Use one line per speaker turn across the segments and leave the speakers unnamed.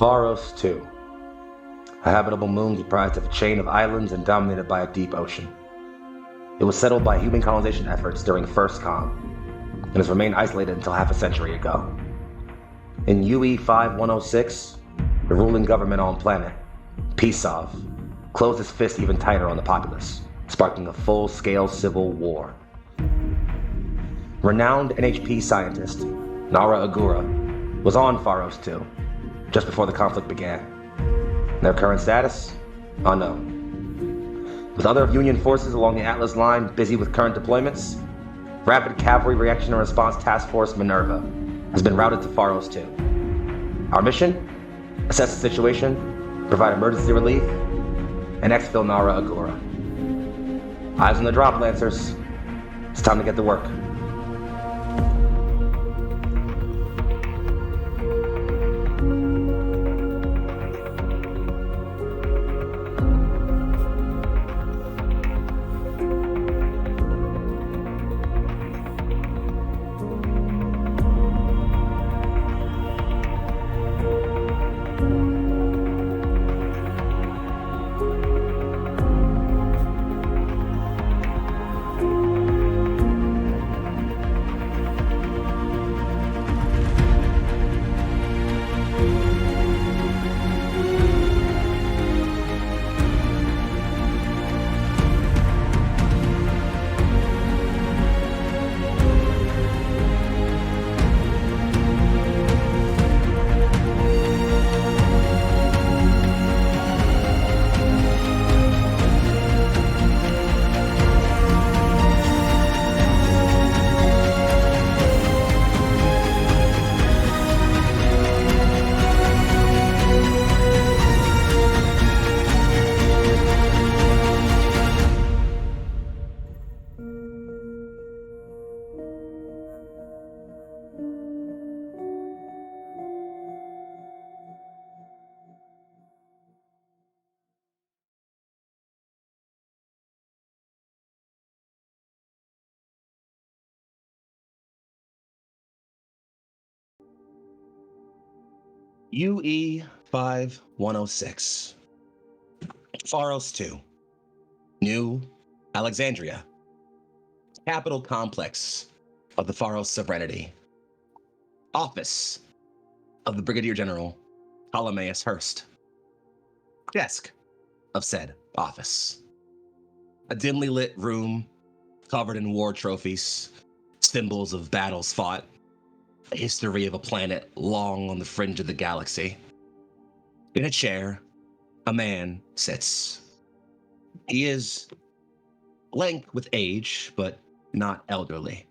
Pharos II, a habitable moon comprised of a chain of islands and dominated by a deep ocean. It was settled by human colonization efforts during First Com, and has remained isolated until half a century ago. In UE 5106, the ruling government on planet, PSOV, closed its fist even tighter on the populace, sparking a full-scale civil war. Renowned NHP scientist Nara Agura was on Pharos II just before the conflict began. Their current status? Unknown. With other Union forces along the Atlas line busy with current deployments, Rapid Cavalry Reaction and Response Taskforce Minerva has been routed to Pharos II. Our mission? Assess the situation, provide emergency relief, and exfil Nara Agura. Eyes on the drop, Lancers. It's time to get to work. UE 5106. Pharos II. New Alexandria. Capital complex of the Pharos Sovereignty. Office of the Brigadier General Ptolemaeus Hurst. Desk of said office. A dimly lit room covered in war trophies, symbols of battles fought, a history of a planet long on the fringe of the galaxy. In a chair, a man sits. He is lank with age, but not elderly.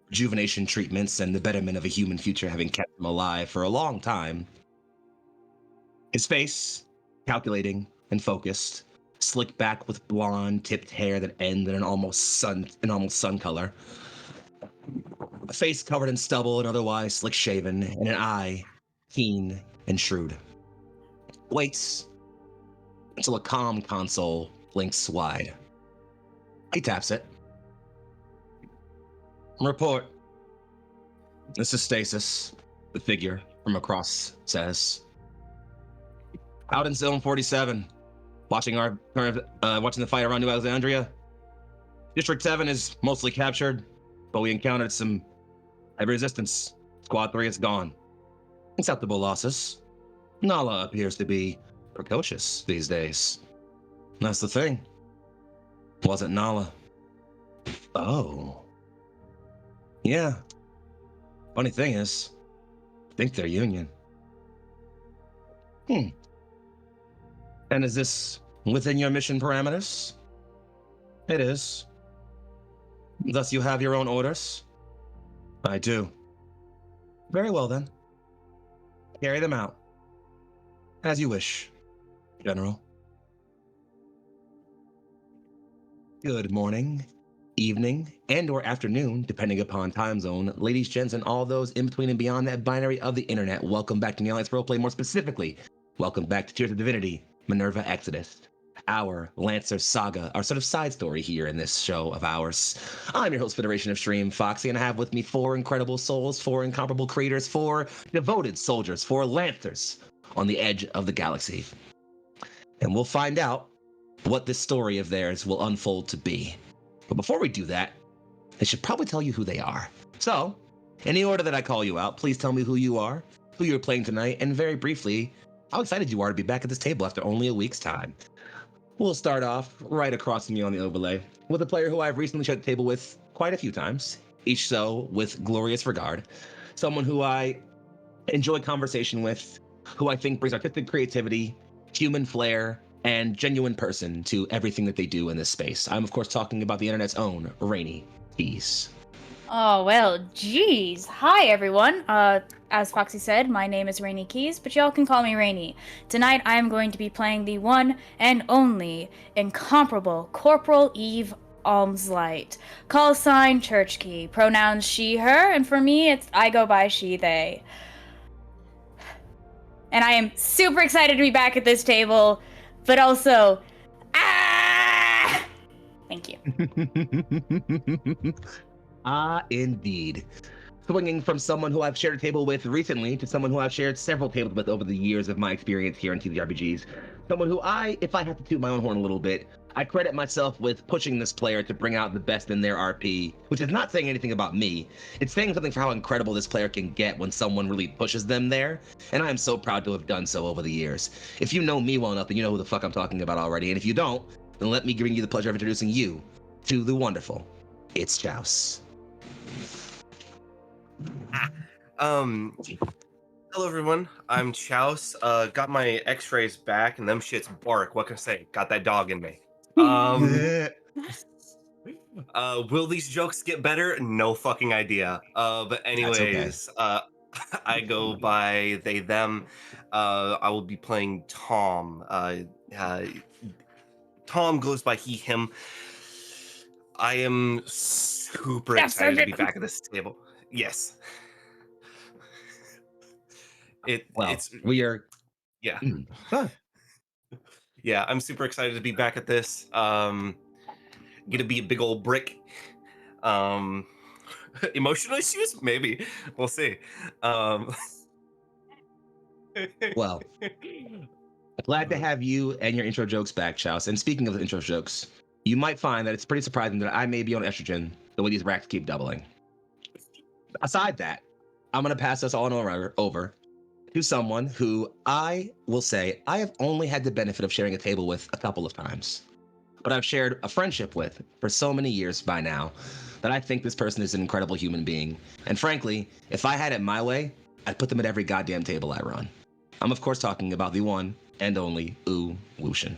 Rejuvenation treatments and the betterment of a human future having kept him alive for a long time. His face, calculating and focused, slicked back with blonde tipped hair that ended in almost sun color. A face covered in stubble and otherwise slick shaven, and an eye keen and shrewd. Waits until a comm console blinks wide. He taps it. Report. This is Stasis, the figure from across says. Out in Zone 47, watching the fight around New Alexandria. District 7 is mostly captured, but we encountered some heavy resistance. Squad 3 is gone. Acceptable losses. Nala appears to be precocious these days. That's the thing. Wasn't Nala. Oh. Yeah. Funny thing is, I think they're Union. And is this within your mission parameters? It is. Thus you have your own orders? I do. Very well then. Carry them out. As you wish, General. Good morning, evening, and or afternoon, depending upon time zone, ladies, gents, and all those in between and beyond that binary of the internet. Welcome back to the Alliance Roleplay. More specifically, welcome back to Tears of Divinity, Minerva Exodus, our Lancer saga, our sort of side story here in this show of ours. I'm your host, Federation of Stream, Foxy, and I have with me 4 incredible souls, 4 incomparable creators, 4 devoted soldiers, 4 Lancers, on the edge of the galaxy. And we'll find out what this story of theirs will unfold to be. But before we do that, they should probably tell you who they are. So, in the order that I call you out, please tell me who you are, who you're playing tonight, and very briefly, how excited you are to be back at this table after only a week's time. We'll start off right across from you on the overlay with a player who I've recently shared the table with quite a few times, each so with glorious regard. Someone who I enjoy conversation with, who I think brings artistic creativity, human flair, and genuine person to everything that they do in this space. I'm, of course, talking about the internet's own Rainy Keys.
Oh, well, geez. Hi, everyone. As Foxy said, my name is Rainy Keys, but y'all can call me Rainy. Tonight, I am going to be playing the one and only incomparable Corporal Eve Almslight. Call sign Church Key. Pronouns she, her, and for me, I go by she, they. And I am super excited to be back at this table, but also, thank you.
Indeed. Swinging from someone who I've shared a table with recently to someone who I've shared several tables with over the years of my experience here in TTRPGs. Someone who if I have to toot my own horn a little bit, I credit myself with pushing this player to bring out the best in their RP, which is not saying anything about me. It's saying something for how incredible this player can get when someone really pushes them there, and I am so proud to have done so over the years. If you know me well enough, then you know who the fuck I'm talking about already, and if you don't, then let me bring you the pleasure of introducing you to the wonderful It's Chouse.
Hello everyone, I'm Chouse. Got my x-rays back and them shits bark. What can I say? Got that dog in me. Will these jokes get better? No fucking idea. But anyways, I go by they, them. I will be playing Tom. Tom goes by he, him. I am super excited to be back at this table. Yes.
We are.
Yeah.
Huh.
Yeah, I'm super excited to be back at this. Gonna be a big old brick. Emotional issues? Maybe. We'll see.
Well, glad to have you and your intro jokes back, Chouse. And speaking of the intro jokes, you might find that it's pretty surprising that I may be on estrogen the way these racks keep doubling. Aside that, I'm going to pass us all over to someone who I will say I have only had the benefit of sharing a table with a couple of times, but I've shared a friendship with for so many years by now that I think this person is an incredible human being. And frankly, if I had it my way, I'd put them at every goddamn table I run. I'm, of course, talking about the one and only Wooshin.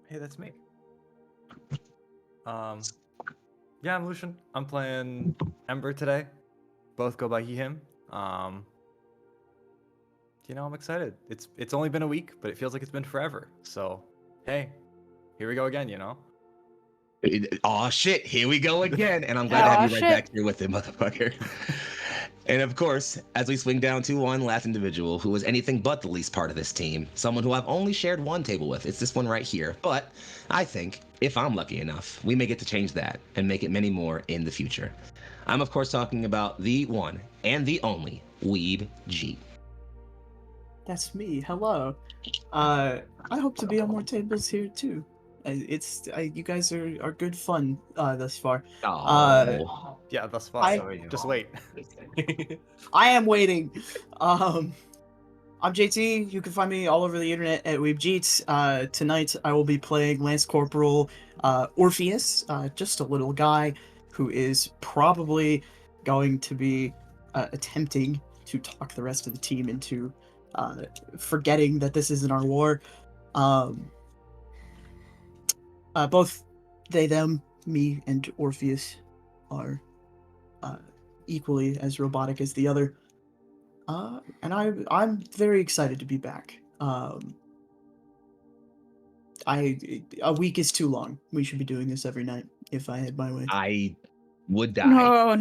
Hey, that's me. Yeah, I'm Lucian. I'm playing Ember today. Both go by he, him. I'm excited. It's only been a week, but it feels like it's been forever. So, hey, here we go again,
Oh shit, here we go again. And I'm glad to have you right back here with it, motherfucker. And of course, as we swing down to one last individual who is anything but the least part of this team, someone who I've only shared one table with, it's this one right here. But I think, if I'm lucky enough, we may get to change that and make it many more in the future. I'm, of course, talking about the one and the only Weeb G.
That's me. Hello. I hope to be on more tables here too. You guys are good fun thus far.
Yeah, thus far. Just wait.
I am waiting. I'm JT. You can find me all over the internet at WeebJeets. Tonight I will be playing Lance Corporal Orpheus, just a little guy who is probably going to be attempting to talk the rest of the team into forgetting that this isn't our war. Both they, them, me, and Orpheus are equally as robotic as the other. And I'm very excited to be back. A week is too long. We should be doing this every night if I had my way.
I would die.
No.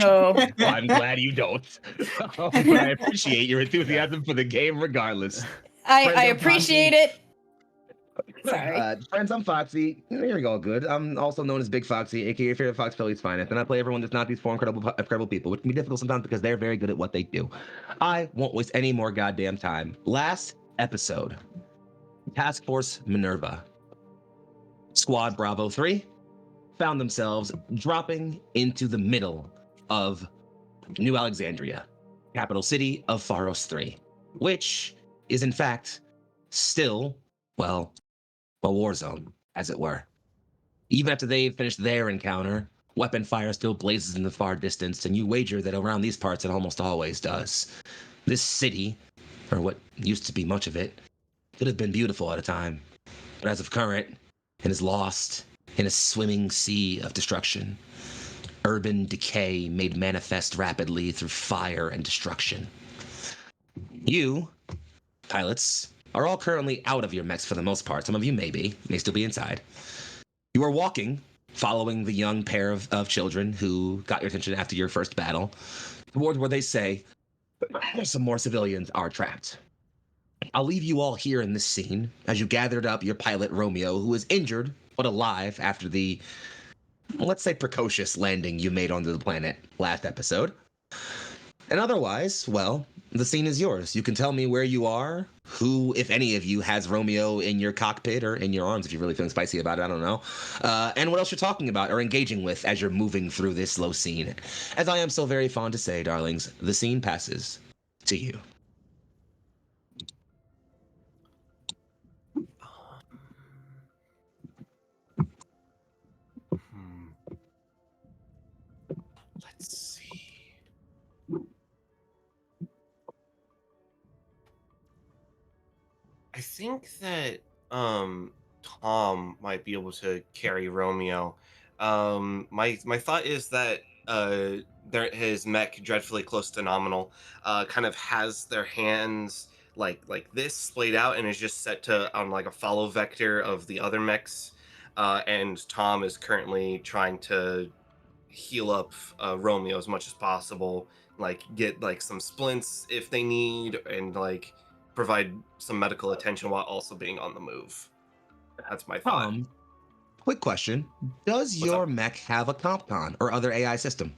Well, I'm glad you don't. But I appreciate your enthusiasm for the game regardless.
I appreciate it. Sorry.
Friends, I'm Foxy. Here we go, good. I'm also known as Big Foxy, aka Favorite Fox Philly's finest, and I play everyone that's not these four incredible people, which can be difficult sometimes because they're very good at what they do. I won't waste any more goddamn time. Last episode, Taskforce Minerva, Squad Bravo 3 found themselves dropping into the middle of New Alexandria, capital city of Pharos III, which is in fact still, well, a war zone, as it were. Even after they've finished their encounter, weapon fire still blazes in the far distance, and you wager that around these parts it almost always does. This city, or what used to be much of it, could have been beautiful at a time, but as of current, it is lost in a swimming sea of destruction. Urban decay made manifest rapidly through fire and destruction. You, pilots, are all currently out of your mechs for the most part. Some of you may still be inside. You are walking, following the young pair of children who got your attention after your first battle, towards where they say some more civilians are trapped. I'll leave you all here in this scene as you gathered up your pilot Romeo, who is injured but alive after the, let's say, precocious landing you made onto the planet last episode. And otherwise, well, the scene is yours. You can tell me where you are, who, if any of you, has Romeo in your cockpit or in your arms, if you're really feeling spicy about it, I don't know, and what else you're talking about or engaging with as you're moving through this slow scene. As I am so very fond to say, darlings, the scene passes to you.
Let's see. I think that Tom might be able to carry Romeo. My thought is that his mech, dreadfully close to nominal, kind of has their hands like this splayed out and is just set to on like a follow vector of the other mechs. And Tom is currently trying to heal up Romeo as much as possible, like get like some splints if they need, and like provide some medical attention while also being on the move. That's my thought.
Quick question. Does
What's
your
up?
mech have a CompCon or other AI system?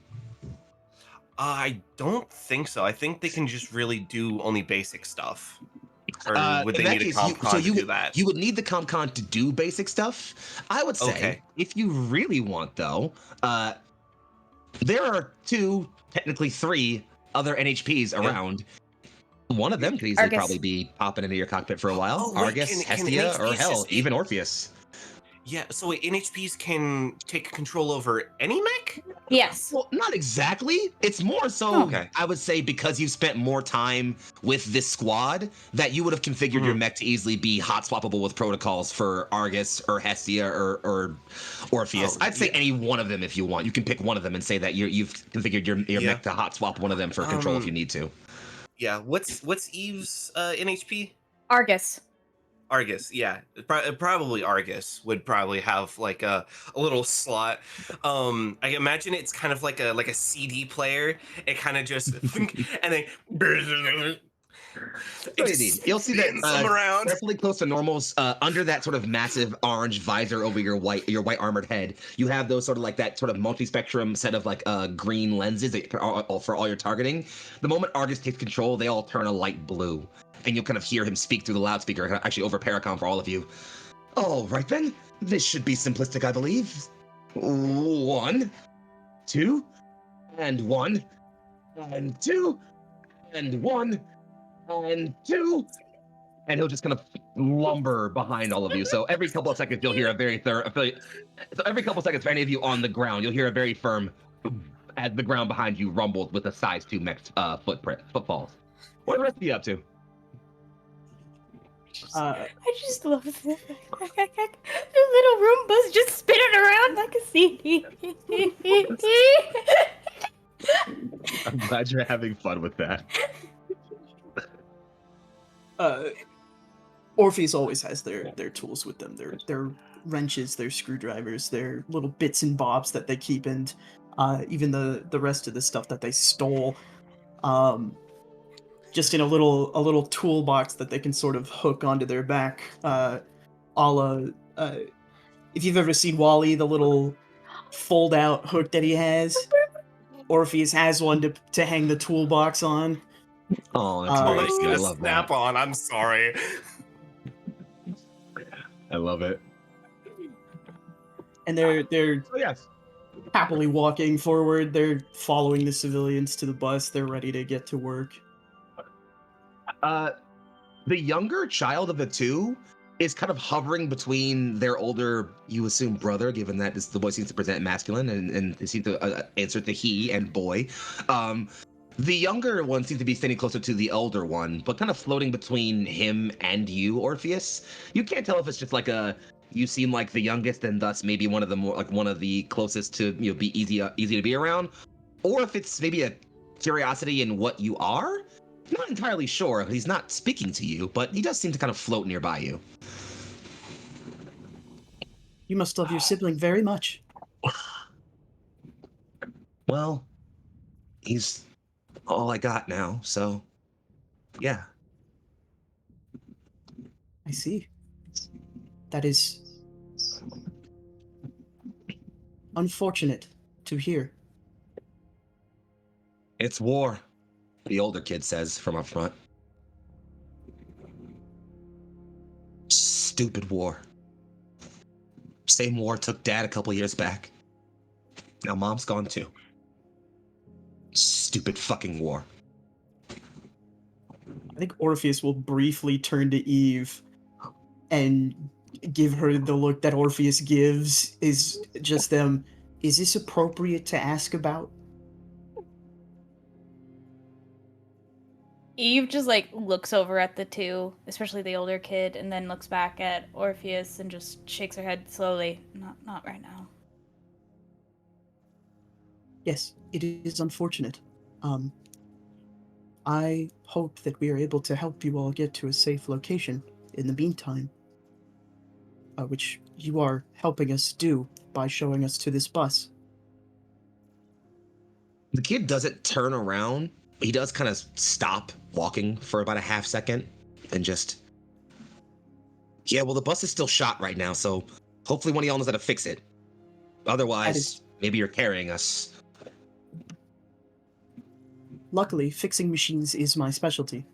I don't think so. I think they can just really do only basic stuff. Or would
In
they
that
need a
case,
CompCon to do that?
you would need the CompCon to do basic stuff. I would say,
Okay.
if you really want, though, there are two, technically three, other NHPs around. One of them could easily
Argus.
probably be popping into your cockpit for a while.
Oh, wait,
Argus,
can
Hestia, or
NHPs
hell,
just-
even Orpheus.
Yeah, so wait, NHPs can take control over any mech?
Yes.
Well, not exactly. It's more so,
Okay.
I would say, because you spent more time with this squad, that you would have configured your mech to easily be hot swappable with protocols for Argus or Hestia or Orpheus.
Oh,
I'd say
yeah.
any one of them if you want. You can pick one of them and say that you've configured your
Yeah.
mech to hot swap one of them for control if you need to.
Yeah, what's Eve's NHP?
Argus.
Argus, yeah, probably Argus would probably have like a little slot. I imagine it's kind of like a CD player. It kind of just and then
You'll see that
them around.
definitely close to normals. Under that sort of massive orange visor over your white armored head, you have those sort of like that sort of multi-spectrum set of like green lenses that for all your targeting. The moment Argus takes control, they all turn a light blue, and you'll kind of hear him speak through the loudspeaker, actually over Paracom for all of you. All right then, this should be simplistic, I believe. 1, 2, and 1, and 2, and 1. And 2, and he'll just kind of lumber behind all of you. So every couple of seconds, you'll hear a very so every couple of seconds, for any of you on the ground, you'll hear a very firm as the ground behind you rumbles with a size 2 mech footfalls. What are the rest of you up to?
I just love the little Roombas just spinning around like a CD.
I'm glad you're having fun with that.
Orpheus always has their tools with them. Their wrenches, their screwdrivers, their little bits and bobs that they keep, and even the rest of the stuff that they stole. Just in a little toolbox that they can sort of hook onto their back. A la, if you've ever seen Wall-E, the little fold-out hook that he has, Orpheus has one to hang the toolbox on.
Oh, that's
Oh,
very
Let's
cute. I
get a
love
snap
that.
on. I'm sorry.
Oh, that's
Uh,
very
Let's
cute.
get
I
a
love
snap
that.
on. I'm sorry.
I love it.
and they're
So yes,
happily walking forward. They're following the civilians to the bus. They're ready to get to work.
uh, the younger child of the two is kind of hovering between their older, you assume, brother, given that the boy seems to present masculine and they seem to answer to he and boy. The younger one seems to be standing closer to the older one, but kind of floating between him and you, Orpheus. You can't tell if it's just like you seem like the youngest and thus maybe one of the more like one of the closest to be easy to be around, or if it's maybe a curiosity in what you are. Not entirely sure. He's not speaking to you, but he does seem to kind of float nearby you.
You must love your sibling very much.
Well, he's all I got now, so yeah.
I see. That is unfortunate to hear.
It's war, the older kid says from up front. Stupid war. Same war took Dad a couple years back. Now Mom's gone too. Stupid fucking war.
I think Orpheus will briefly turn to Eve and give her the look that Orpheus gives. Is just them. Is this appropriate to ask about?
Eve just like looks over at the two, especially the older kid, and then looks back at Orpheus and just shakes her head slowly. Not right now.
Yes, it is unfortunate. I hope that we are able to help you all get to a safe location in the meantime, which you are helping us do by showing us to this bus.
The kid doesn't turn around. He does kind of stop walking for about a half second and just. Yeah, well, the bus is still shot right now, so hopefully one of y'all knows how to fix it. Otherwise, maybe you're carrying us.
Luckily, fixing machines is my specialty.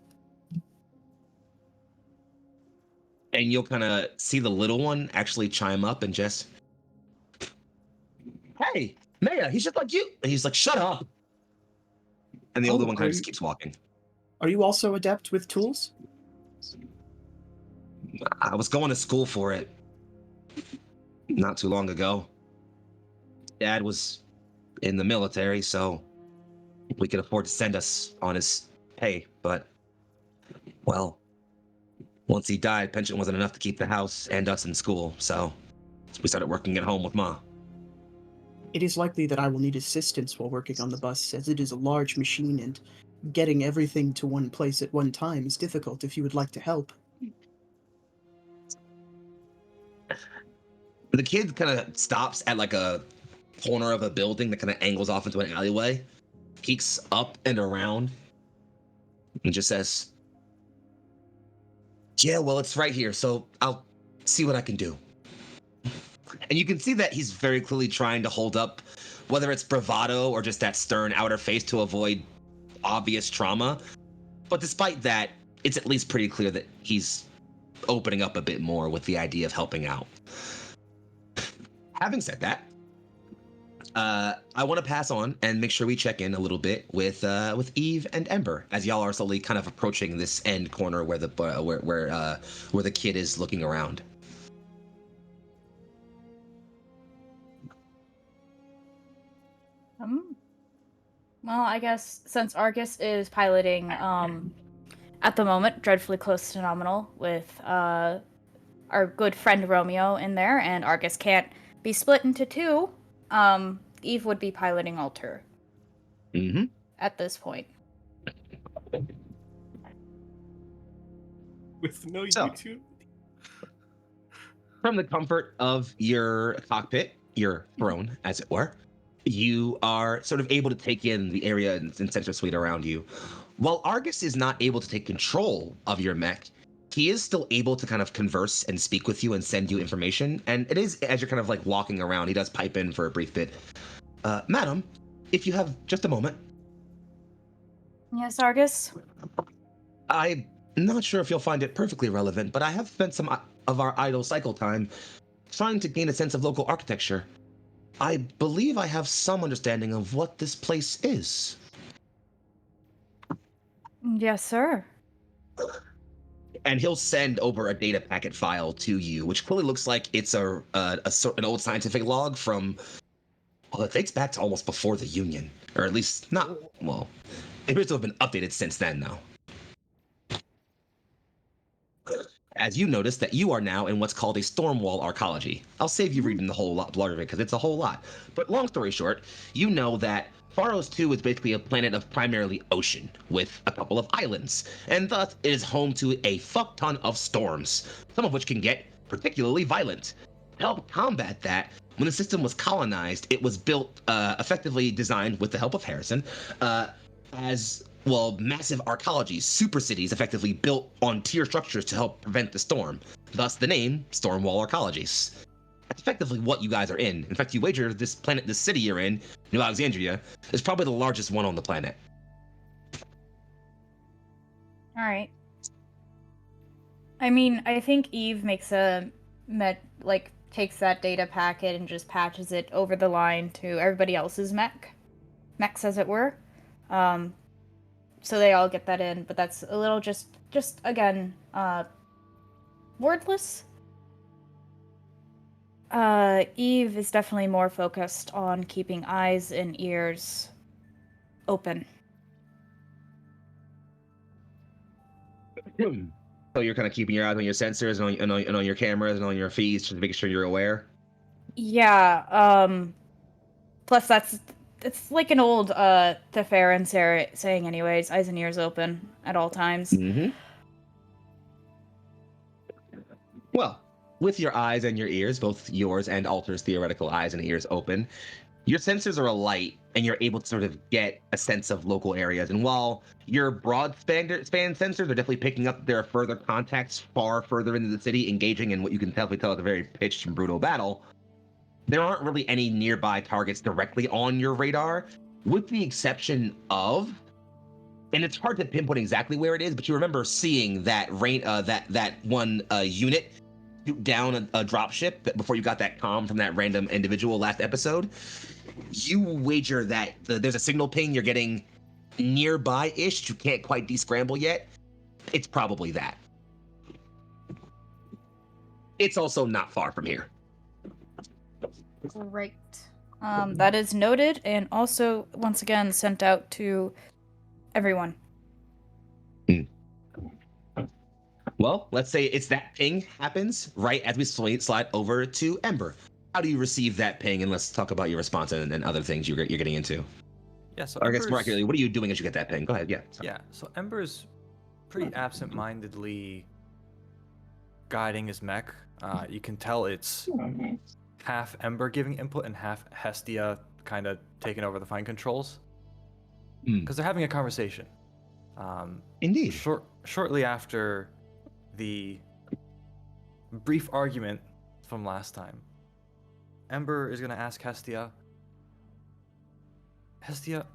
And you'll kind of see the little one actually chime up and just. Hey, Maya, he's just like you. And he's like, shut up. And the older one kind of just keeps walking.
Are you also adept with tools?
I was going to school for it not too long ago. Dad was in the military, so we could afford to send us on his pay, but, well, once he died, pension wasn't enough to keep the house and us in school, so we started working at home with Ma.
It is likely that I will need assistance while working on the bus, as it is a large machine and getting everything to one place at one time is difficult if you would like to help.
The kid kind of stops at like a corner of a building that kind of angles off into an alleyway, peeks up and around, and just says, yeah, well, it's right here, so I'll see what I can do. And you can see that he's very clearly trying to hold up, whether it's bravado or just that stern outer face to avoid obvious trauma. But despite that, it's at least pretty clear that he's opening up a bit more with the idea of helping out. Having said that, I want to pass on and make sure we check in a little bit with Eve and Ember as y'all are slowly kind of approaching this end corner where the kid is looking around.
Well, I guess since Argus is piloting, at the moment, dreadfully close to nominal with our good friend Romeo in there, and Argus can't be split into two, Eve would be piloting Alter.
Mm-hmm.
At this point.
With no
So,
YouTube.
From the comfort of your cockpit, your throne, as it were, you are sort of able to take in the area and sensor suite around you. While Argus is not able to take control of your mech, he is still able to kind of converse and speak with you and send you information. And it is, as you're kind of like walking around, he does pipe in for a brief bit. Madam, if you have just a moment.
Yes, Argus?
I'm not sure if you'll find it perfectly relevant, but I have spent some of our idle cycle time trying to gain a sense of local architecture. I believe I have some understanding of what this place is.
Yes, sir.
And he'll send over a data packet file to you, which clearly looks like it's an old scientific log from, well, it dates back to almost before the Union, or at least not. Well, it appears to have been updated since then, though. As you notice that you are now in what's called a stormwall arcology. I'll save you reading the whole lot of it because it's a whole lot. But long story short, you know that Pharos II is basically a planet of primarily ocean, with a couple of islands, and thus it is home to a fuck ton of storms, some of which can get particularly violent. To help combat that, when the system was colonized, it was built, effectively designed with the help of Harrison, as, well, massive arcologies, super cities effectively built on tier structures to help prevent the storm. Thus the name, Stormwall Arcologies. That's effectively what you guys are in. In fact, you wager this planet, this city you're in, New Alexandria, is probably the largest one on the planet.
All right. I mean, I think Eve makes takes that data packet and just patches it over the line to everybody else's mechs as it were. So they all get that in, but that's a little just again, wordless. Eve is definitely more focused on keeping eyes and ears open.
So you're kind of keeping your eyes on your sensors and on your cameras and on your feeds, just making sure you're aware?
Yeah, plus it's like an old Thefaran saying anyways, eyes and ears open at all times.
Mm-hmm. Well, with your eyes and your ears, both yours and Alter's theoretical eyes and ears open, your sensors are alight and you're able to sort of get a sense of local areas. And while your broad span sensors are definitely picking up, there are further contacts far further into the city engaging in what you can definitely tell is a very pitched and brutal battle. There aren't really any nearby targets directly on your radar, with the exception of, and it's hard to pinpoint exactly where it is, but you remember seeing that that one unit shoot down a dropship before you got that comm from that random individual last episode. You wager that there's a signal ping you're getting nearby-ish. You can't quite descramble yet. It's probably that. It's also not far from here.
Great. That is noted and also once again sent out to everyone.
Well, let's say it's that ping happens right as we slide over to Ember. How do you receive that ping? And let's talk about your response and other things you're getting into.
Yeah, so
or I guess more accurately, what are you doing as you get that ping? Go ahead. Yeah. Sorry.
Yeah, so Ember's pretty absent-mindedly guiding his mech. You can tell it's half Ember giving input and half Hestia kind of taking over the fine controls. Because they're having a conversation.
Indeed.
Shortly after the brief argument from last time, Ember is going to ask Hestia,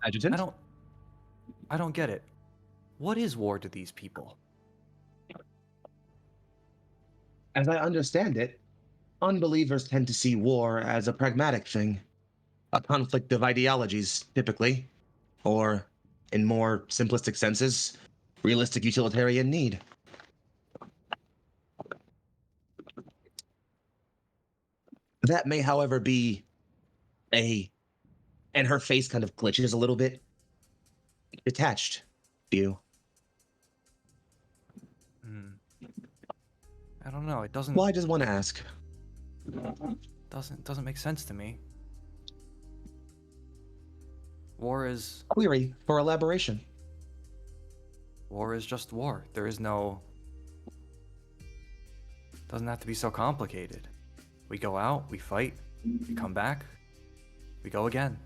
Adjutant?
I don't get it. What is war to these people?
As I understand it, unbelievers tend to see war as a pragmatic thing. A conflict of ideologies, typically. Or, in more simplistic senses, realistic utilitarian need. That may, however, be and her face kind of glitches a little bit, detached view.
I don't know. It doesn't.
Well, I just want to ask.
Doesn't make sense to me. War is
Query for elaboration.
War is just war. There is no. Doesn't have to be so complicated. We go out, we fight, we come back, we go again.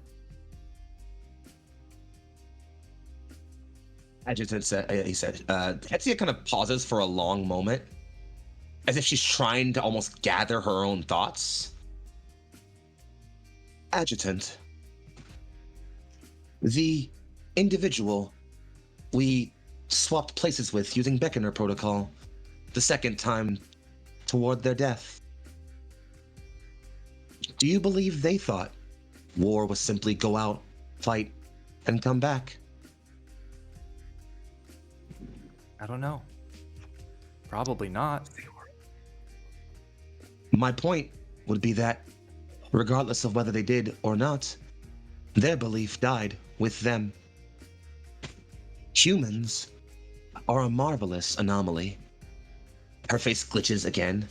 Adjutant said, he said, Tetsuya kind of pauses for a long moment, as if she's trying to almost gather her own thoughts. Adjutant, the individual we swapped places with using Beckoner protocol, the second time toward their death. Do you believe they thought war was simply go out, fight, and come back?
I don't know. Probably not.
My point would be that, regardless of whether they did or not, their belief died with them. Humans are a marvelous anomaly. Her face glitches again.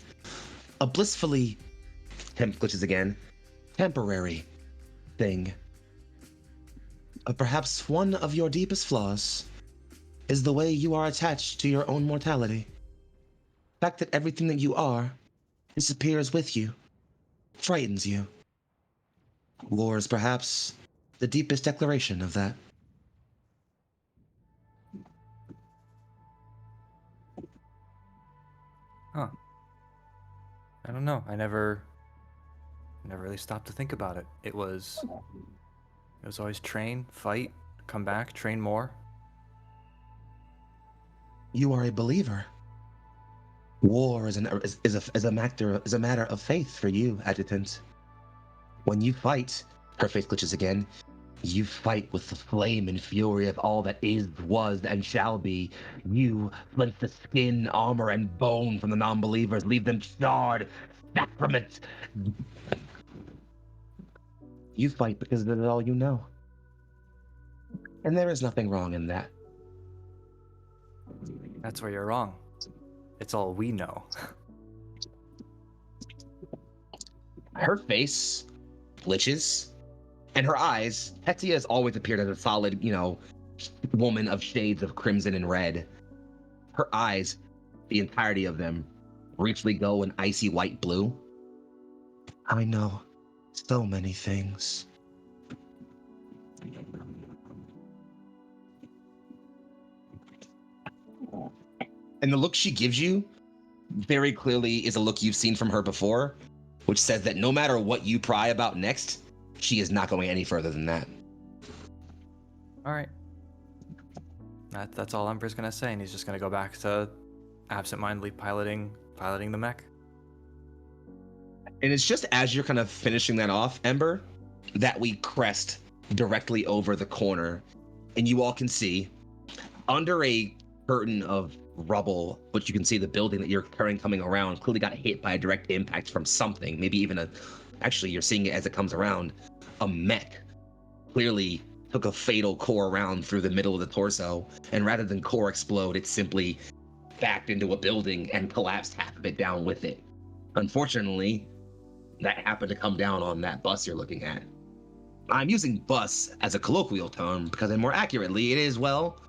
A blissfully temporary thing. But perhaps one of your deepest flaws is the way you are attached to your own mortality. The fact that everything that you are disappears with you, frightens you. War is perhaps the deepest declaration of that.
Huh. I don't know. I never really stopped to think about it. It was always train, fight, come back, train more.
You are a believer. War is a matter of faith for you, Adjutant. When you fight, her face glitches again, you fight with the flame and fury of all that is, was, and shall be. You flint the skin, armor, and bone from the non-believers, leave them charred, sacrament. You fight because that is all you know. And there is nothing wrong in that.
That's where you're wrong. It's all we know.
Her face glitches, and her eyes, Hetsia has always appeared as a solid, woman of shades of crimson and red. Her eyes, the entirety of them, briefly go an icy white blue. I know so many things. And the look she gives you very clearly is a look you've seen from her before, which says that no matter what you pry about next, she is not going any further than that.
All right. That's all Ember's gonna say, and he's just gonna go back to absentmindedly piloting the mech.
And it's just as you're kind of finishing that off, Ember, that we crest directly over the corner, and you all can see under a curtain of rubble, but you can see the building that you're currently coming around clearly got hit by a direct impact from something, maybe even actually you're seeing it as it comes around, a mech clearly took a fatal core round through the middle of the torso, and rather than core explode, it simply backed into a building and collapsed half of it down with it. Unfortunately, that happened to come down on that bus you're looking at. I'm using bus as a colloquial term because more accurately, it is, well,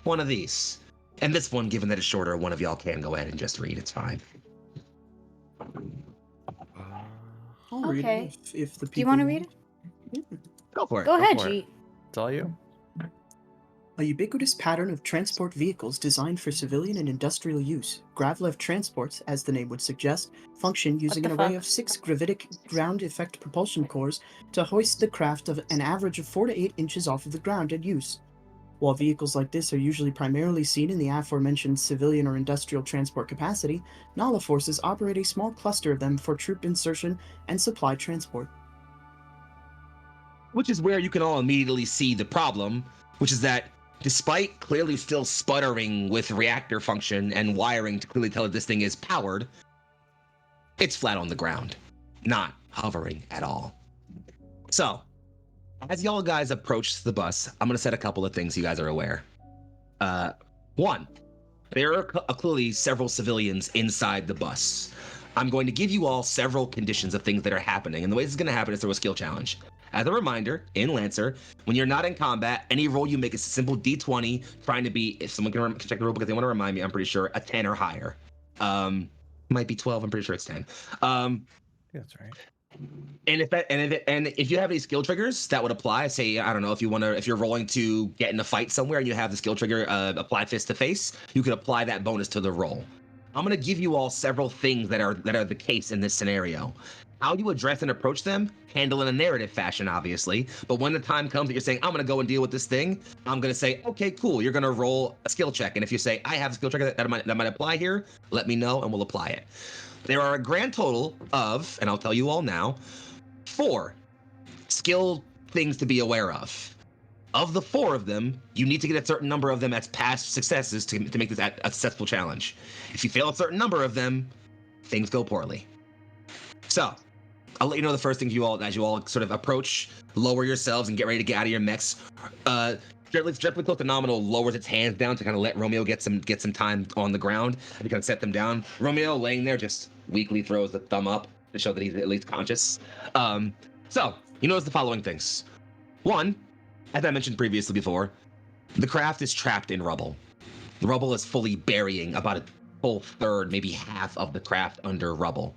one of these. And this one, given that it's shorter, one of y'all can go ahead and just read. It's fine.
I'll read
Okay.
it if the people
Do you want to read it?
Yeah.
Go for it.
Go ahead,
for it.
Jeet.
It's all you.
A ubiquitous pattern of transport vehicles designed for civilian and industrial use. Gravlev transports, as the name would suggest, function using an
the
array
fuck?
of 6 gravitic ground effect propulsion cores to hoist the craft of an average of 4 to 8 inches off of the ground at use. While vehicles like this are usually primarily seen in the aforementioned civilian or industrial transport capacity, Nala forces operate a small cluster of them for troop insertion and supply transport.
Which is where you can all immediately see the problem, which is that despite clearly still sputtering with reactor function and wiring to clearly tell that this thing is powered, it's flat on the ground, not hovering at all. So, as y'all guys approach the bus, I'm going to set a couple of things so you guys are aware. One, there are clearly several civilians inside the bus. I'm going to give you all several conditions of things that are happening, and the way this is going to happen is through a skill challenge. As a reminder, in Lancer, when you're not in combat, any roll you make is a simple D20, trying to be, if someone can check the rule because they want to remind me, I'm pretty sure, a 10 or higher. Might be 12, I'm pretty sure it's 10.
That's right.
And if you have any skill triggers that would apply, say, I don't know, if you're rolling to get in a fight somewhere and you have the skill trigger apply fist to face, you could apply that bonus to the roll. I'm gonna give you all several things that are the case in this scenario. How you address and approach them, handle in a narrative fashion, obviously. But when the time comes that you're saying, I'm going to go and deal with this thing, I'm going to say, okay, cool. You're going to roll a skill check. And if you say, I have a skill check that might apply here, let me know and we'll apply it. There are a grand total of, and I'll tell you all now, 4 skill things to be aware of. Of the 4 of them, you need to get a certain number of them as past successes to make this a successful challenge. If you fail a certain number of them, things go poorly. So, I'll let you know the first thing as you all sort of approach, lower yourselves, and get ready to get out of your mechs. Dreadfully Close to Nominal lowers its hands down to kind of let Romeo get some time on the ground and kind of set them down. Romeo, laying there, just weakly throws the thumb up to show that he's at least conscious. So, you notice the following things. 1, as I mentioned previously before, the craft is trapped in rubble. The rubble is fully burying about a full third, maybe half of the craft under rubble.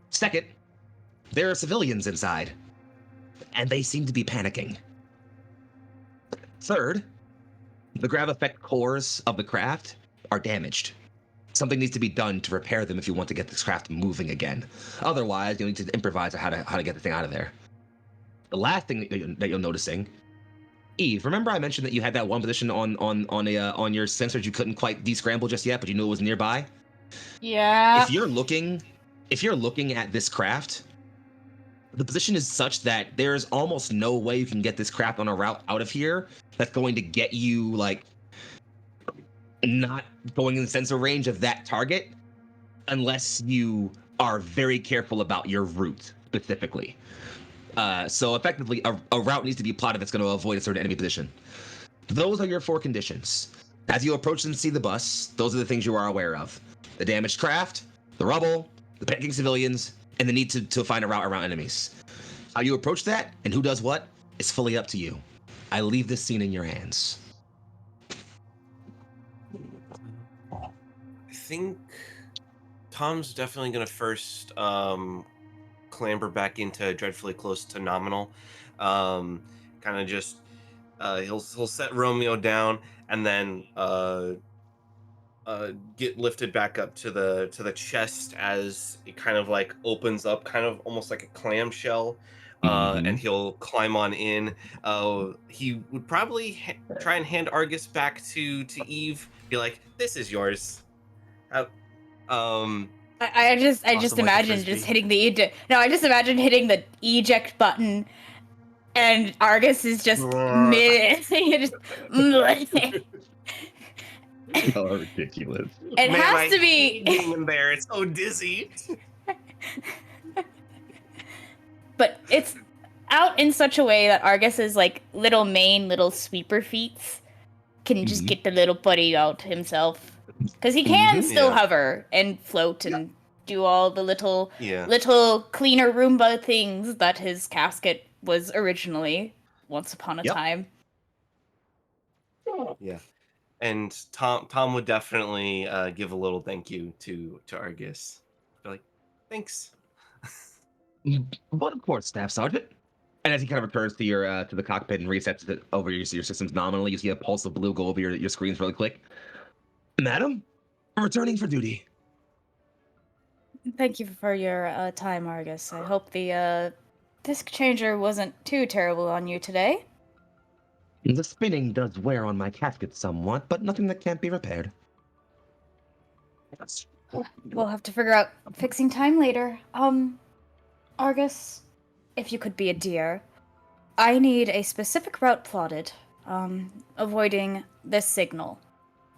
Second, there are civilians inside, and they seem to be panicking. Third, the grav effect cores of the craft are damaged. Something needs to be done to repair them if you want to get this craft moving again. Otherwise, you'll need to improvise on how to get the thing out of there. The last thing that you're noticing, Eve, remember I mentioned that you had that one position on your sensors you couldn't quite descramble just yet, but you knew it was nearby?
Yeah.
If you're looking at this craft, the position is such that there's almost no way you can get this craft on a route out of here that's going to get you, like, not going in the sensor range of that target unless you are very careful about your route specifically. So effectively, a route needs to be plotted that's going to avoid a certain enemy position. Those are your 4 conditions. As you approach and see the bus, those are the things you are aware of. The damaged craft, the rubble, the panicking civilians, and the need to find a route around enemies. How you approach that and who does what is fully up to you. I leave this scene in your hands.
I think Tom's definitely going to first clamber back into Dreadfully Close to Nominal. Kind of just he'll set Romeo down and then get lifted back up to the chest as it kind of like opens up, kind of almost like a clamshell. And he'll climb on in. He would probably try and hand Argus back to Eve. Be like, "This is yours." I
just
Toss him like a
imagine
frisbee.
just hitting the eject. No, I just imagine hitting the eject button, and Argus is just mid. just.
Oh, ridiculous.
It
Man,
has to be.
hate being in there. It's so dizzy.
But it's out in such a way that Argus's like little sweeper feet can just get the little buddy out himself, because he can still
Yeah.
hover and float and do all the little cleaner Roomba things that his casket was originally once upon a time.
Yeah. And Tom would definitely give a little thank you to Argus. Be like, thanks.
But of course, Staff Sergeant. And as he kind of returns to your to the cockpit and resets it over your systems nominally, you see a pulse of blue go over your screens really quick. Madam, returning for duty.
Thank you for your time, Argus. I hope the disc changer wasn't too terrible on you today.
The spinning does wear on my casket somewhat, but nothing that can't be repaired.
We'll have to figure out fixing time later. Argus, if you could be a dear, I need a specific route plotted, avoiding this signal.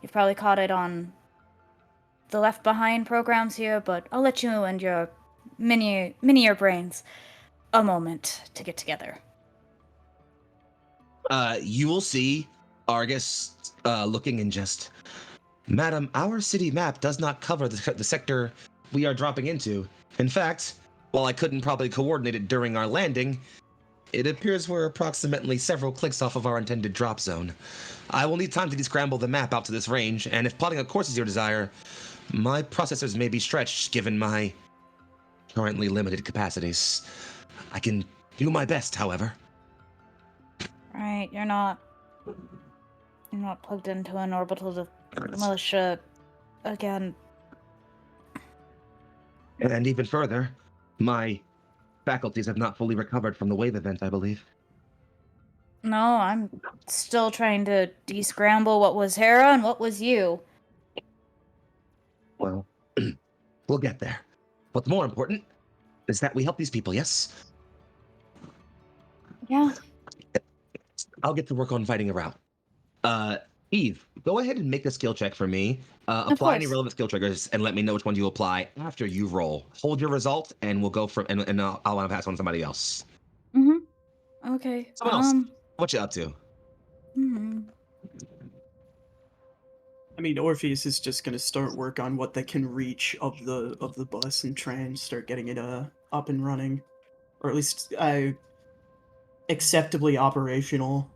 You've probably caught it on the Left Behind programs here, but I'll let you and your minier brains a moment to get together.
You will see Argus looking and just, Madam, our city map does not cover the sector we are dropping into. In fact, while I couldn't probably coordinate it during our landing, it appears we're approximately several clicks off of our intended drop zone. I will need time to descramble the map out to this range, and if plotting a course is your desire, my processors may be stretched given my currently limited capacities. I can do my best, however.
Right, you're not plugged into an orbital militia again.
And even further, my faculties have not fully recovered from the wave event, I believe.
No, I'm still trying to descramble what was Hera and what was you.
Well, we'll get there. What's more important is that we help these people, yes?
Yeah.
I'll get to work on fighting a route. Eve, go ahead and make a skill check for me.
Of
Apply any
course.
relevant skill triggers and let me know which one you apply after you roll. Hold your result, and we'll go from and I'll want to pass on to somebody else.
Mm-hmm. Okay.
Someone else. What you up to?
Hmm.
I mean, Orpheus is just gonna start work on what they can reach of the bus and try and start getting it up and running, or at least acceptably operational.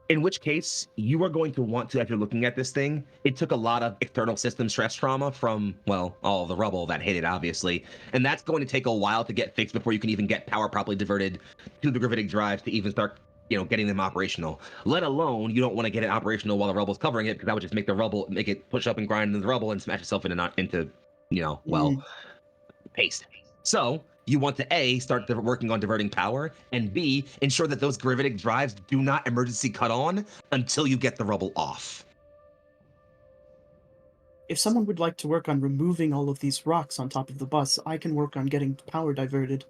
In which case, you are going to want to, after looking at this thing, it took a lot of external system stress trauma from, well, all the rubble that hit it, obviously. And that's going to take a while to get fixed before you can even get power properly diverted to the gravitic drives to even start, getting them operational. Let alone, you don't want to get it operational while the rubble's covering it, because that would just make the rubble, make it push up and grind into the rubble and smash itself into paste. So, you want to A, start working on diverting power, and B, ensure that those gravitic drives do not emergency cut on until you get the rubble off.
If someone would like to work on removing all of these rocks on top of the bus, I can work on getting power diverted.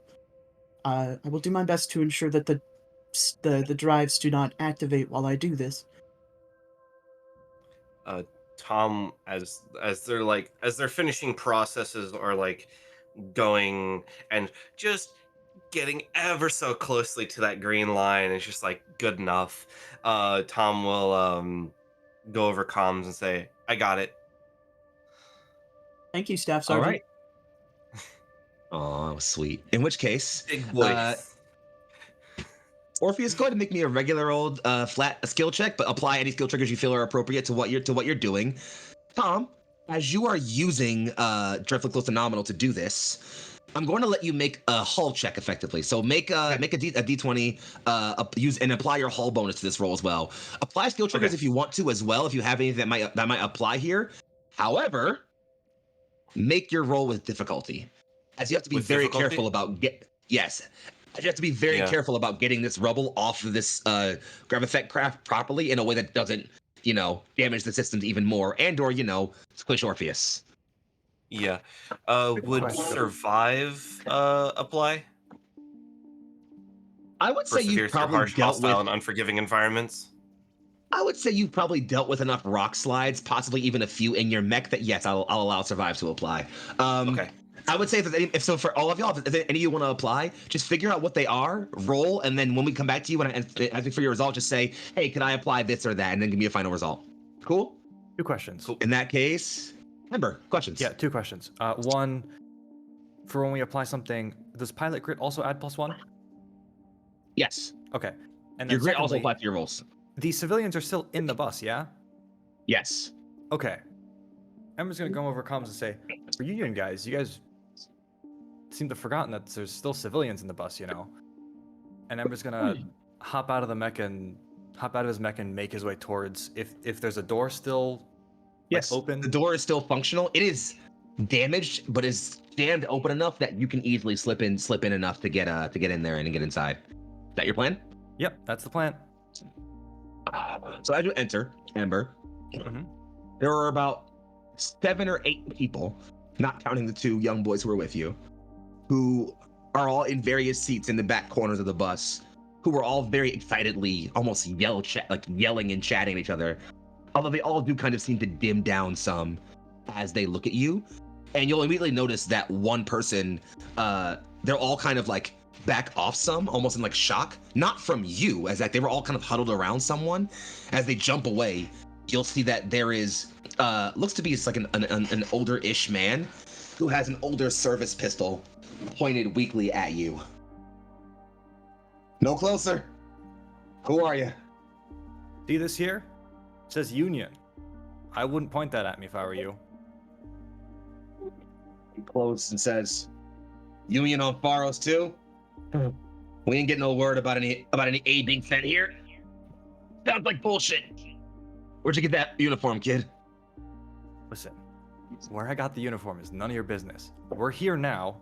I will do my best to ensure that the drives do not activate while I do this.
Tom, as they're finishing processes or like going and just getting ever so closely to that green line, it's just like good enough. Tom will go over comms and say, "I got it."
Thank you, Staff
All
Sergeant.
right. Oh, sweet. In which case,
Big boy.
Orpheus, go ahead and make me a regular old flat skill check, but apply any skill triggers you feel are appropriate to what you're doing. Tom, as you are using Dreadfully Close to Nominal to do this, I'm going to let you make a hull check effectively. So make a D20, use and apply your hull bonus to this roll as well. Apply skill triggers if you want to as well, if you have any that might apply here. However, make your roll with difficulty, as you have to be very careful about you have to be very careful about getting this rubble off of this grav effect craft properly in a way that doesn't, damage the systems even more and/or, squish Orpheus.
Yeah. Would survive apply?
I would say you've
Persevere through
probably
harsh,
dealt
hostile,
with.
and unforgiving environments.
I would say you've probably dealt with enough rock slides, possibly even a few in your mech, that yes, I'll allow survive to apply.
Okay.
I would say that if so, for all of y'all, if any of you want to apply, just figure out what they are, roll, and then when we come back to you and I think for your result, just say, "Hey, can I apply this or that?" and then give me a final result. Cool.
2 questions.
In that case, Ember, questions.
Yeah, 2 questions. One, for when we apply something, does Pilot Grit also add +1?
Yes.
Okay. And then
Your grit also
secondly,
applies to your rolls.
the civilians are still in the bus, yeah?
Yes.
Okay. Ember's gonna go over comms and say, for Union guys, you guys seem to have forgotten that there's still civilians in the bus, And Ember's gonna hop out of his mech and make his way towards if there's a door still open.
The door is still functional. It is damaged, but is jammed open enough that you can easily slip in enough to get in there and get inside. Is that your plan?
Yep, that's the plan.
So as you enter, Ember, there are about 7 or 8 people, not counting the 2 young boys who are with you, who are all in various seats in the back corners of the bus, who are all very excitedly, almost yelling and chatting at each other. Although they all do kind of seem to dim down some as they look at you. And you'll immediately notice that one person, they're all kind of like back off some, almost in like shock. Not from you, as that they were all kind of huddled around someone. As they jump away, you'll see that there is, looks to be like an older-ish man who has an older service pistol pointed weakly at you. No closer. Who are you?
See this here? It says Union. I wouldn't point that at me if I were you.
He closes and says, "Union on Pharos II? We ain't getting no word about any aid being sent here. Sounds like bullshit. Where'd you get that uniform, kid?"
Listen, where I got the uniform is none of your business. We're here now,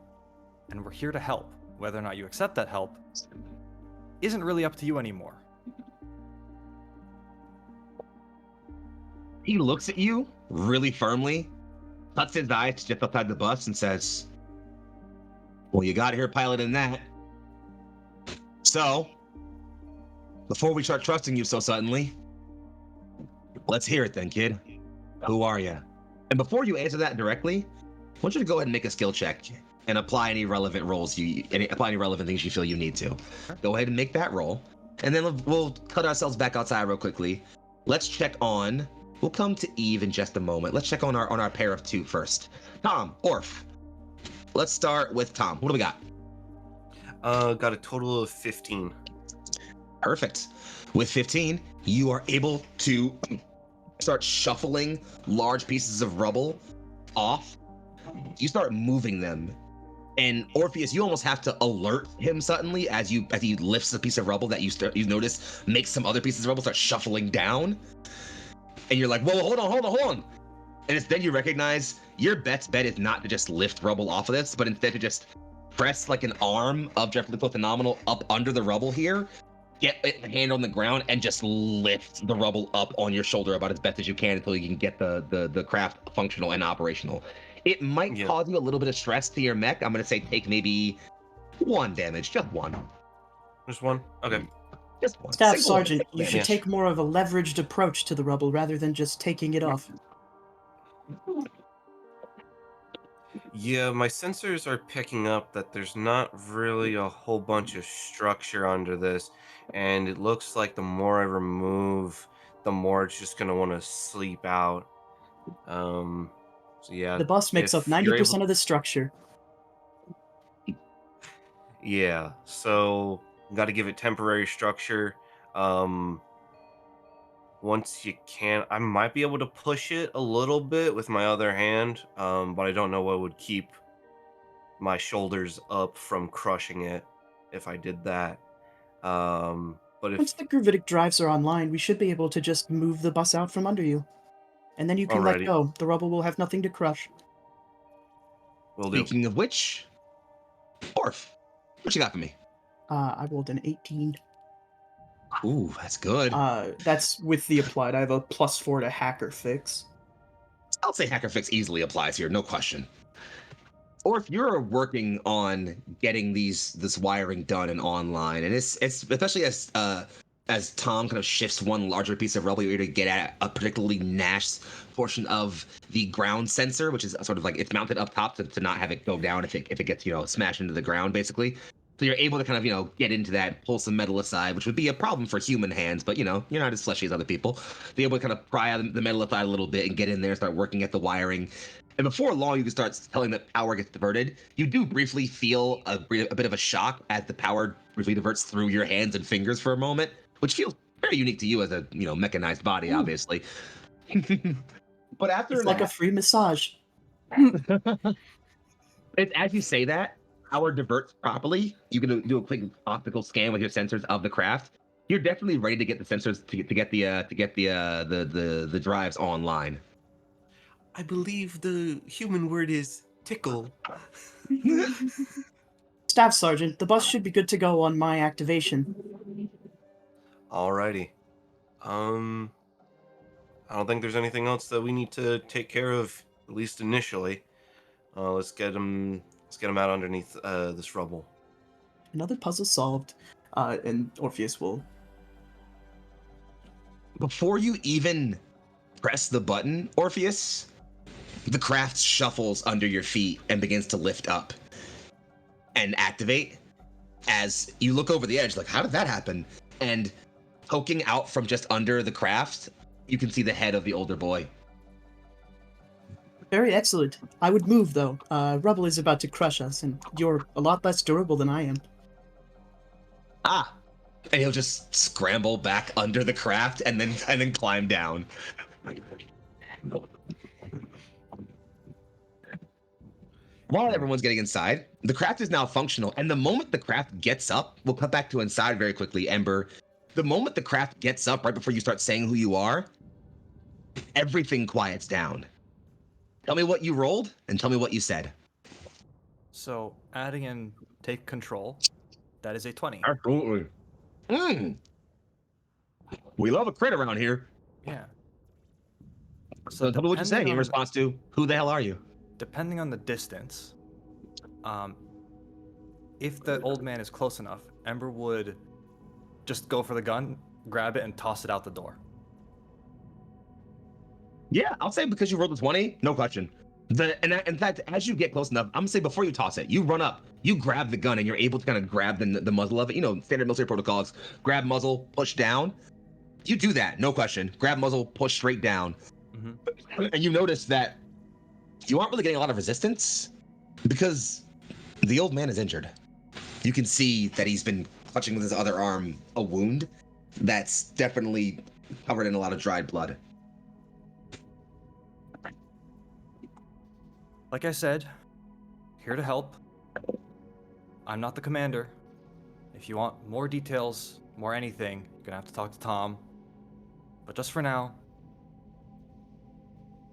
and we're here to help. Whether or not you accept that help isn't really up to you anymore.
He looks at you really firmly, cuts his eyes just outside the bus, and says, well, you got here piloting that. So, before we start trusting you so suddenly, let's hear it then, kid. Who are you? And before you answer that directly, I want you to go ahead and make a skill check and apply any relevant roles apply any relevant things you feel you need to. Go ahead and make that roll, and then we'll cut ourselves back outside real quickly. Let's check on. We'll come to Eve in just a moment. Let's check on our pair of two first. Tom, Orf. Let's start with Tom. What do we got?
Got a total of 15.
Perfect. With 15, you are able to start shuffling large pieces of rubble off. You start moving them. And Orpheus, you almost have to alert him suddenly as he lifts a piece of rubble that you notice makes some other pieces of rubble start shuffling down. And you're like, whoa, hold on. And it's then you recognize your best bet is not to just lift rubble off of this, but instead to just press like an arm of Dreadfully Close to Nominal up under the rubble here, get a hand on the ground, and just lift the rubble up on your shoulder about as best as you can until you can get the craft functional and operational. It might cause you a little bit of stress to your mech. I'm going to say take maybe 1 damage, just 1.
Just 1? Okay.
Just 1.
Staff Sergeant, you should take more of a leveraged approach to the rubble rather than just taking it off.
Yeah, my sensors are picking up that there's not really a whole bunch of structure under this, and it looks like the more I remove, the more it's just going to want to sleep out. So yeah,
The bus makes up 90% of the structure.
Yeah, so got to give it temporary structure. Once you can, I might be able to push it a little bit with my other hand, but I don't know what would keep my shoulders up from crushing it if I did that. But
Once
if
the gravitic drives are online, we should be able to just move the bus out from under you. And then you can let
Alrighty.
go. The rubble will have nothing to crush.
will do.
Speaking of which, Orf, what you got for me?
I rolled an 18.
Ooh, that's good.
That's with the applied. I have a +4 to hacker fix.
I'll say Hacker Fix easily applies here, no question. Or if you're working on getting this wiring done and online, and it's especially as Tom kind of shifts one larger piece of rubble, you're to get at a particularly Nash portion of the ground sensor, which is sort of like it's mounted up top to not have it go down if it gets smashed into the ground basically. So you're able to kind of get into that, pull some metal aside, which would be a problem for human hands, but you're not as fleshy as other people. Be able to kind of pry the metal aside a little bit and get in there and start working at the wiring. And before long, you can start telling that power gets diverted. You do briefly feel a bit of a shock as the power briefly diverts through your hands and fingers for a moment, which feels very unique to you as a mechanized body, obviously. But after
It's like a free massage.
it's as you say that, power diverts properly. You can do a quick optical scan with your sensors of the craft. You're definitely ready to get the sensors to get the drives online.
I believe the human word is tickle.
Staff Sergeant, the bus should be good to go on my activation.
Alrighty. I don't think there's anything else that we need to take care of, at least initially. Let's get them out underneath this rubble.
Another puzzle solved, and Orpheus will...
Before you even press the button, Orpheus, the craft shuffles under your feet and begins to lift up and activate. As you look over the edge, like, how did that happen? And poking out from just under the craft, you can see the head of the older boy.
Very excellent. I would move, though. Rubble is about to crush us, and you're a lot less durable than I am.
Ah! And he'll just scramble back under the craft and then climb down. While everyone's getting inside, the craft is now functional, and the moment the craft gets up, we'll cut back to inside very quickly, Ember. The moment the craft gets up, right before you start saying who you are, everything quiets down. Tell me what you rolled, and tell me what you said.
So adding in take control, that is a 20.
Absolutely. We love a crit around here.
Yeah.
So tell me what you say
depending
in
on-
response to, who the hell are you?
Depending on the distance, if the old man is close enough, Ember would just go for the gun, grab it, and toss it out the door.
Yeah, I'll say because you rolled a 20, no question. In fact, as you get close enough, I'm gonna say before you toss it, you run up, you grab the gun, and you're able to kind of grab the muzzle of it. You know, standard military protocols: grab muzzle, push down. You do that, no question. Grab muzzle, push straight down, and you notice that you aren't really getting a lot of resistance because the old man is injured. You can see that he's been clutching with his other arm a wound that's definitely covered in a lot of dried blood.
Like I said, here to help. I'm not the commander. If you want more details, more anything, you're gonna have to talk to Tom. But just for now,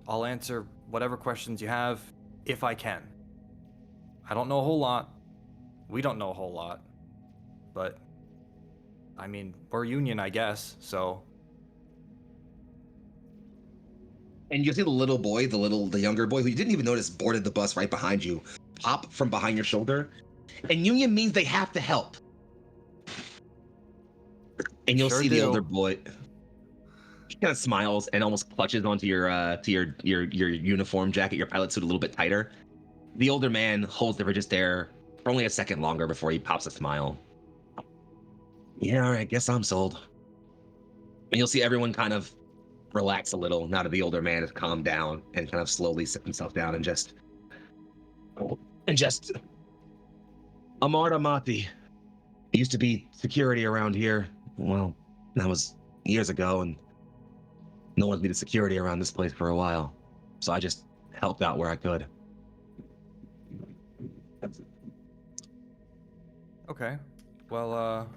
I'll answer whatever questions you have, if I can. I don't know a whole lot. We don't know a whole lot. But, I mean, we're Union, I guess, so...
And you see the little boy, the younger boy, who you didn't even notice boarded the bus right behind you, pop from behind your shoulder. And Union means they have to help. And you'll
Sure
see the
do.
older boy. He kind of smiles and almost clutches onto your uniform jacket, your pilot suit, a little bit tighter. The older man holds the just there for only a second longer before he pops a smile. Yeah, all right, guess I'm sold. And you'll see everyone kind of relax a little now that the older man has calmed down and kind of slowly sit himself down and just Amarta Mati. It used to be security around here. Well, that was years ago, and no one's needed security around this place for a while. So I just helped out where I could.
Okay. Well,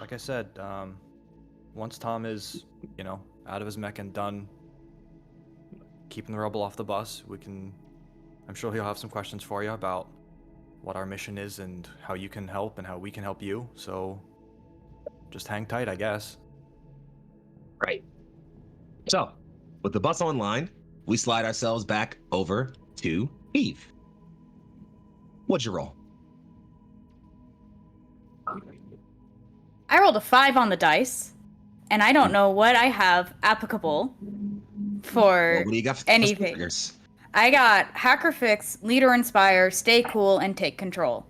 like I said, once Tom is, out of his mech and done keeping the rebel off the bus, I'm sure he'll have some questions for you about what our mission is and how you can help and how we can help you. So just hang tight, I guess.
Right. So, with the bus online, we slide ourselves back over to Eve. What'd you roll?
I rolled a 5 on the dice, and I don't know what I have applicable for
What do you got for
anything.
triggers?
I got Hacker Fix, Leader Inspire, Stay Cool, and Take Control.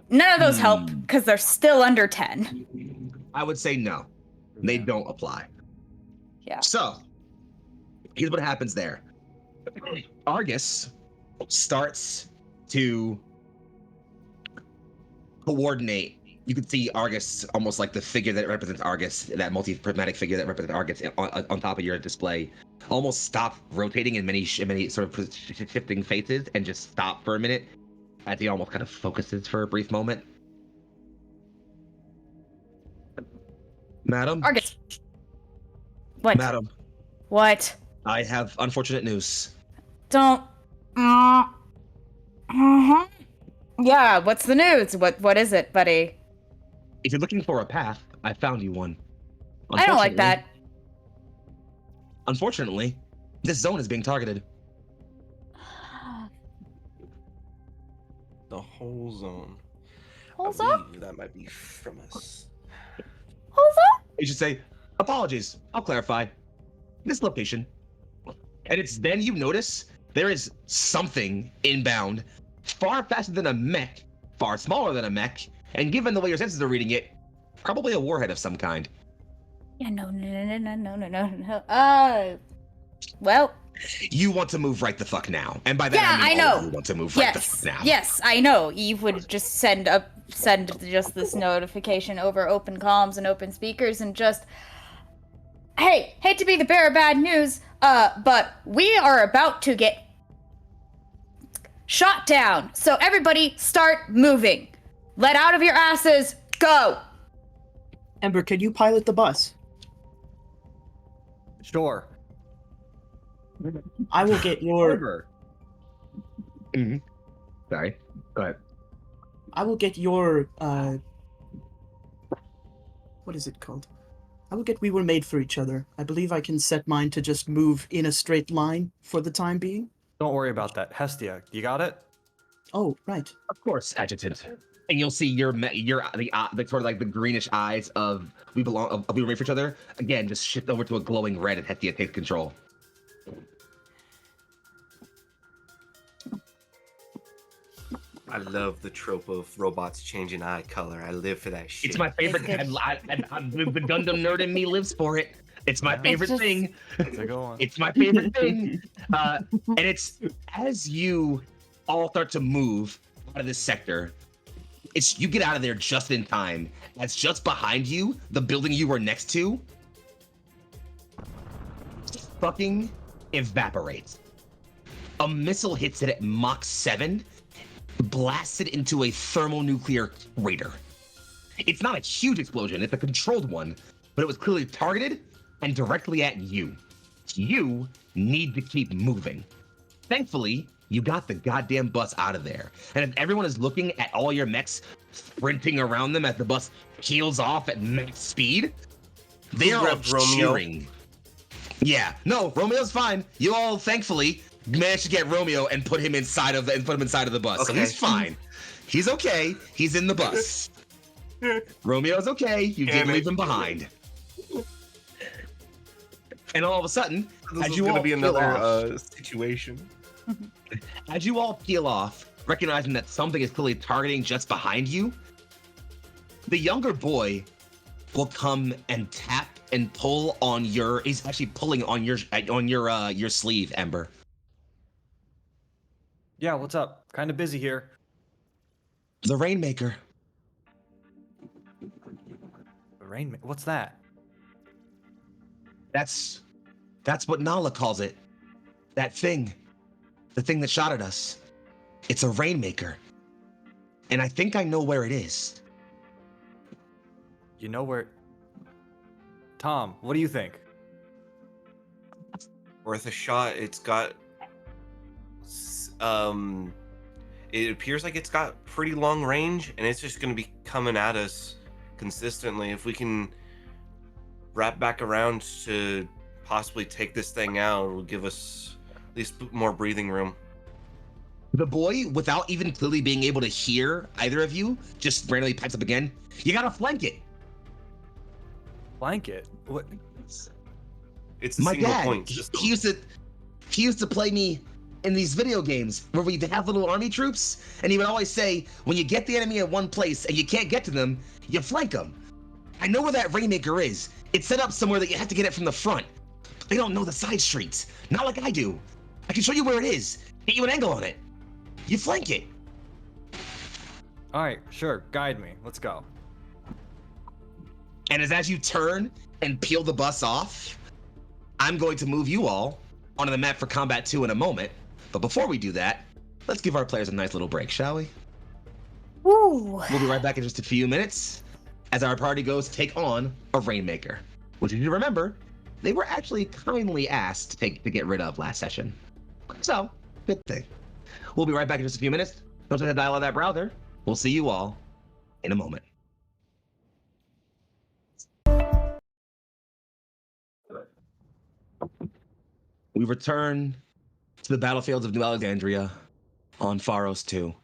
None of those help because they're still under 10.
I would say no. They don't apply.
Yeah.
So, here's what happens there. Argus starts to coordinate. You can see Argus, almost like the figure that represents Argus, that multi-prismatic figure that represents Argus on top of your display, almost stop rotating in many sort of shifting faces and just stop for a minute as he almost kind of focuses for a brief moment. Madam?
Argus. What?
Madam,
What?
I have unfortunate news.
Don't. Yeah, what's the news? What is it, buddy?
If you're looking for a path, I found you one.
I don't like that.
Unfortunately, this zone is being targeted.
The whole zone.
Hold
I
up.
believe that might be from us.
Hold up.
You should say, apologies, I'll clarify. This location. And it's then you notice there is something inbound, far faster than a mech, far smaller than a mech, and given the way your senses are reading it, probably a warhead of some kind.
Yeah, no. Well.
You want to move right the fuck now. And by that
Yeah,
I mean
I
all
know.
of you want to move right the fuck now.
Yes, I know. Eve would just send just this notification over open comms and open speakers and just, hey, hate to be the bearer of bad news, but we are about to get shot down. So everybody start moving. Let out of your asses. Go.
Ember, can you pilot the bus?
Sure.
I will get your.
Ember.
Mm-hmm. Sorry. Go ahead.
I will get your what is it called? I will get We Were Made for Each Other. I believe I can set mine to just move in a straight line for the time being.
Don't worry about that. Hestia, you got it?
Oh, right.
Of course, adjutant. And you'll see the sort of like the greenish eyes of we were made for each other. Again, just shift over to a glowing red and Hestia takes control.
I love the trope of robots changing eye color. I live for that shit.
It's my favorite.
It's
The Gundam nerd in me lives for it. It's my
Yeah.
favorite
It's just-
thing.
That's a good one.
It's my favorite thing. And it's as you all start to move out of this sector, it's you get out of there just in time. As just behind you, the building you were next to fucking evaporates. A missile hits it at Mach 7, blasted into a thermonuclear crater. It's not a huge explosion, it's a controlled one, but it was clearly targeted and directly at you. You need to keep moving. Thankfully, you got the goddamn bus out of there. And if everyone is looking at all your mechs sprinting around them as the bus peels off at max speed, they are all
grabbed Romeo?
cheering. Yeah, no, Romeo's fine. You all thankfully managed to get Romeo and put him inside of the bus. So
Okay.
he's fine. He's okay. He's in the bus. Romeo's okay. You didn't leave him behind. And all of a sudden,
This
as
is
you
gonna
all
be
peel
another
off,
situation.
as you all peel off, recognizing that something is clearly targeting just behind you, the younger boy will come and tap and pull on your. He's actually pulling on your sleeve, Ember.
Yeah, what's up? Kind of busy here.
The Rainmaker.
The rain. What's that?
That's what Nala calls it. That thing. The thing that shot at us. It's a Rainmaker. And I think I know where it is.
You know where? Tom, what do you think?
Worth a shot. It's got it appears like it's got pretty long range, and it's just going to be coming at us consistently. If we can wrap back around to possibly take this thing out, it will give us at least more breathing room.
The boy, without even clearly being able to hear either of you, just randomly pipes up again. You gotta flank it.
Blanket? What?
It's a
My
single
dad,
point
he
system.
used to play me in these video games where we have little army troops, and he would always say, when you get the enemy at one place and you can't get to them, you flank them. I know where that Rainmaker is. It's set up somewhere that you have to get it from the front. But they don't know the side streets, not like I do. I can show you where it is, get you an angle on it. You flank it.
All right, sure. Guide me. Let's go.
And as you turn and peel the bus off, I'm going to move you all onto the map for Combat 2 in a moment. But before we do that, let's give our players a nice little break, shall we?
Woo!
We'll be right back in just a few minutes as our party goes to take on a Rainmaker, which, if you remember, they were actually kindly asked to get rid of last session. So, good thing. We'll be right back in just a few minutes. Don't forget to dial out that browser. We'll see you all in a moment. We return to the battlefields of New Alexandria on Pharos II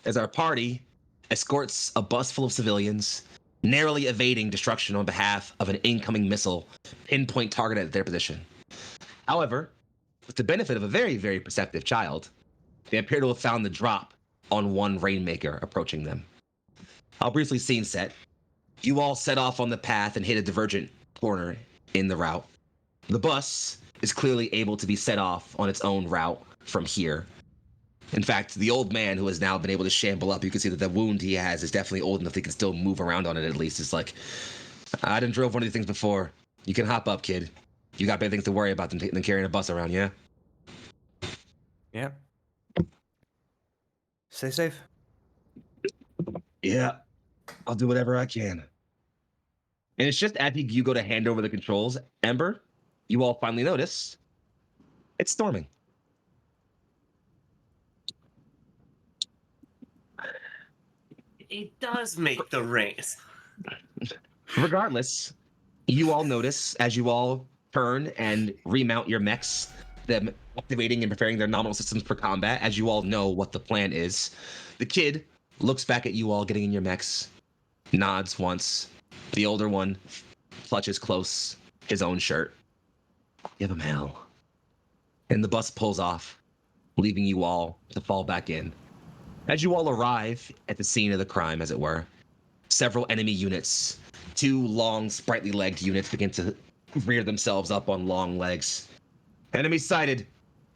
as our party escorts a bus full of civilians, narrowly evading destruction on behalf of an incoming missile pinpoint targeted at their position. However, with the benefit of a very, very perceptive child, they appear to have found the drop on one Rainmaker approaching them. I'll briefly scene set. You all set off on the path and hit a divergent corner in the route. The bus is clearly able to be set off on its own route from here. In fact, the old man who has now been able to shamble up, you can see that the wound he has is definitely old enough he can still move around on it at least. It's like, I didn't drove one of these things before. You can hop up, kid. You got better things to worry about than carrying a bus around, yeah?
Yeah. Stay safe.
Yeah. I'll do whatever I can. And it's just after you go to hand over the controls, Ember, you all finally notice it's storming.
It does make the race.
Regardless, you all notice as you all turn and remount your mechs, them activating and preparing their nominal systems for combat, as you all know what the plan is. The kid looks back at you all getting in your mechs, nods once. The older one clutches close his own shirt. Give him hell. And the bus pulls off, leaving you all to fall back in. As you all arrive at the scene of the crime, as it were, several enemy units, 2 long, sprightly-legged units begin to rear themselves up on long legs. Enemy sighted.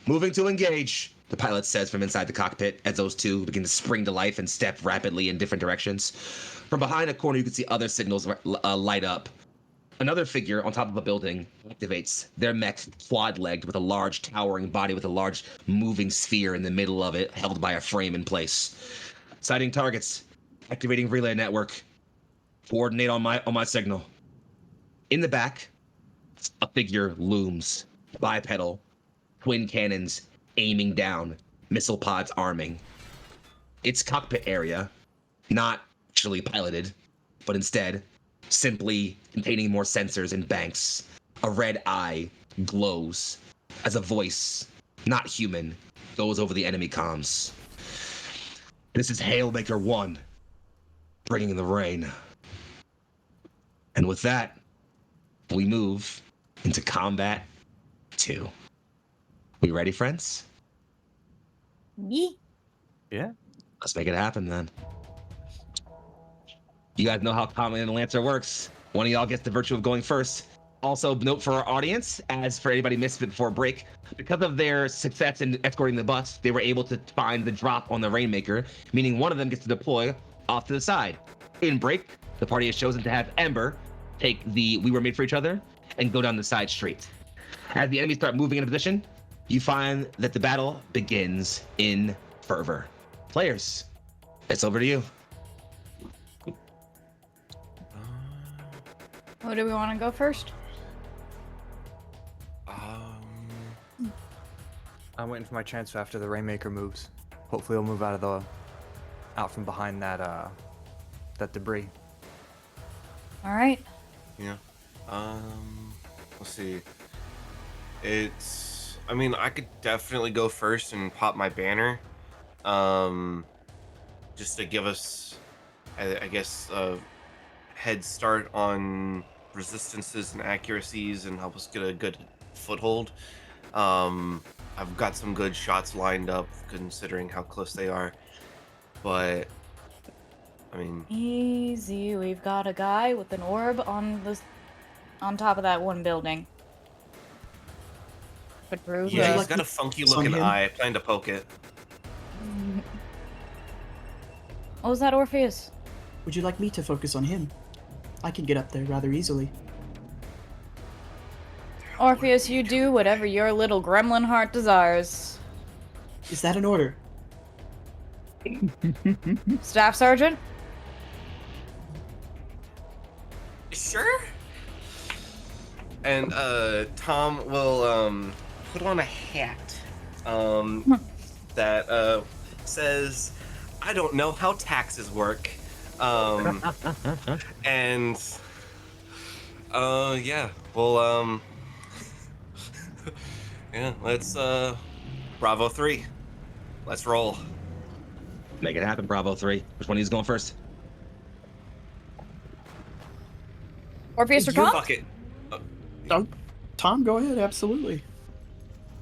Moving to engage, the pilot says from inside the cockpit as those 2 begin to spring to life and step rapidly in different directions. From behind a corner, you can see other signals light up. Another figure on top of a building activates, their mech quad-legged with a large towering body with a large moving sphere in the middle of it, held by a frame in place. Sighting targets, activating relay network. Coordinate on my signal. In the back, a figure looms, bipedal, twin cannons aiming down, missile pods arming. Its cockpit area, not actually piloted, but instead simply containing more sensors and banks. A red eye glows as a voice, not human, goes over the enemy comms. This is Hailmaker 1, bringing the rain. And with that, we move into Combat 2. We ready, friends?
Me?
Yeah.
Let's make it happen then. You guys know how Command and Lancer works. One of y'all gets the virtue of going first. Also, note for our audience, as for anybody missed it before break, because of their success in escorting the bus, they were able to find the drop on the Rainmaker, meaning one of them gets to deploy off to the side. In break, the party has chosen to have Ember take the We Were Made for Each Other and go down the side street. As the enemies start moving into position, you find that the battle begins in fervor. Players, it's over to you.
Who do we want to go first?
I'm waiting for my chance after the Rainmaker moves. Hopefully he'll move out from behind that debris.
All right.
Yeah. Let's see. I mean, I could definitely go first and pop my banner. Just to give us, I guess, a head start on resistances and accuracies and help us get a good foothold. I've got some good shots lined up considering how close they are. But I mean,
Easy. We've got a guy with an orb on top of that one building. Could prove
yeah,
that.
he's got a funky looking eye. I plan to poke it.
What was that, Orpheus?
Would you like me to focus on him? I can get up there rather easily.
Orpheus, you do whatever your little gremlin heart desires.
Is that an order?
Staff Sergeant?
Sure. And Tom will put on a hat that says, "I don't know how taxes work." And yeah, well, yeah, let's Bravo 3. Let's roll.
Make it happen, Bravo 3. Which one of you is going first?
Orpheus or Tom?
Fuck it.
Oh, Tom, go ahead. Absolutely.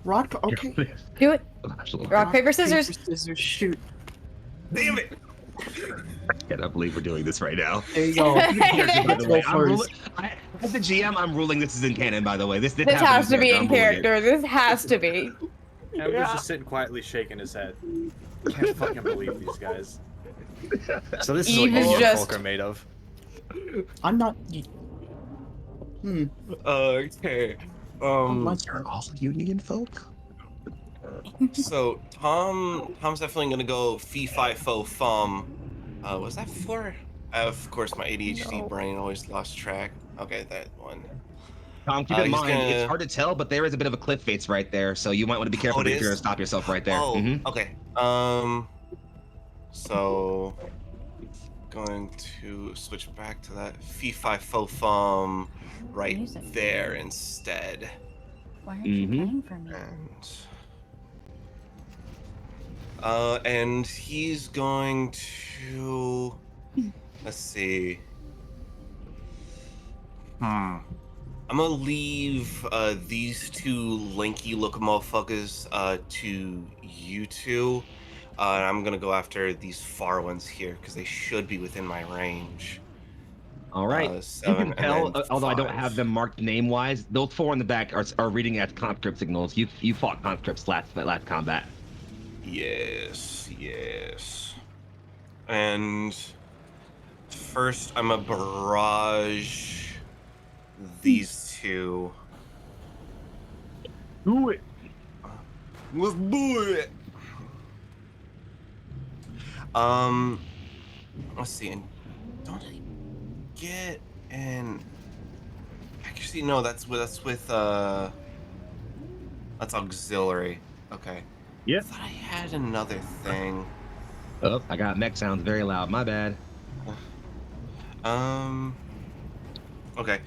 Rock. Okay.
Do it.
Absolutely.
Rock, paper, scissors.
Paper, scissors, shoot.
Damn it.
I cannot believe we're doing this right now.
There you go.
By the way,
Go first.
as the GM, I'm ruling this is in canon, by the way. This
This has to be in character. This has to be.
Ember's just sitting quietly shaking his head. Can't fucking believe these guys.
So this is
Eve
what
is
Union
just-
folk are made of.
I'm not.
Okay.
You're all Union folk?
So Tom's definitely gonna go fee fi fo fum. Was that 4? Of course, my ADHD brain always lost track. Okay, that one.
Tom, keep in
he's
mind,
gonna-
it's hard to tell, but there is a bit of a cliff face right there, so you might want to be careful
it
if you're going
is?
to stop yourself right there.
Oh,
Mhm.
okay. So going to switch back to that fee fi fo fum right
Music.
there instead.
Why aren't you
Mhm.
playing for me?
And he's going to let's see. I'm gonna leave these two lanky looking motherfuckers to you two. And I'm gonna go after these far ones here because they should be within my range.
All right. You
7
can tell,
and then
although I don't
5.
have them marked name-wise, those 4 in the back are reading as conscript signals. You fought conscripts last combat.
Yes. And first, I'm a barrage these two.
Do it.
Let's do it. Let's see. And don't I get an accuracy? No, that's with that's auxiliary. Okay.
Yep.
I thought I had another thing.
Oh, I got mech sounds very loud. My bad.
Okay.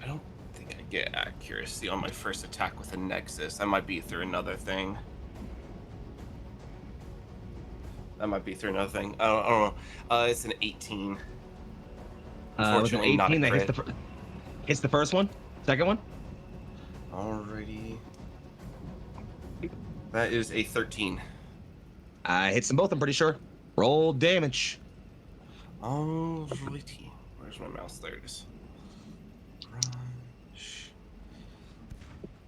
I don't think I get accuracy on my first attack with a Nexus. That might be through another thing. I don't know. It's an 18.
With an
Unfortunately, not a
18 that
crit.
hits the first one, second one.
Alrighty. That is a 13.
Hits them both. I'm pretty sure. Roll damage.
Alrighty. Where's my mouse? There it is. Rush.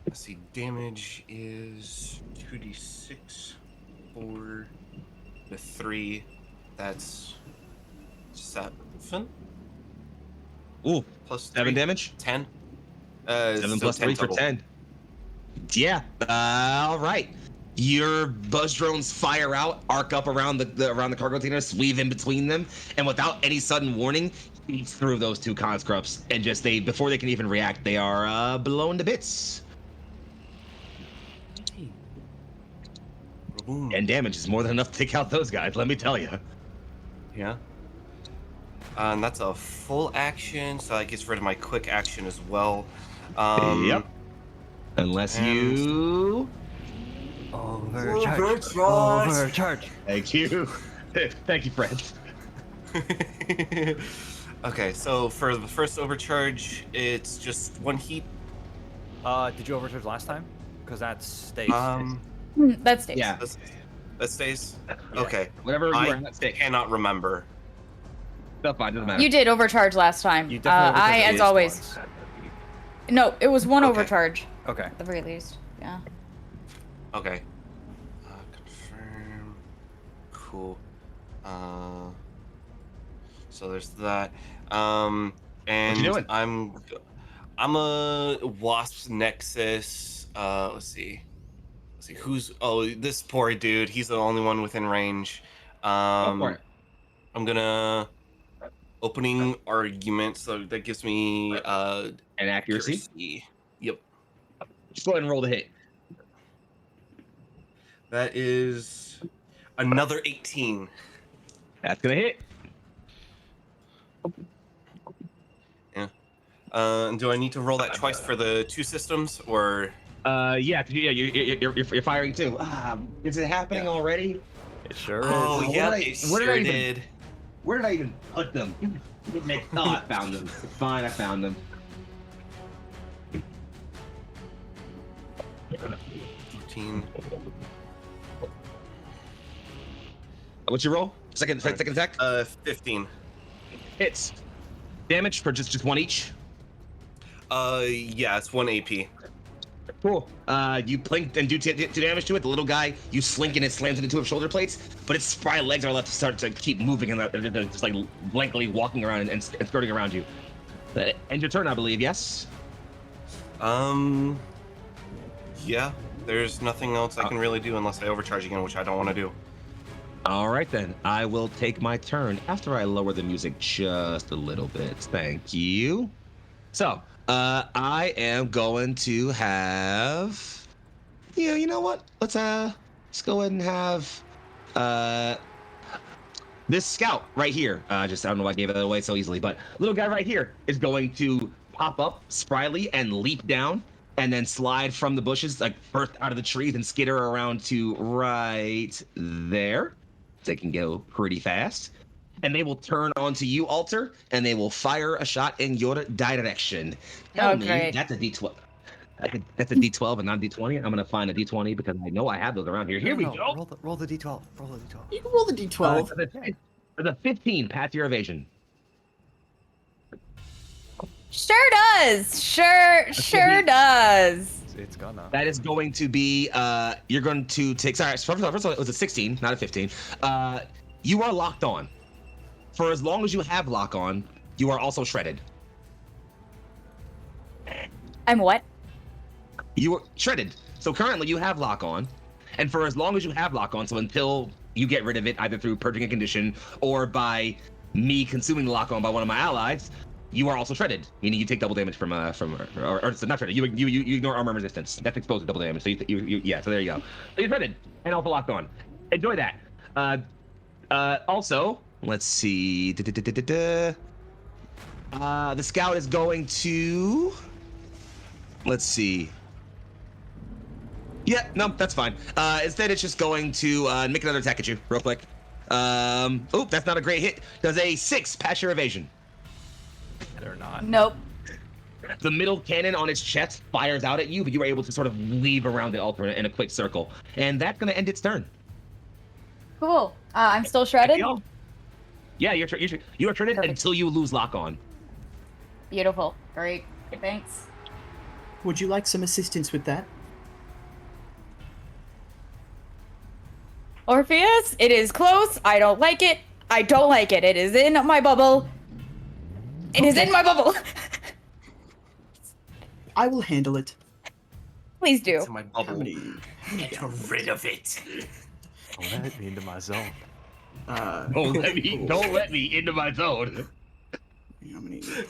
Let's see. Damage is 2d6 for the 3. That's 7.
Ooh,
Plus
7
3.
damage.
10.
7
so
plus 3 for
total.
10. Yeah. All right. Your buzz drones fire out, arc up around the cargo containers, weave in between them, and without any sudden warning, eats through those 2 conscripts, and before they can even react, they are blown to bits.
Boom.
And damage is more than enough to take out those guys. Let me tell you.
Yeah. And that's a full action, so that gets rid of my quick action as well.
Yep. Unless
and-
you.
Overcharge.
Thank you. Thank you, friend.
Okay, so for the first overcharge, it's just 1 heat.
Did you overcharge last time? Because that stays.
That stays.
Yeah.
That stays.
Yeah.
Okay.
Whatever you
I
are, not stick.
cannot remember.
Stuff fine, doesn't matter.
You did overcharge last time.
You definitely
I,
overcharged at
as
least
always.
once.
No, it was 1
Okay.
overcharge
Okay.
at the very least. Yeah.
Okay. Confirm. Cool. So there's that. And
you doing?
I'm a Wasp's Nexus. Let's see who's. Oh, this poor dude. He's the only one within range.
Go for it.
I'm gonna opening argument. So that gives me
And accuracy.
Yep.
Just go ahead and roll the hit.
That is another 18.
That's gonna hit.
And do I need to roll that twice for the 2 systems, or?
Yeah, you're firing too. Is it happening
Yeah.
already?
It sure
Oh
is.
yeah,
Where
they
did I
sure
even-
did.
Where did I even put them? Oh, I found them. It's fine, I found them.
15.
What's your roll? Second attack?
15.
Hits. Damage for just 1 each.
Yeah, it's 1 AP.
Cool. You blink and do 2 damage to it. The little guy, you slink and it slams into 2 of his shoulder plates, but its spry legs are left to start to keep moving and they're just like blankly walking around and skirting around you. End your turn, I believe, yes?
Yeah, there's nothing else I can really do unless I overcharge again, which I don't want to do.
All right, then. I will take my turn after I lower the music just a little bit. Thank you. So, I am going to have... Yeah, you know what? Let's go ahead and have... This scout right here, I don't know why I gave that away so easily, but little guy right here is going to pop up spryly and leap down and then slide from the bushes, like burst out of the trees and skitter around to right there. They can go pretty fast. And they will turn onto you, Alter, and they will fire a shot in your direction. Tell me
great.
that's a D12. That's a D12 and not a D20. I'm gonna find a D20 because I know I have those around here. Here we go.
Roll the D12. Roll the D12.
You can roll the d12.
For the 15, pass your evasion.
Sure does. Sure does.
It's gonna.
That is going to be you're going to take. Sorry, first of all, it was a 16, not a 15. You are locked on. For as long as you have lock on, you are also shredded.
I'm what?
You are shredded. So currently you have lock on, and for as long as you have lock on, so until you get rid of it, either through purging a condition or by me consuming the lock on by one of my allies, you are also shredded. Meaning you take double damage from or it's not shredded. You ignore armor resistance. That's exposed to double damage. So you yeah. So there you go. So you're shredded and also locked on. Enjoy that. Also, let's see. The scout is going to. Let's see. Yeah, no, that's fine. Instead, it's just going to make another attack at you, real quick. Oh, that's not a great hit. Does a 6 pass your evasion?
They're not.
Nope.
The middle cannon on its chest fires out at you, but you were able to sort of leave around the altar in a quick circle, and that's going to end its turn.
Cool. I'm still shredded.
Yeah, you are shredded
Perfect.
until you lose lock on.
Beautiful. Great. Thanks.
Would you like some assistance with that?
Orpheus, it is close. I don't like it. I don't like it. It is in my bubble. It is in my bubble.
I will handle it.
Please do.
It's in my bubble.
Get
rid of it.
Don't let me into my zone.
Don't let me into my zone.
How many?
See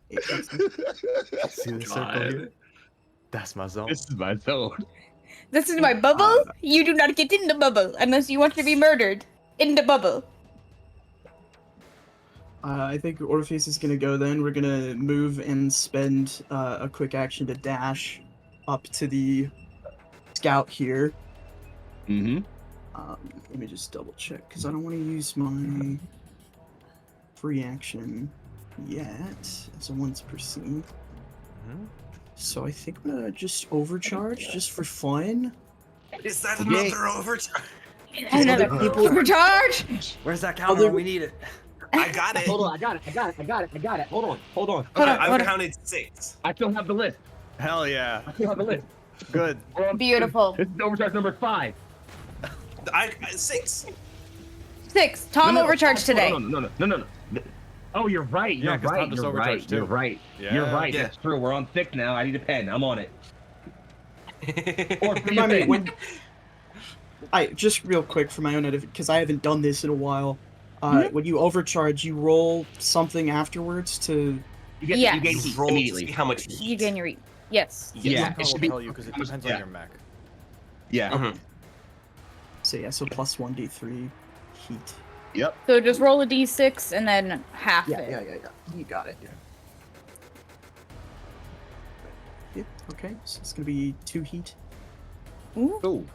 the circle here? That's my zone.
This is my zone.
This is my bubble. You do not get in the bubble unless you want to be murdered in the bubble.
I think Orpheus is gonna go then. We're gonna move and spend a quick action to dash up to the scout here.
Mm-hmm.
Let me just double check because I don't want to use my free action yet as a once per scene.
Mhm.
So I think I'm gonna just overcharge just for fun.
Is that
Okay.
another overtime?
Another
people-
overcharge.
Where's that counter when we need it?
I got it.
Hold on, I got it. Hold on.
Hold on,
I've
hold on.
counted 6.
I still have the list.
Hell yeah.
I still have the list.
Good.
Beautiful.
This is overcharge number 5.
6.
6. Tom overcharged today.
No. Oh, you're right.
Yeah,
You're
'cause Tom
right.
just
You're right.
overcharged too.
You're right.
Yeah.
You're right.
Yeah.
That's true. We're on 6 now. I need a pen. I'm on it. Or
I mean, when just real quick for my own edit, because I haven't done this in a while. When you overcharge, you roll something afterwards to.
you get
Yes.
you gain heat
Roll to
immediately.
see how much
You gain your eat. Yes.
Yeah,
I'll
it should be.
tell you because it depends
Yeah.
on your mech.
Yeah.
Mhm.
So yeah, so plus 1d3 heat.
Yep.
So just roll a d6 and then half it.
Yeah. You got it. Yeah. Okay, so it's gonna be 2 heat.
Ooh.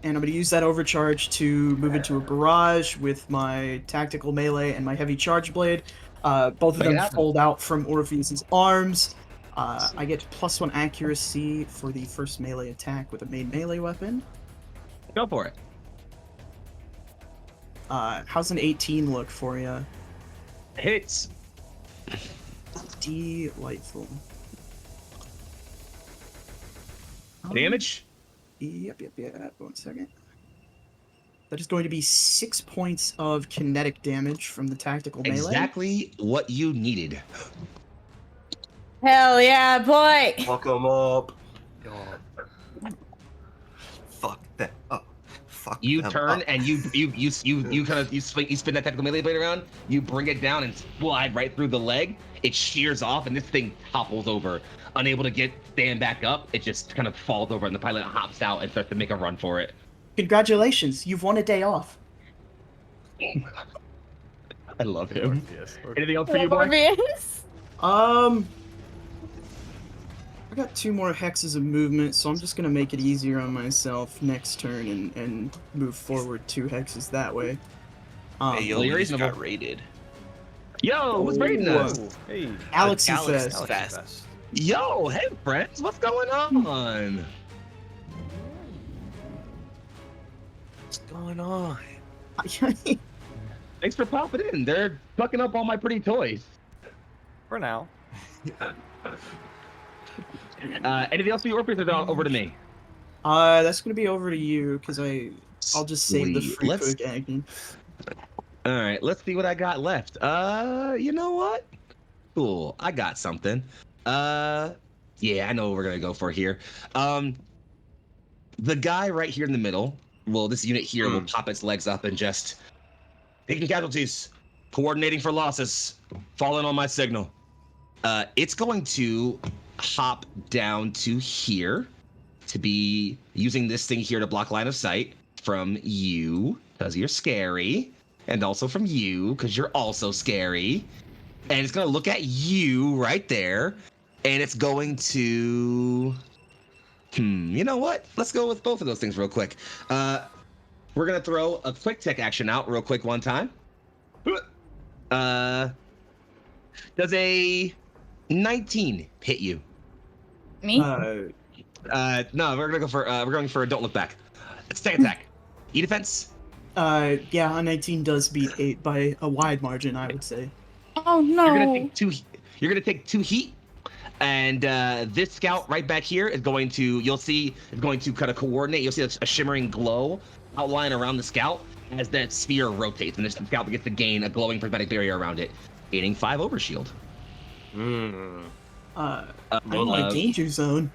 And I'm going to use that overcharge to move into a barrage with my tactical melee and my heavy charge blade. Both of
Make it
them
happen.
fold out from Orpheus's arms. I get +1 accuracy for the first melee attack with a main melee weapon.
Go for it.
How's an 18 look for you?
Hits.
Delightful.
Damage.
Yep. 1 second. That is going to be 6 points of kinetic damage from the tactical melee.
Exactly what you needed.
Hell yeah, boy.
Fuck 'em up. Fuck that up. Fuck
You
them
turn
up.
and you spin that tactical melee blade around. You bring it down and slide right through the leg. It shears off, and this thing topples over. Unable to stand back up, it just kind of falls over, and the pilot hops out and starts to make a run for it.
Congratulations, you've won a day off.
I love him.
Orpheus.
Anything else for you, boy?
Morbius.
I got 2 more hexes of movement, so I'm just gonna make it easier on myself next turn and move forward 2 hexes that way.
Hey, yo,
well,
we
you're
just got
reasonable.
raided.
Yo, who's raiding us?
Hey,
Galaxy
Galaxy
Fest.
Fest.
Yo, hey friends, what's going on?
What's going on?
Thanks for popping in. They're fucking up all my pretty toys.
For now.
Anything else for you, Orpheus, or over to me?
That's gonna be over to you, because I'll just save the
Sweet.
free
Let's-
quick action.
All right, let's see what I got left. You know what? Cool, I got something. Yeah, I know what we're gonna go for here. The guy right here in the middle. Well, this unit here will pop its legs up and just taking casualties, coordinating for losses, falling on my signal. It's going to hop down to here to be using this thing here to block line of sight from you because you're scary, and also from you because you're also scary. And it's going to look at you right there, and it's going to... you know what? Let's go with both of those things real quick. We're going to throw a quick tech action out real quick one time. Does a 19 hit you?
Me?
No, we're going for a don't look back. It's tech attack. E-defense?
Yeah, a 19 does beat 8 by a wide margin, I would say.
Oh no.
You're gonna take 2 heat, and this scout right back here is going to, you'll see, it's going to kind of coordinate. You'll see a shimmering glow outline around the scout as that sphere rotates, and the scout gets to gain a glowing prismatic barrier around it, gaining 5 overshield.
Mm.
I'm in the danger zone.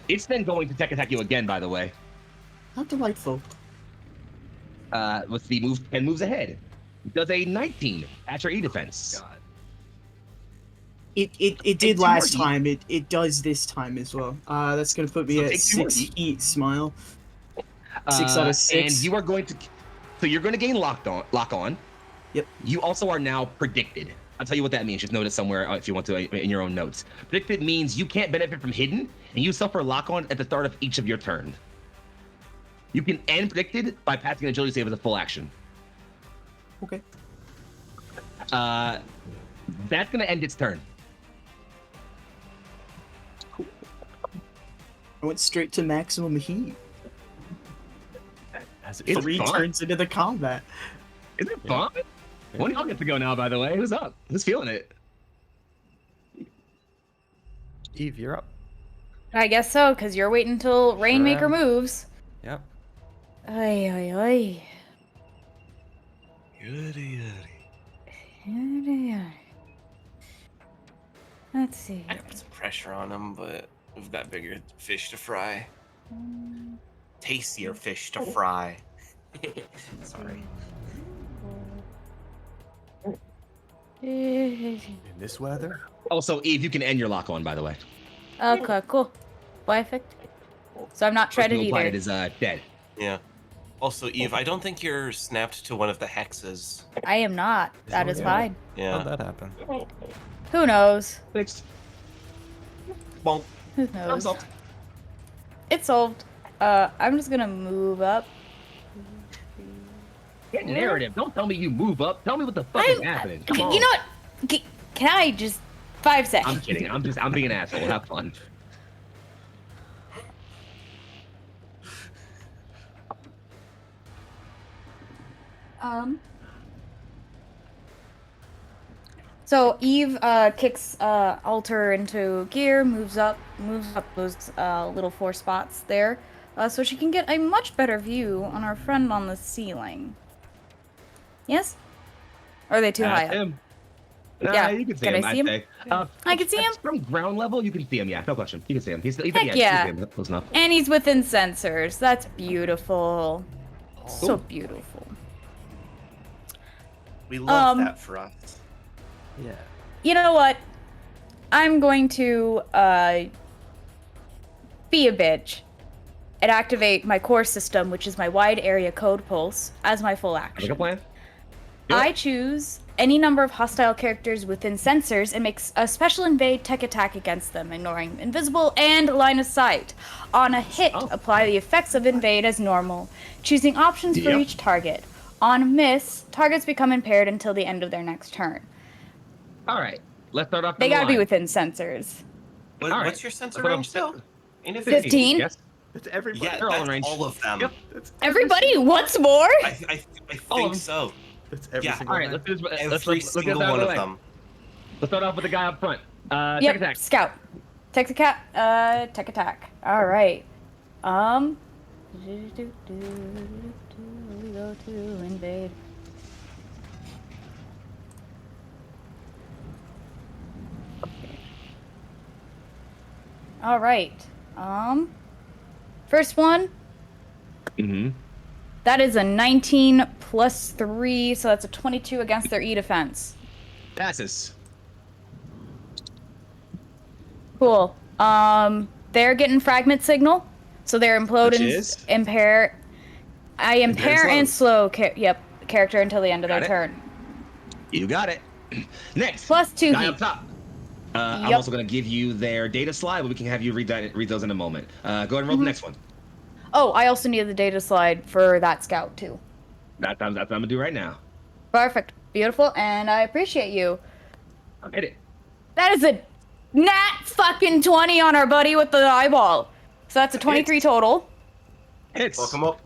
It's then going to tech attack you again, by the way.
How delightful.
With the move 10 moves ahead. Does a 19 at your E-defense?
God.
It did last time. It does this time as well. That's gonna put me
So
at
take 2 more
6
heat.
heat. Smile. 6 out of 6.
And you are going to, so you're going to gain lock on.
Yep.
You also are now predicted. I'll tell you what that means. Just note it somewhere if you want to in your own notes. Predicted means you can't benefit from hidden, and you suffer lock on at the start of each of your turns. You can end predicted by passing an agility save as a full action.
Okay.
That's going to end its turn.
I went straight to maximum heat.
Has it
It's
3
fun.
turns into the combat.
Isn't it fun? One of y'all gets to go now, by the way. Who's up? Who's feeling it?
Eve, you're up.
I guess so, because you're waiting until Rainmaker
am.
moves.
Yep.
Ay, ay, ay.
Yuri,
Let's see.
I can put some pressure on them, but we've got bigger fish to fry. Tastier fish to fry. Sorry.
In this weather?
Also, Eve, you can end your lock on, by the way.
Okay, cool. Perfect. So I'm not shredded
Personal planet
either.
is dead.
Yeah. Also, Eve, I don't think you're snapped to one of the hexes.
I am not. That is fine.
Yeah.
How'd that happen?
Who knows?
Fixed.
Bonk.
Who knows? It's solved. I'm just gonna move up.
Get narrative. Don't tell me you move up. Tell me what the fuck is happening. Come on.
You know what? Can I just 5 seconds?
I'm kidding. I'm being an asshole. Have fun.
So Eve kicks Alter into gear, moves up those little 4 spots there, so she can get a much better view on our friend on the ceiling. Yes? Or are they too high up?
Him. Nah,
Yeah.
you can see
Can
him.
I see him?
Say.
I can see him.
From ground level, you can see him. Yeah, no question. You can see him. He's
Heck
yeah. You can
yeah.
see him. Close enough.
And he's within sensors. That's beautiful. So
Cool.
beautiful.
We love
Um,
that for us.
Yeah.
You know what? I'm going to be a bitch and activate my core system, which is my wide area code pulse, as my full
Like
action.
a plan. Do
I
it.
choose any number of hostile characters within sensors and makes a special invade tech attack against them, ignoring invisible and line of sight. On a hit,
Oh.
apply the effects of invade as normal, choosing options for
Yep.
each target. On miss, targets become impaired until the end of their next turn.
All right. Let's start off.
They
from the
gotta be
line.
within sensors.
What,
All right.
what's your sensor
Let's
range
start off-
still? Ain't it
15?
Yes.
It's everybody.
Yeah,
They're all in
that's
range.
all of them.
Yep.
That's
Everybody, once more?
I
All of
think
them.
so.
That's every
Yeah.
single
All right.
one.
Let's do this.
Every
Let's get
single
that out
one
the
of
way.
them.
Let's start off with the guy up front. Tech
Yep,
attack.
scout. Tech attack. All right. We go to invade. All right. First one.
Mm-hmm.
That is a 19 plus 3, so that's a 22 against their E defense.
Passes.
Cool. They're getting fragment signal, so they're
Which
implode
is?
and impair. I impair and slow. Character until the end of
Got
their
it.
turn.
You got it. Next.
Plus 2
Guy
heat.
up top. I'm
Yep.
also going to give you their data slide, but we can have you read those in a moment. Go ahead and roll the next one.
Oh, I also need the data slide for that scout too.
That's what I'm going to do right now.
Perfect. Beautiful, and I appreciate you.
Hit it.
That is a nat fucking 20 on our buddy with the eyeball. So that's a 23 total.
Hits.
Welcome up.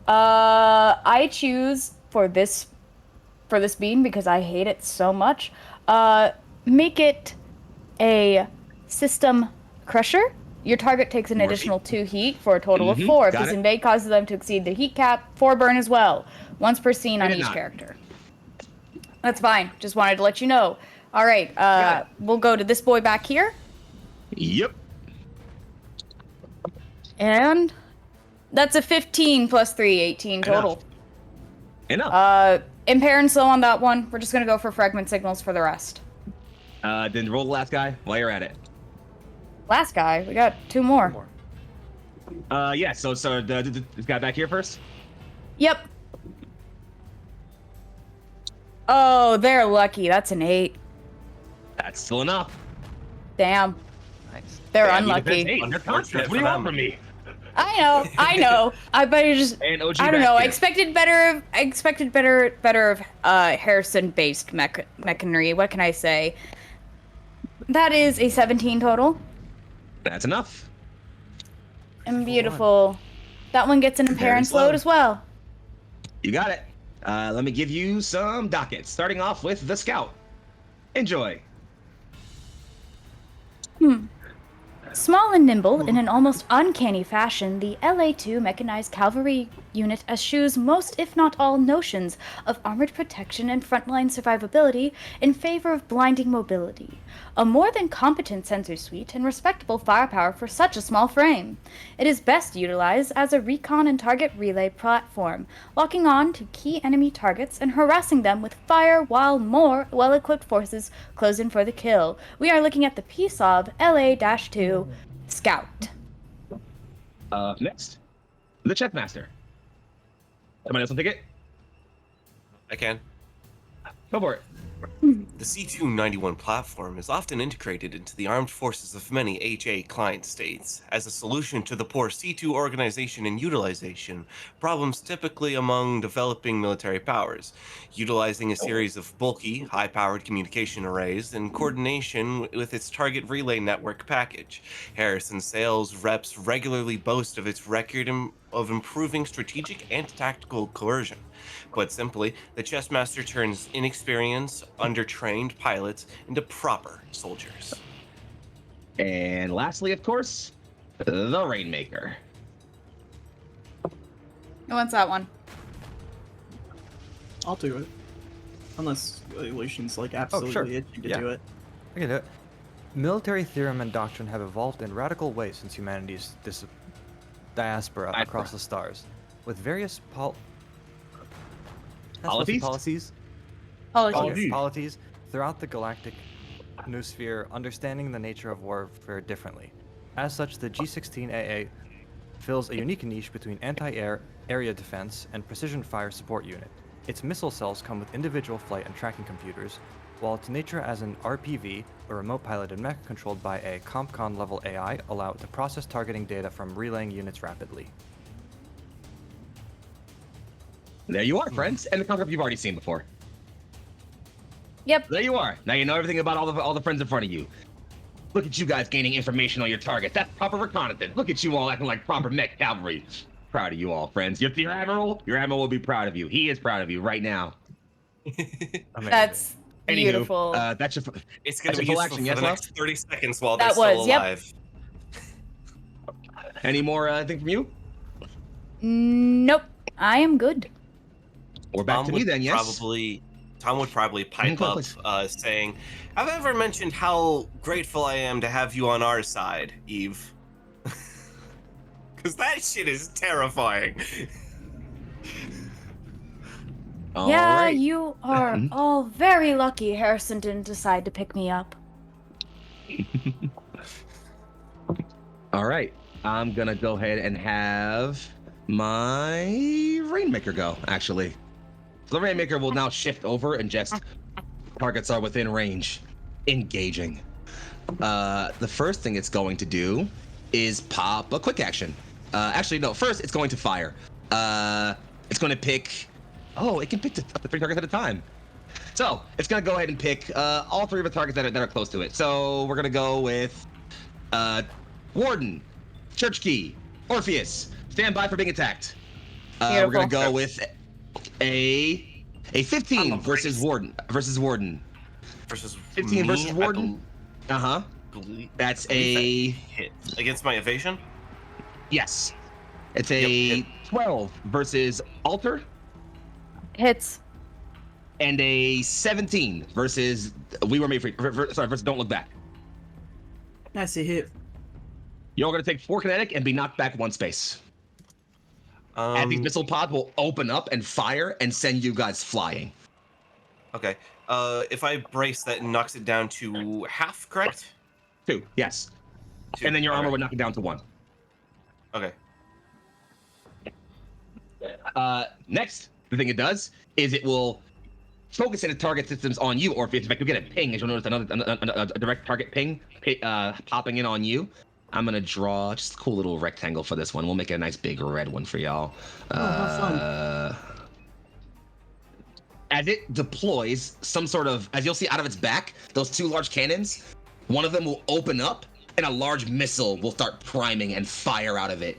I choose for this beam because I hate it so much. Make it a system crusher. Your target takes an
More
additional 2 heat for a total of 4. If
got
this
it.
invade causes them to exceed the heat cap, 4 burn as well. Once per scene on
Hit it
each
not.
character. That's fine. Just wanted to let you know. All right.
Got it.
We'll go to this boy back here.
Yep.
And that's a 15 plus 3, 18 total.
Enough.
Impair and slow on that one. We're just gonna go for fragment signals for the rest.
Then roll the last guy while you're at it.
Last guy, we got 2 more.
One more.
Yeah, so this guy back here first?
Yep. Oh, they're lucky. That's an 8.
That's still enough.
Damn.
Nice.
They're
Yeah,
unlucky.
They're
Unfortunate
constant. What do you
for
want
them.
from me?
I know. I bet you just.
And OG
I don't
back
know. I
here.
expected better of Harrison-based mechanry. What can I say? That is a 17 total.
That's enough.
And beautiful. That one gets an impair and slowed as well.
You got it. Let me give you some dockets, starting off with the scout. Enjoy.
Small and nimble, in an almost uncanny fashion, the LA-2 mechanized cavalry unit eschews most, if not all, notions of armored protection and frontline survivability in favor of blinding mobility. A more than competent sensor suite and respectable firepower for such a small frame. It is best utilized as a recon and target relay platform, locking on to key enemy targets and harassing them with fire while more well-equipped forces close in for the kill. We are looking at the PSOV LA-2 Scout.
Next, the Checkmaster. Somebody else want to take it?
I can.
Go for it.
The C291 platform is often integrated into the armed forces of many HA client states as a solution to the poor C2 organization and utilization problems typically among developing military powers, utilizing a series of bulky, high-powered communication arrays in coordination with its target relay network package. Harrison sales reps regularly boast of its record of improving strategic and tactical coercion. Put simply, the Chessmaster turns inexperienced, undertrained pilots into proper soldiers.
And lastly, of course, the Rainmaker.
Who wants that one?
I'll do it. Unless Illusion's like absolutely
sure.
itching to
Yeah.
do it.
I can do it. Military theorem and doctrine have evolved in radical ways since humanity's diaspora across the stars, with various policies throughout the galactic noosphere, understanding the nature of warfare differently. As such, the G16AA fills a unique niche between anti-air, area defense, and precision fire support unit. Its missile cells come with individual flight and tracking computers, while its nature as an RPV, a remote piloted mech controlled by a CompCon level AI, allow it to process targeting data from relaying units rapidly.
There you are, friends, and the concept you've already seen before.
Yep.
There you are. Now you know everything about all the friends in front of you. Look at you guys gaining information on your target. That's proper reconnaissance. Look at you all acting like proper mech cavalry. Proud of you all, friends. Your admiral will be proud of you. He is proud of you right now.
That's beautiful.
Anywho, that's your.
It's going
That's
to be
your full
useful
action,
for
yes,
the
Love?
next 30 seconds while
That
they're still
was, yep.
alive.
Any more thing from you?
Nope. I am good.
Or back to me then, yes.
Tom would probably pipe
Go,
up
please.
saying, "Have I ever mentioned how grateful I am to have you on our side, Eve?" Because that shit is terrifying.
All
Yeah,
right.
you are all very lucky Harrison didn't decide to pick me up.
All right. I'm gonna go ahead and have my Rainmaker go, actually. So the Rainmaker will now shift over and just targets are within range. Engaging. The first thing it's going to do is pop a quick action. Actually, no, first it's going to fire. It's going to pick. Oh, it can pick up to 3 targets at a time. So it's going to go ahead and pick all 3 of the targets that are close to it. So we're going to go with Warden, Church Key, Orpheus. Stand by for being attacked. We're going to go with a 15 versus Warden.
Versus
15
me,
versus Warden. That's a
hit against my evasion.
yes. It's a 12 versus Alter.
Hits.
And a 17 versus We Were Made versus Don't Look Back.
That's a hit.
You're all gonna take 4 kinetic and be knocked back 1 space. And these missile pods will open up and fire and send you guys flying.
Okay. If I brace, that knocks it down to half, correct?
2, yes.
2.
And then your armor would knock it down to 1.
Okay.
Next, the thing it does is it will focus its target systems on you, or if you'll get a ping, as you'll notice a direct target ping popping in on you. I'm gonna draw just a cool little rectangle for this one. We'll make it a nice big red one for y'all.
How fun.
As it deploys some sort of, as you'll see out of its back, those 2 large cannons, one of them will open up and a large missile will start priming and fire out of it.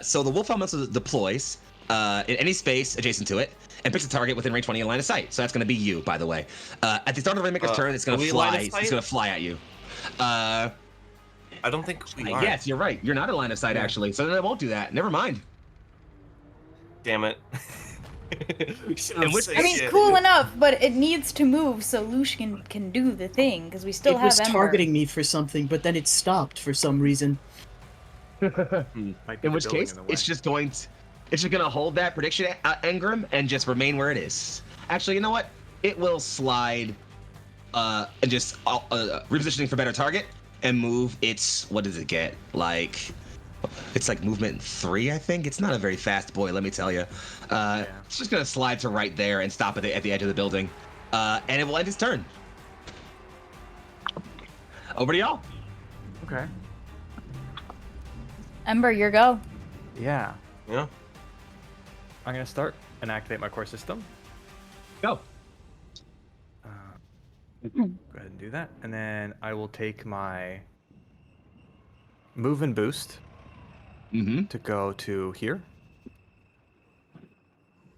So the Wolfhound missile deploys in any space adjacent to it and picks a target within range 20 in line of sight. So that's going to be you, by the way. At the start of the Rainmaker's turn, it's going to fly. It's going to fly at you.
I don't think we are.
Yes, you're right. You're not in line of sight, actually. So then it won't do that. Never mind.
Damn it.
I mean, it's cool enough, but it needs to move so Lucian can do the thing, because we still
It
have
was
Ember.
targeting me for something, but then it stopped for some reason.
In which case, it's just going to hold that prediction engram and just remain where it is. Actually, you know what? It will slide and just repositioning for better target and move its, what does it get? It's like movement 3, I think. It's not a very fast boy, let me tell you. It's just going to slide to right there and stop at the edge of the building. And it will end its turn. Over to y'all.
Okay.
Ember, your go.
Yeah.
Yeah.
I'm gonna start and activate my core system.
Go.
Go ahead and do that, and then I will take my move and boost to go to here,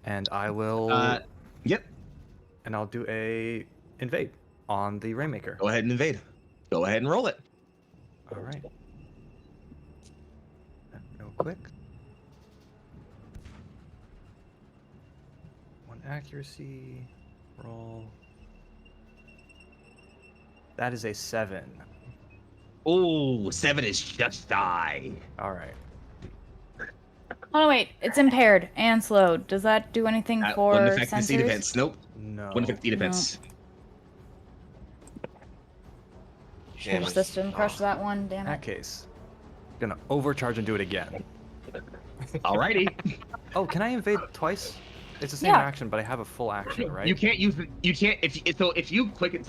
and I will.
Yep.
And I'll do a invade on the Rainmaker.
Go ahead and invade. Go ahead and roll it.
All right. Real quick. 1 accuracy roll. That is a 7.
Ooh, 7 is just die.
All right.
Oh wait, it's impaired and slowed. Does that do anything for
Wouldn't affect
sensors?
DC defense. Nope.
No.
Wouldn't affect D defense.
Should've system crushed that one. Damn
In that
it.
case, Gonna overcharge and do it again.
Alrighty.
Oh, can I invade twice? It's the same
Yeah.
action, but I have a full action, right?
You can't use you can't if you click it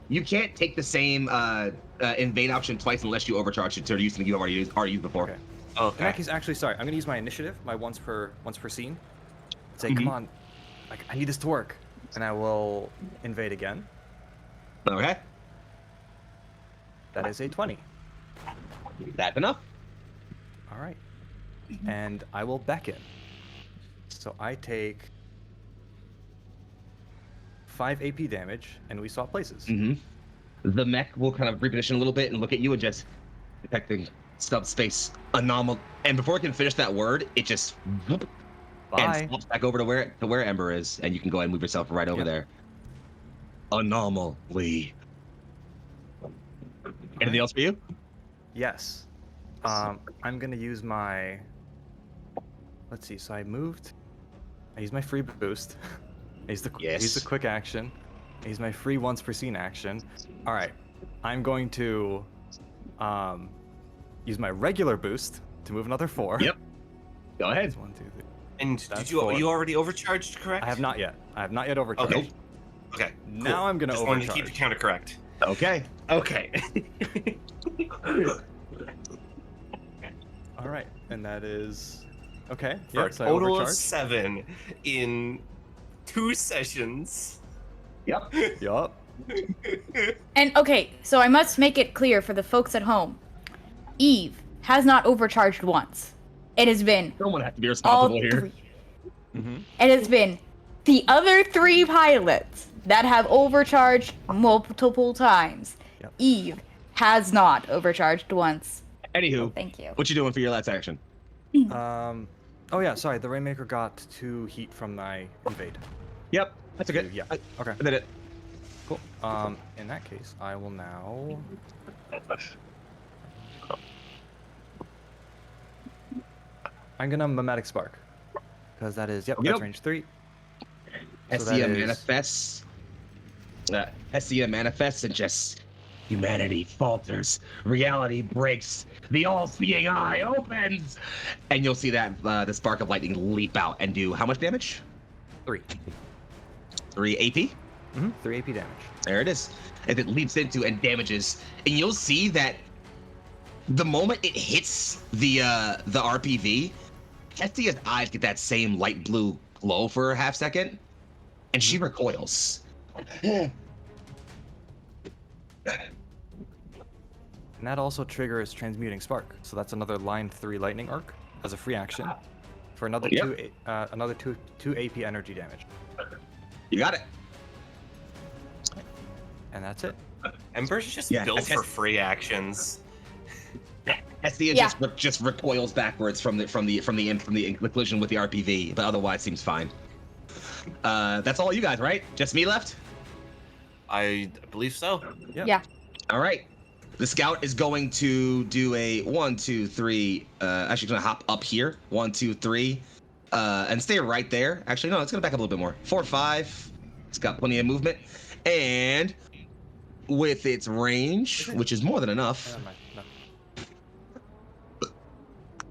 you can't take the same invade option twice unless you overcharge it to use something you already used before.
Okay. In
Okay.
that case, actually, sorry, I'm gonna use my initiative, my once per scene. Say, come on, like I need this to work, and I will invade again.
Okay.
That is a 20.
That's enough.
All right, and I will beckon. So I take 5 AP damage, and we swap places.
The mech will kind of reposition a little bit and look at you and just detecting subspace anomaly. And before it can finish that word, it just and
Bye.
swaps back over to where Ember is, and you can go ahead and move yourself right over
Yep.
there. Anomaly. Anything else for you?
Yes. I'm gonna use my. Let's see. So I moved. I used my free boost. I used the
Yes.
quick action. I used my free once per scene action. All right. I'm going to use my regular boost to move another 4.
Yep. Go ahead.
That's 1, 2, 3.
And
That's
did you
4.
you already overcharged, correct?
I have not yet. I have not yet overcharged.
Okay. Okay.
Now
cool.
I'm gonna
Just wanted to
overcharge.
keep the counter correct.
Okay.
Okay.
All right, and that is okay.
For
Yeah,
a
so I
total of
overcharge.
7 in 2 sessions.
Yep.
Yup.
And okay, so I must make it clear for the folks at home. Eve has not overcharged once. It has been
Someone has to be
all
responsible here.
3. It has been the other 3 pilots that have overcharged multiple times.
Yep.
Eve has not overcharged once.
Anywho,
Thank you.
what you doing for your last action?
Oh yeah, sorry. The Rainmaker got 2 heat from my invade.
Yep. That's a good.
Yeah. Okay.
I did it.
Cool. In that case, I will now. I'm gonna mimetic spark, because that is that's range 3. So that
Hestia
is-
manifests. Hestia manifests and just humanity falters. Reality breaks. The all-seeing eye opens, and you'll see that the spark of lightning leap out and do how much damage?
3.
3 AP.
3 AP damage.
There it is. And it leaps into and damages, and you'll see that the moment it hits the RPV, Hestia's eyes get that same light blue glow for a half second, and she recoils.
And that also triggers transmuting spark. So that's another line 3 lightning arc as a free action for another
Yep.
two AP energy damage.
You got it.
And that's it.
Ember's just
Yeah,
built
I
for
guess-
free actions.
Hestia
Yeah.
just recoils backwards from the collision with the RPV, but otherwise seems fine. That's all you guys, right? Just me left?
I believe so.
Yep.
Yeah.
All right. The scout is going to do a 1, 2, 3. Actually, gonna hop up here. 1, 2, 3, and stay right there. Actually, no, it's gonna back up a little bit more. 4, 5. It's got plenty of movement, and with its range, which is more than enough.
Never mind.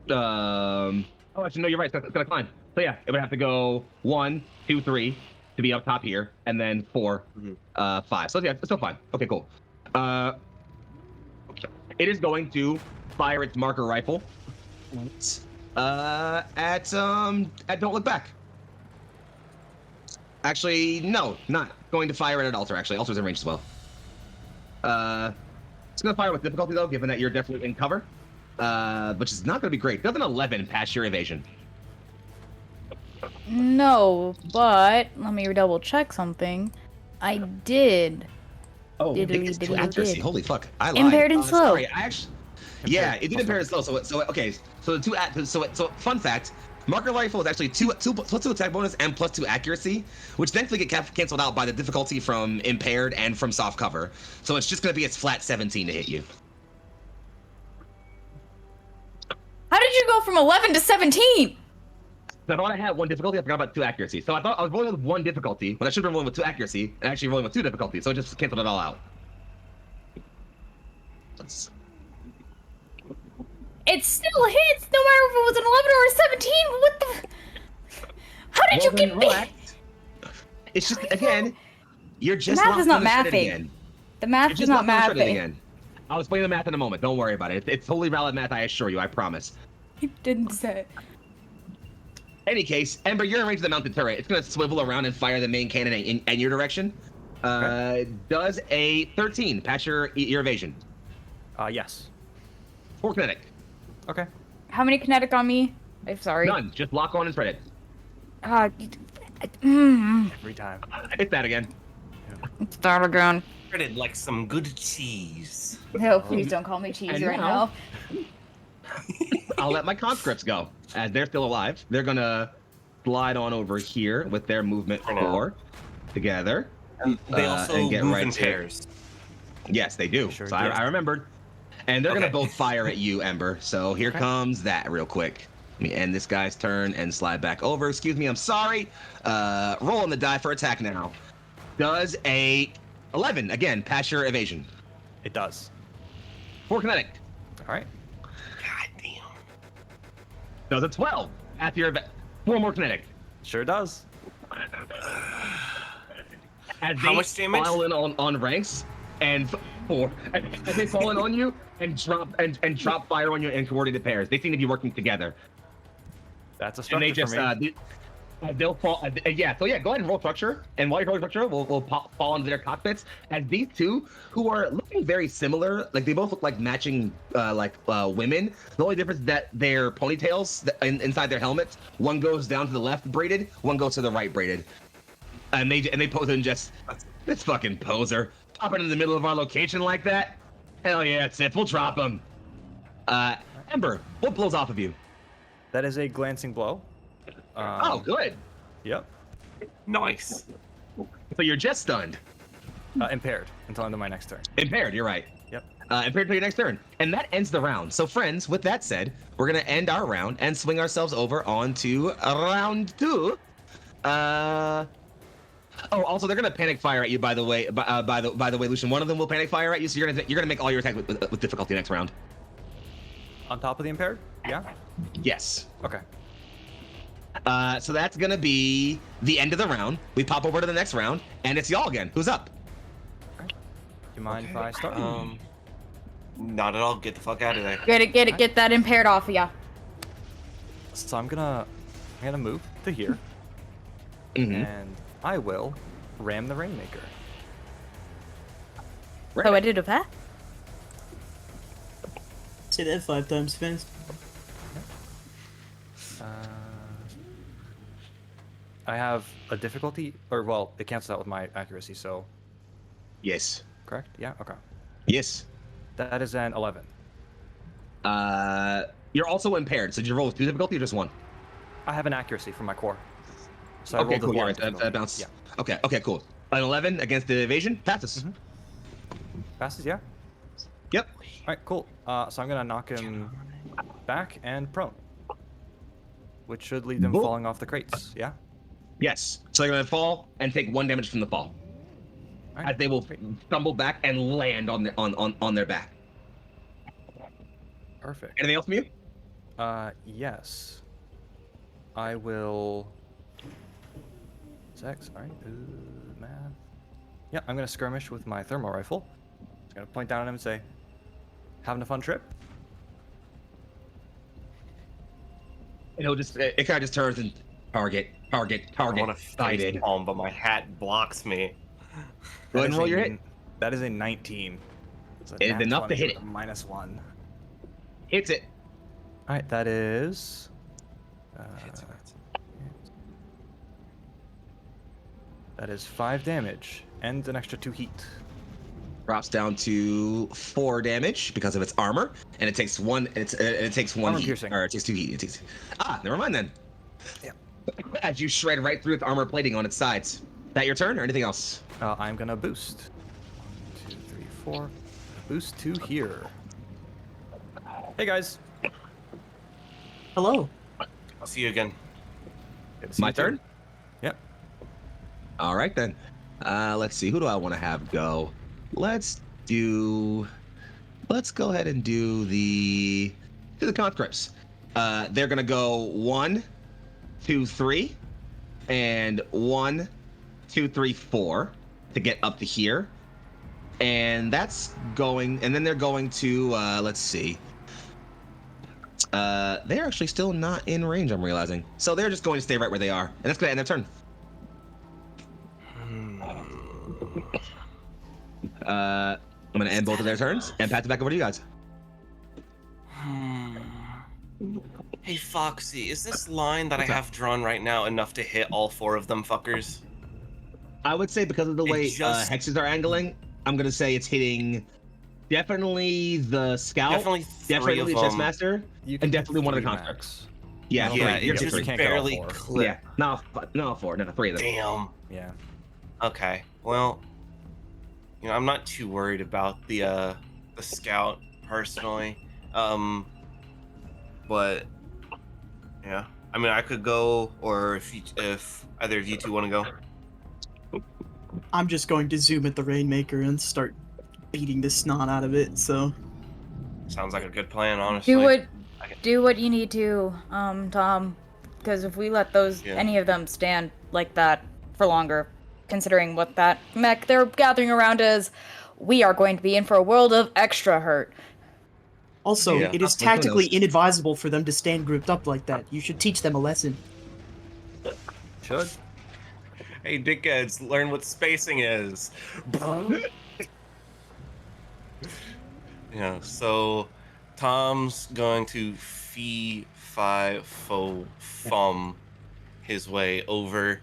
No.
Oh, actually, no, you're right. It's gonna climb. So yeah, it would have to go 1, 2, 3 to be up top here, and then 4, 5. So yeah, it's still fine. Okay, cool. It is going to fire its marker rifle at Don't Look Back. Actually, no, not going to fire it at Alter. Actually, Alter's in range as well. It's gonna fire with difficulty though, given that you're definitely in cover, which is not gonna be great. Does an 11 pass your evasion?
No, but let me double check something. I did.
Oh,
Diddly
it's to
diddly
accuracy.
did.
Holy fuck! I lied.
Impaired and slow.
Sorry, I actually. Yeah, it did impaired and slow. So okay. So the so fun fact: marker rifle is actually two plus 2 attack bonus and plus 2 accuracy, which thankfully get canceled out by the difficulty from impaired and from soft cover. So it's just gonna be its flat 17 to hit you.
How did you go from 11 to 17?
So I thought I had 1 difficulty. I forgot about 2 accuracy. So I thought I was rolling with 1 difficulty, but I should have been rolling with 2 accuracy, and actually rolling with 2 difficulty. So it just canceled it all out.
It still hits, no matter if it was an 11 or a 17. What the? How did you
Well, then
get me?
relax. It's just, again, you're just
math is not
lost in the shit
mathing.
again.
The
You're
math is
just
not
lost in the shit
mathing.
again. I'll explain the math in a moment. Don't worry about it. It's totally valid math, I assure you. I promise.
You didn't say.
Any case, Ember, you're in range of the mounted turret. It's going to swivel around and fire the main cannon in your direction. Does a 13 patch your evasion?
Yes.
4 kinetic.
Okay.
How many kinetic on me? I'm sorry.
None. Just lock on and spread it.
Every time.
Hit that again.
Start again.
Spread like some good cheese.
No, please don't call me cheese
And
right
now-
now.
I'll let my conscripts go. As they're still alive, they're going to slide on over here with their movement
For now.
4 together.
They also
and get
move
right
in
to-
pairs.
Yes, they do.
Sure
so
do.
I remembered. And they're going
Okay.
to both fire at you, Ember. So here
Okay.
comes that real quick. Let me end this guy's turn and slide back over. Excuse me, I'm sorry. Roll on the die for attack now. Does a 11. Again, pass your evasion.
It does.
4 kinetic.
All right.
God damn.
Does a 12. After your 4 more kinetic.
Sure does.
As
How
they
much damage?
File in on ranks and 4. As they fall in on you and drop fire on you in coordinated pairs. They seem to be working together.
That's a
And
structure
they just
for me.
they'll fall. Yeah. So yeah, go ahead and roll structure. And while you're rolling structure, we'll fall into their cockpits. As these two, who are looking very similar, like they both look like matching, women. The only difference is that their ponytails inside their helmets, one goes down to the left braided, one goes to the right braided. And they pose and just this fucking poser popping in the middle of our location like that. Hell yeah, Sif, we'll drop him. Ember, what blows off of you?
That is a glancing blow.
Oh, good.
Yep.
Nice.
So you're just stunned.
Impaired until end of my next turn.
Impaired, you're right.
Yep.
Impaired till your next turn. And that ends the round. So friends, with that said, we're gonna end our round and swing ourselves over onto round 2. Oh, also they're gonna panic fire at you. By the way, by the way, Lucian, one of them will panic fire at you. So you're gonna make all your attacks with difficulty next round.
On top of the impaired? Yeah.
Yes.
Okay.
So that's gonna be the end of the round. We pop over to the next round, and it's y'all again. Who's up?
Do you mind if I start?
Not at all. Get the fuck out of there.
Get that impaired off of ya.
So I'm gonna move to here,
Mm-hmm.
and I will ram the Rainmaker.
So I did a that?
Say that 5 times fast.
I have a difficulty, or well, it cancels out with my accuracy. So
Yes.
correct? Yeah. Okay.
Yes.
That is an 11.
You're also impaired. So did you roll with 2 difficulty or just 1?
I have an accuracy from my core. So I
Okay,
rolled
cool.
a
Yeah,
1
that
difficulty.
bounces.
Yeah.
Okay, cool. An 11 against the evasion passes.
Mhm. Passes. Yeah.
Yep.
All right. Cool. So I'm gonna knock him back and prone, which should leave them
Cool.
falling off the crates. Yeah.
Yes. So they're gonna fall and take 1 damage from the fall,
All right.
as they will stumble back and land on their back.
Perfect.
Anything else from you?
Yes. I will. Sex. All right. Math. Yeah, I'm gonna skirmish with my thermal rifle. Just gonna point down at him and say, "Having a fun trip?"
And he'll just it kind of just turns and target.
I want to
Sighted.
face palm, but my hat blocks me.
Go ahead
That
and
is
roll
a
your
n-
hit.
That is a 19. It's a
It is
nat
enough to
20
hit
with
it.
a -1.
Hits it.
All right, that is. That is 5 damage and an extra 2 heat.
Drops down to 4 damage because of its armor, and it takes 1. It takes 1
Armor
heat,
piercing.
or it takes 2 heat. It takes. Never mind then.
Yeah.
As you shred right through its armor plating on its sides. That your turn, or anything else?
I'm gonna boost. 1, 2, 3, 4. Boost to here. Hey guys.
Hello.
I'll see you again.
Good to see
My
you too.
turn.
Yep.
All right then. Let's see. Who do I want to have go? Let's go ahead and do the to the conscripts. They're gonna go 1, 2, 3, and 1, 2, 3, 4 to get up to here. And that's going, and then they're going to, let's see. They're actually still not in range, I'm realizing. So they're just going to stay right where they are. And that's going to end their turn. I'm going to end both of their turns and pass it back over to you guys.
Hey, Foxy, is this line that I have drawn right now enough to hit all 4 of them fuckers?
I would say because of the way
just-
hexes are angling, I'm going to say it's hitting definitely the scout,
Definitely 3
definitely
of
the
them.
chessmaster,
You
and
can
definitely one of the
3
conscripts.
max.
Yeah,
Yeah,
three.
it
You're
just
three.
can't go
barely
4.
clipped.
Yeah, no, 4. No, 3 of them.
Damn.
Yeah.
Okay, well, I'm not too worried about the scout personally, but yeah, I mean, I could go, or if either of you two want to go.
I'm just going to zoom at the Rainmaker and start beating the snot out of it. So
Sounds like a good plan, honestly.
Do what you need to, Tom. Because if we let any of them stand like that for longer, considering what that mech they're gathering around is, we are going to be in for a world of extra hurt.
also,
Yeah.
it is tactically inadvisable for them to stand grouped up like that. You should teach them a lesson.
Should.
Hey, dickheads, learn what spacing is. Yeah, so Tom's going to fee, fi, fo, fum his way over.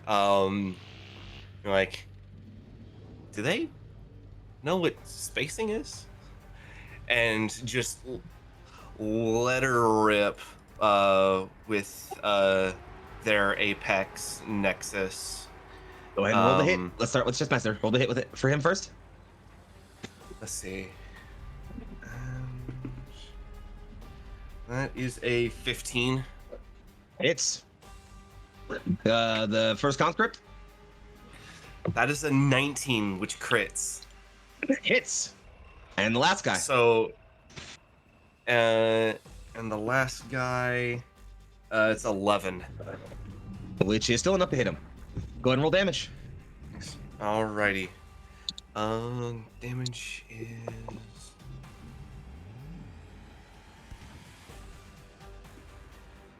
Like, do they know what spacing is? And just let her rip with their apex nexus.
Go ahead and roll the hit. Let's start with Chessmaster. Roll the hit with it for him first.
Let's see. That is a 15.
Hits. The first conscript
That is a 19, which crits.
hits. And the last guy.
So, and the last guy, it's 11.
Which is still enough to hit him. Go ahead and roll damage.
Alrighty. Damage is...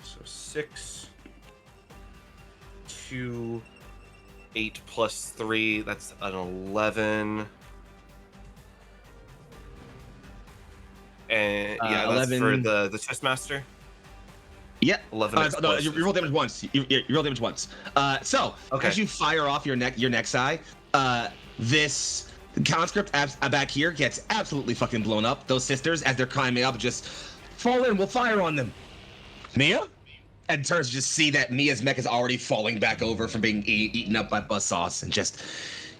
So 6, 2, 8 plus 3, that's an 11. And yeah, that's
11.
for the Chessmaster.
Yeah.
11
No, you
explosives.
roll damage once. You roll damage once. So
Okay.
as you fire off your next eye, this conscript back here gets absolutely fucking blown up. Those sisters, as they're climbing up, just fall in. We'll fire on them. Mia? And turns to just see that Mia's mech is already falling back over from being eaten up by buzzsaws, and just,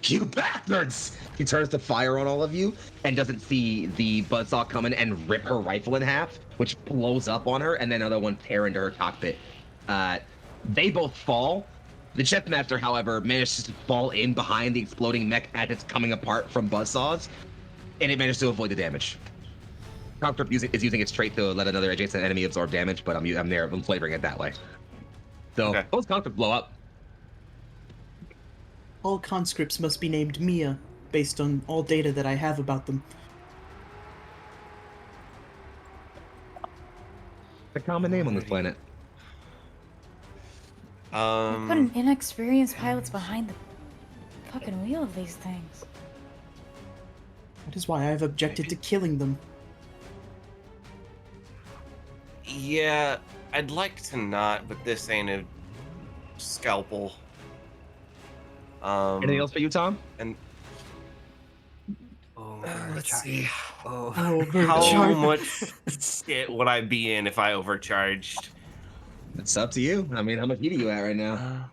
you bastards! He turns to fire on all of you and doesn't see the buzzsaw coming and rip her rifle in half, which blows up on her, and then another one tear into her cockpit. They both fall. The Chessmaster, however, manages to fall in behind the exploding mech as it's coming apart from buzzsaws, and it manages to avoid the damage. Conscript is using its trait to let another adjacent enemy absorb damage, but I'm flavoring it that way. So
Okay.
those conscripts blow up.
All conscripts must be named Mia, based on all data that I have about them.
It's a common name on this planet.
Putting inexperienced pilots behind the fucking wheel of these things.
That is why I have objected to killing them.
Yeah, I'd like to not, but this ain't a scalpel.
Anything else for you, Tom?
And let's
Overcharge.
see.
Oh,
How
overcharge.
much shit would I be in if I overcharged?
It's up to you. I mean, how much heat are you at right now?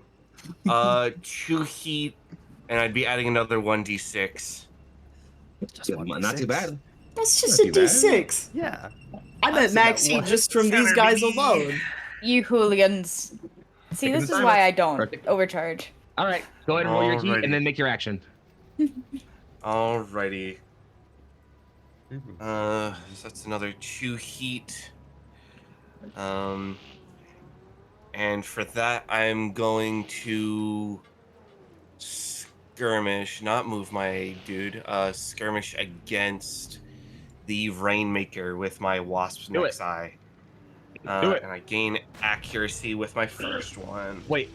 2 heat, and I'd be adding another 1d6.
Just one
Not too
D6.
bad.
That's just
Not
a
too bad.
D6.
Yeah.
I'm at max heat just from these guys alone.
You hooligans. See,
Taking
this
the
is
timer.
why I don't
Perfect.
overcharge.
All right, go ahead and roll your heat
Alrighty.
and then make your action.
Alrighty. So that's another 2 heat. And for that, I'm going to skirmish, not move my dude. Skirmish against the Rainmaker with my Wasp's
Do
Next Eye.
Do it.
And I gain accuracy with my first one.
Wait.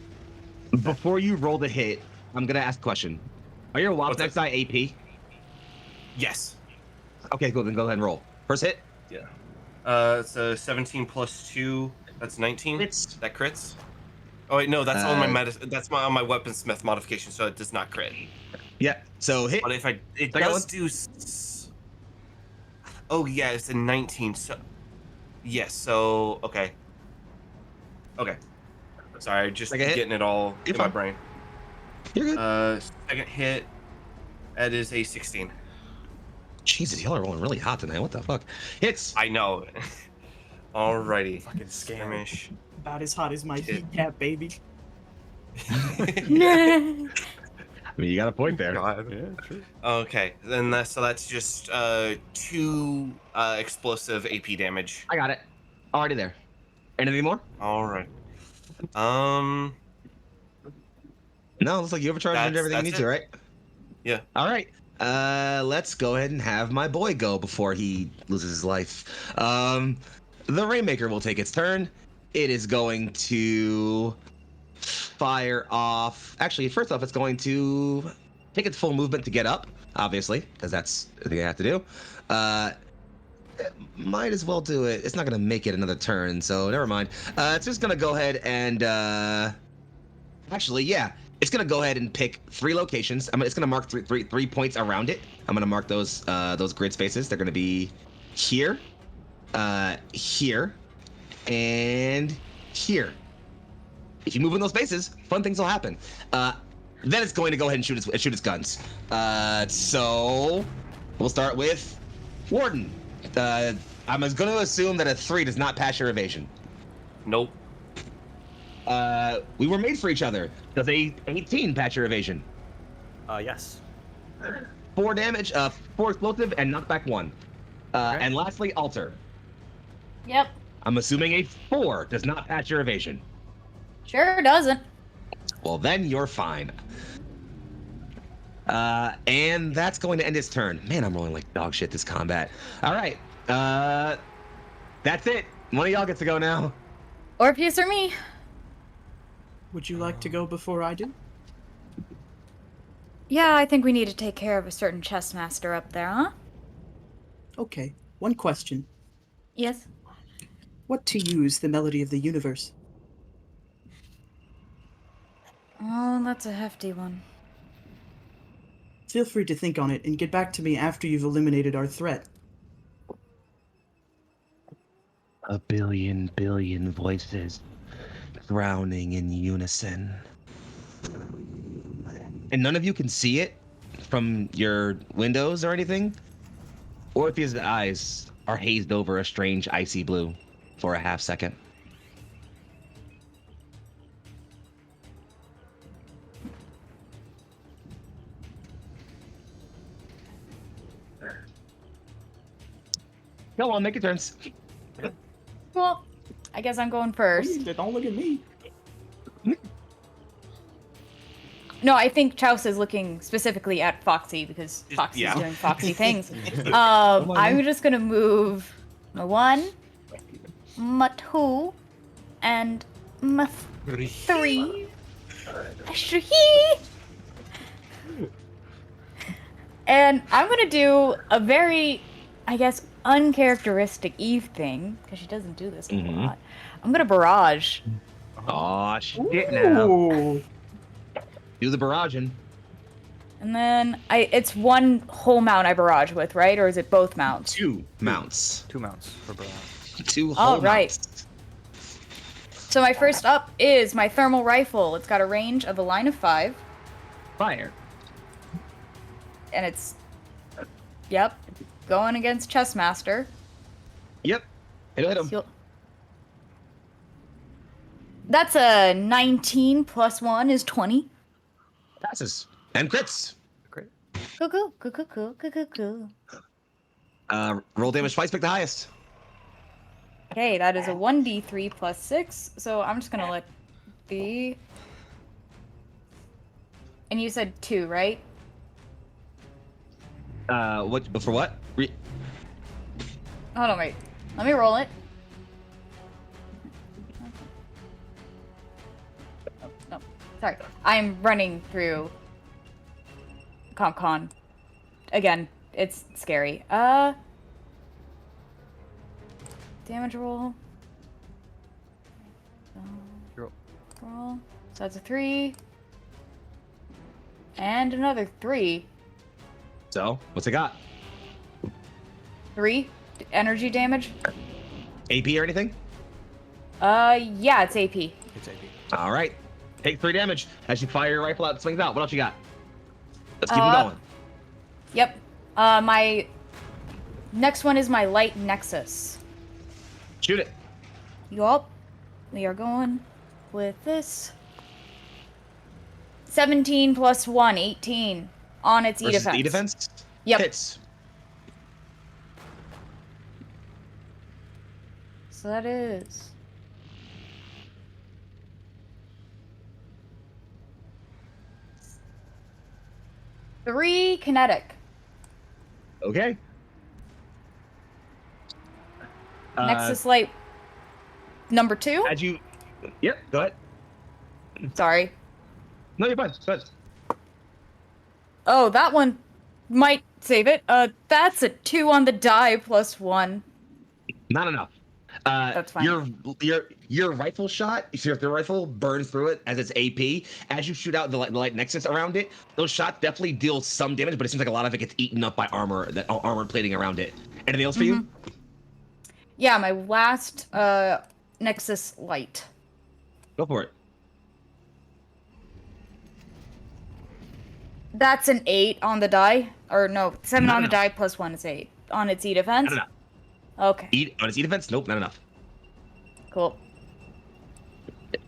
Before you roll the hit, I'm gonna ask a question. Are your Wasp
What's
next
it?
eye AP?
Yes.
Okay, cool. Then go ahead and roll. First hit.
It's a 17 plus 2. That's 19.
It's
That crits. Oh wait, no, that's on my
Uh,
that's on my weaponsmith modification, so it does not crit.
yeah. So hit.
But if it
Second
does
one?
do. Oh yeah, it's a 19. So yes. So okay. Okay. Sorry, just
Second hit?
getting it all
You're
in my
fine.
brain.
You're good.
Second hit. That is a 16.
Jesus, y'all are rolling really hot tonight. What the fuck? Hits.
I know. Alrighty.
Fucking scam.
Skirmish.
About as hot as my
Hit.
heat cap, baby.
I mean, you got a point there.
God.
Yeah, true.
Okay, then that's just 2 explosive AP damage.
I got it. Already there. Anything more?
All right.
No, looks like you overcharged and everything you need
That's
to,
it.
right?
Yeah.
All right. Let's go ahead and have my boy go before he loses his life. The Rainmaker will take its turn. It is going to fire off. Actually, first off, it's going to take its full movement to get up, obviously, because that's the thing I have to do. It might as well do it. It's not going to make it another turn, so never mind. It's just going to go ahead and actually, yeah. It's gonna go ahead and pick 3 locations. It's gonna mark three points around it. I'm gonna mark those grid spaces. They're gonna be here, here, and here. If you move in those spaces, fun things will happen. Then it's going to go ahead and shoot its guns. So we'll start with Warden. I'm going to assume that a 3 does not pass your evasion.
Nope.
We were made for each other. Does a 18 patch your evasion?
Yes.
4 damage, 4 explosive, and knockback 1.
Okay.
And lastly, alter.
Yep.
I'm assuming a 4 does not patch your evasion.
Sure doesn't.
Well, then you're fine. And that's going to end its turn. Man, I'm rolling like dog shit this combat. All right. That's it. One of y'all gets to go now.
Orpheus or me?
Would you like to go before I do?
Yeah, I think we need to take care of a certain chess master up there, huh?
Okay. One question.
Yes.
What to use the melody of the universe?
Oh, that's a hefty one.
Feel free to think on it and get back to me after you've eliminated our threat.
A billion voices drowning in unison. And none of you can see it from your windows or anything? Orpheus' eyes are hazed over a strange icy blue for a half second. Go on, make your turns.
Well, I guess I'm going first.
Don't look at me.
No, I think Chouse is looking specifically at Foxy because Foxy's
Yeah.
doing Foxy things. I'm just gonna move my 1, my 2, and my 3. And I'm gonna do a very, I guess, uncharacteristic Eve thing because she doesn't do this a lot. I'm gonna barrage.
Aw, shit now.
Ooh.
Do the barraging.
And then it's one whole mount I barrage with, right? Or is it both mounts?
2 mounts.
2 mounts for barrage.
2 whole
All right.
mounts.
So my first up is my thermal rifle. It's got a range of a line of 5.
Fire.
And it's, yep, going against Chessmaster.
Yep. It'll hit him.
So that's a 19 plus 1 is 20.
Passes. And crits.
Great.
Cool.
Roll damage twice, pick the highest.
Okay, that is a 1d3 plus 6. So I'm just gonna let the. And you said 2, right?
What for? What?
Hold on, wait. Let me roll it. Oh, no. Sorry. I'm running through CompCon. Again, it's scary. Damage roll. Roll. So that's a 3. And another 3.
So, what's it got?
3 energy damage.
AP or anything?
Yeah, it's AP.
It's AP.
All right. Take 3 damage as you fire your rifle out and swings out. What else you got? Let's keep them going.
Yep. My next one is my light nexus.
Shoot it.
Yup. We are going with this. 17 plus 1, 18 on its E
Versus
defense.
E defense?
Yep.
Hits.
So that is. Three kinetic.
Okay.
Nexus light number 2.
As you. Yep, go ahead.
Sorry.
No, you're fine. Go ahead.
Oh, that one might save it. That's a 2 on the die plus 1.
Not enough.
That's fine.
Your rifle shot, if your rifle burns through it as its AP, as you shoot out the light nexus around it, those shots definitely deal some damage, but it seems like a lot of it gets eaten up by armored plating around it. Anything else for you?
Yeah, my last nexus light.
Go for it.
That's an 8 on the die. Or no, 7
Not
on the
enough.
die plus 1 is 8. On its E defense?
Not enough.
Okay,
On its E defense? Nope, not enough.
cool.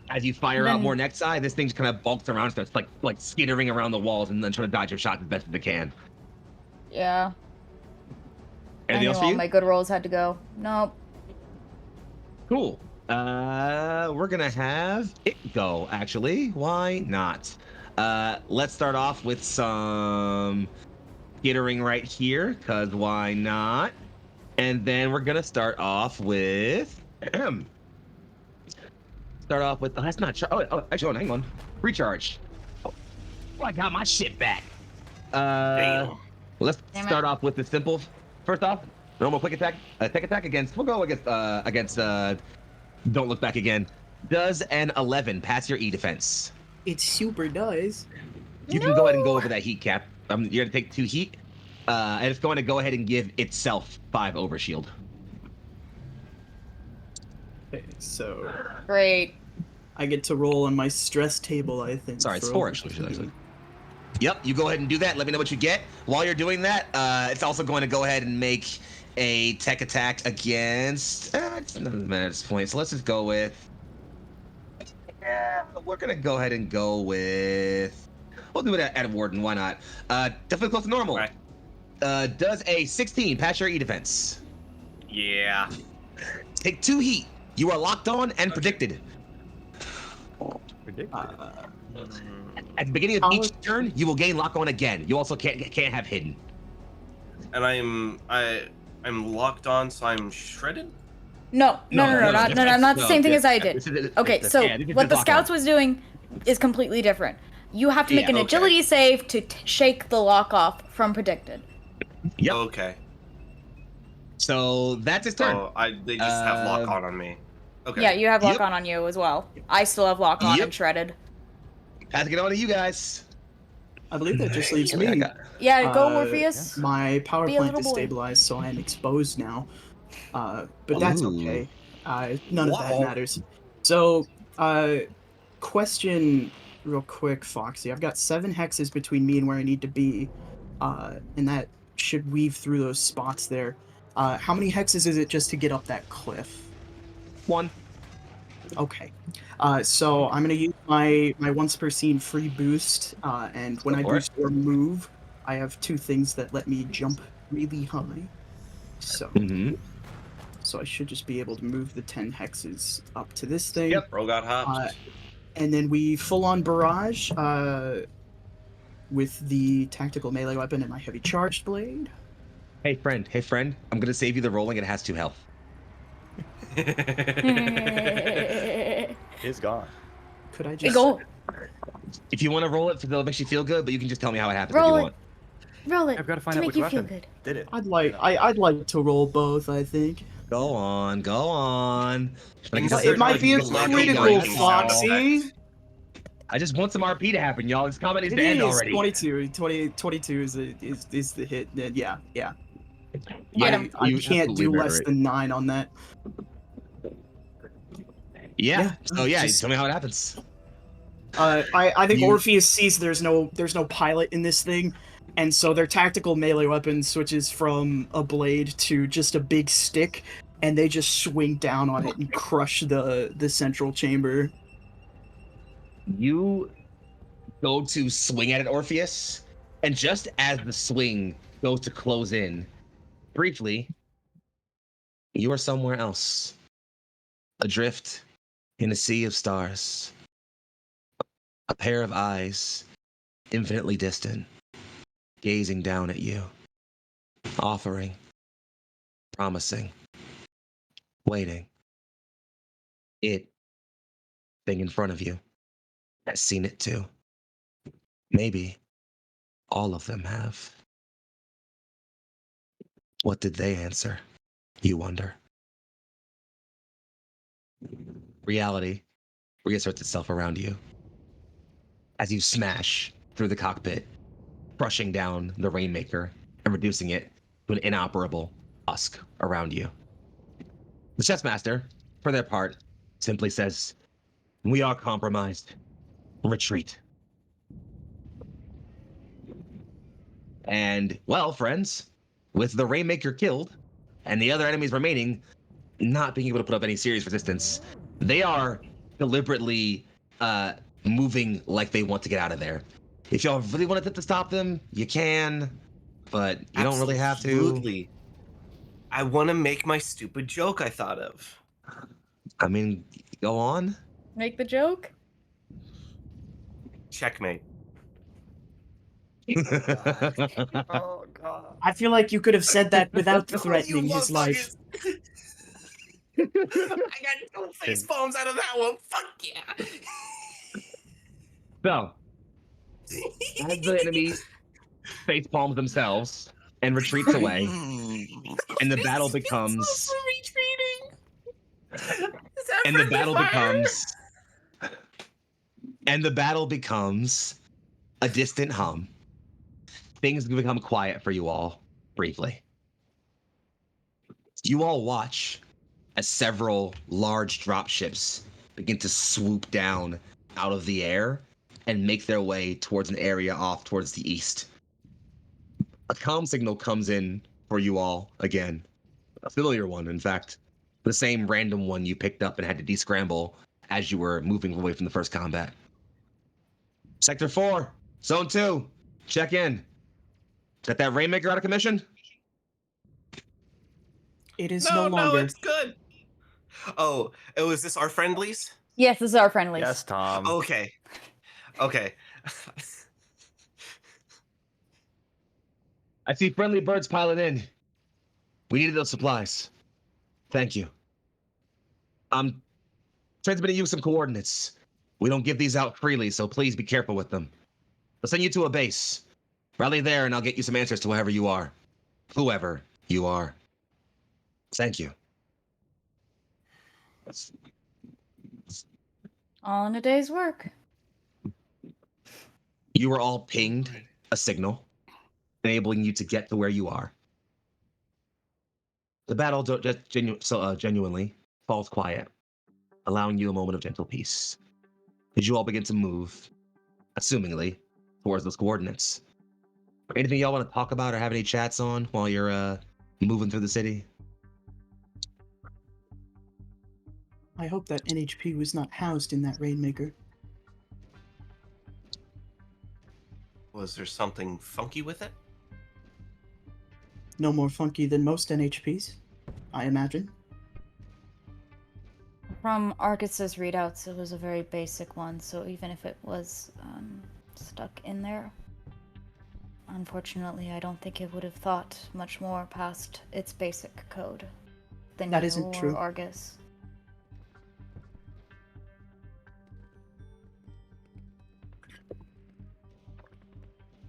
As you fire out
Then-
more next side, this thing just kind of bulks around, starts like skittering around the walls, and then trying to dodge your shots as best as it can.
Yeah.
Anything else for
all
you?
my good rolls had to go. Nope.
Cool. We're gonna have it go, actually. Why not? Let's start off with some skittering right here, because why not? And then we're gonna start off with oh, that's not actually, hang on. Recharge. Oh, I got my shit back.
Damn.
Let's
Damn it.
start off with the simple. First off, normal quick attack, tech attack against. We'll go against don't look back again. Does an 11 pass your E defense?
It super does.
You can go ahead and go over that heat cap. You're gonna take 2 heat, and it's going to go ahead and give itself 5 overshield.
Okay, so
Great.
I get to roll on my stress table, I think.
Sorry, it's
for
4 actually. Yep, you go ahead and do that. Let me know what you get. While you're doing that, it's also going to go ahead and make a tech attack against. It doesn't matter at this point. So let's just go with. Yeah, we're gonna go ahead and go with. We'll do it at Warden. Why not? Definitely close to normal.
Right.
Does a 16 pass your E defense?
Yeah.
Take 2 heat. You are locked on and predicted. At the beginning of each turn, you will gain lock on again. You also can't have hidden.
And I'm locked on, so I'm shredded.
No, not the same thing as I did. Okay, so
this is
what the
lock
scouts
on.
was doing is completely different. You have to make
Yeah,
an
okay.
agility save to shake the lock off from predicted.
Yep.
Okay.
So that's his turn.
So they just have lock on me. Okay.
Yeah, you have lock
Yep.
on you as well. I still have lock on
Yep.
and shredded.
Have to get on to you guys.
I believe that just leaves
I
me.
Yeah, go
Uh,
Morpheus.
My power
Be a
plant
little
is
boy.
stabilized, so I am exposed now. But that's
Ooh.
okay. None of that
Wow.
matters. So, question real quick, Foxy. I've got 7 hexes between me and where I need to be, and that should weave through those spots there. How many hexes is it just to get up that cliff?
1.
Okay. So I'm gonna use my once per scene free boost, and when
Go
I
for it.
boost or move, I have 2 things that let me jump really high. So
Mm-hmm.
so I should just be able to move the 10 hexes up to this thing.
Yep, bro got hopped.
And then we full-on barrage with the tactical melee weapon and my heavy charged blade.
Hey friend, I'm gonna save you the rolling. It has 2 health.
It's gone.
Could I just
Go.
If you want to roll it, that'll make you feel good. But you can just tell me how it happens
Roll
if you
it.
want.
Roll it
I've got to find
to
out
make
which
you
weapon
feel good.
did it.
I'd like to roll both, I think.
Go on.
It might be a critical, Foxy.
I just want some RP to happen, y'all. This combat needs
It
to end
is
already.
22 is the hit. Yeah.
Yeah,
I
you
can't do
absolutely
less
murder it.
than 9 on that.
Yeah. So yeah,
just-
tell me how it happens.
I think
You-
Orpheus sees there's no pilot in this thing, and so their tactical melee weapon switches from a blade to just a big stick, and they just swing down on it and crush the central chamber.
You go to swing at it, Orpheus, and just as the swing goes to close in, briefly, you are somewhere else, adrift in a sea of stars. A pair of eyes, infinitely distant, gazing down at you, offering, promising, waiting. It, thing in front of you, has seen it too. Maybe all of them have. What did they answer? You wonder. Reality reasserts itself around you as you smash through the cockpit, crushing down the Rainmaker and reducing it to an inoperable husk around you. The chessmaster, for their part, simply says, "We are compromised. Retreat." And, well, friends, with the Rainmaker killed and the other enemies remaining not being able to put up any serious resistance, they are deliberately moving like they want to get out of there. If y'all really want to stop them, you can, but you don't really have to.
Absolutely. I want to make my stupid joke I thought of.
I mean, go on.
Make the joke.
Checkmate.
Oh god.
I feel like you could have said that without
You
threatening his life.
motherfuckers. I got no face palms out of that one. Fuck yeah.
So, as the enemy face palms themselves and retreats away, and the battle becomes. And the battle becomes a distant hum. Things become quiet for you all briefly. You all watch as several large dropships begin to swoop down out of the air and make their way towards an area off towards the east. A comm signal comes in for you all again. A familiar one, in fact. The same random one you picked up and had to descramble as you were moving away from the first combat. Sector 4, Zone 2, check in. Is that Rainmaker out of commission?
It is
No,
no longer.
it's good. Oh, is this our friendlies?
Yes, this is our friendlies.
Yes, Tom.
Okay.
I see friendly birds piling in. We needed those supplies. Thank you. I'm transmitting you some coordinates. We don't give these out freely, so please be careful with them. I'll send you to a base. Rally there and I'll get you some answers to whoever you are. Whoever you are. Thank you.
All in a day's work.
You were all pinged a signal, enabling you to get to where you are. The battle genuinely falls quiet, allowing you a moment of gentle peace. As you all begin to move, assumingly, towards those coordinates. Anything y'all want to talk about or have any chats on while you're moving through the city?
I hope that NHP was not housed in that Rainmaker.
Was there something funky with it?
No more funky than most NHPs, I imagine.
From Argus's readouts, it was a very basic one, so even if it was stuck in there, unfortunately, I don't think it would have thought much more past its basic code than
That
you
isn't
or
true.
Argus.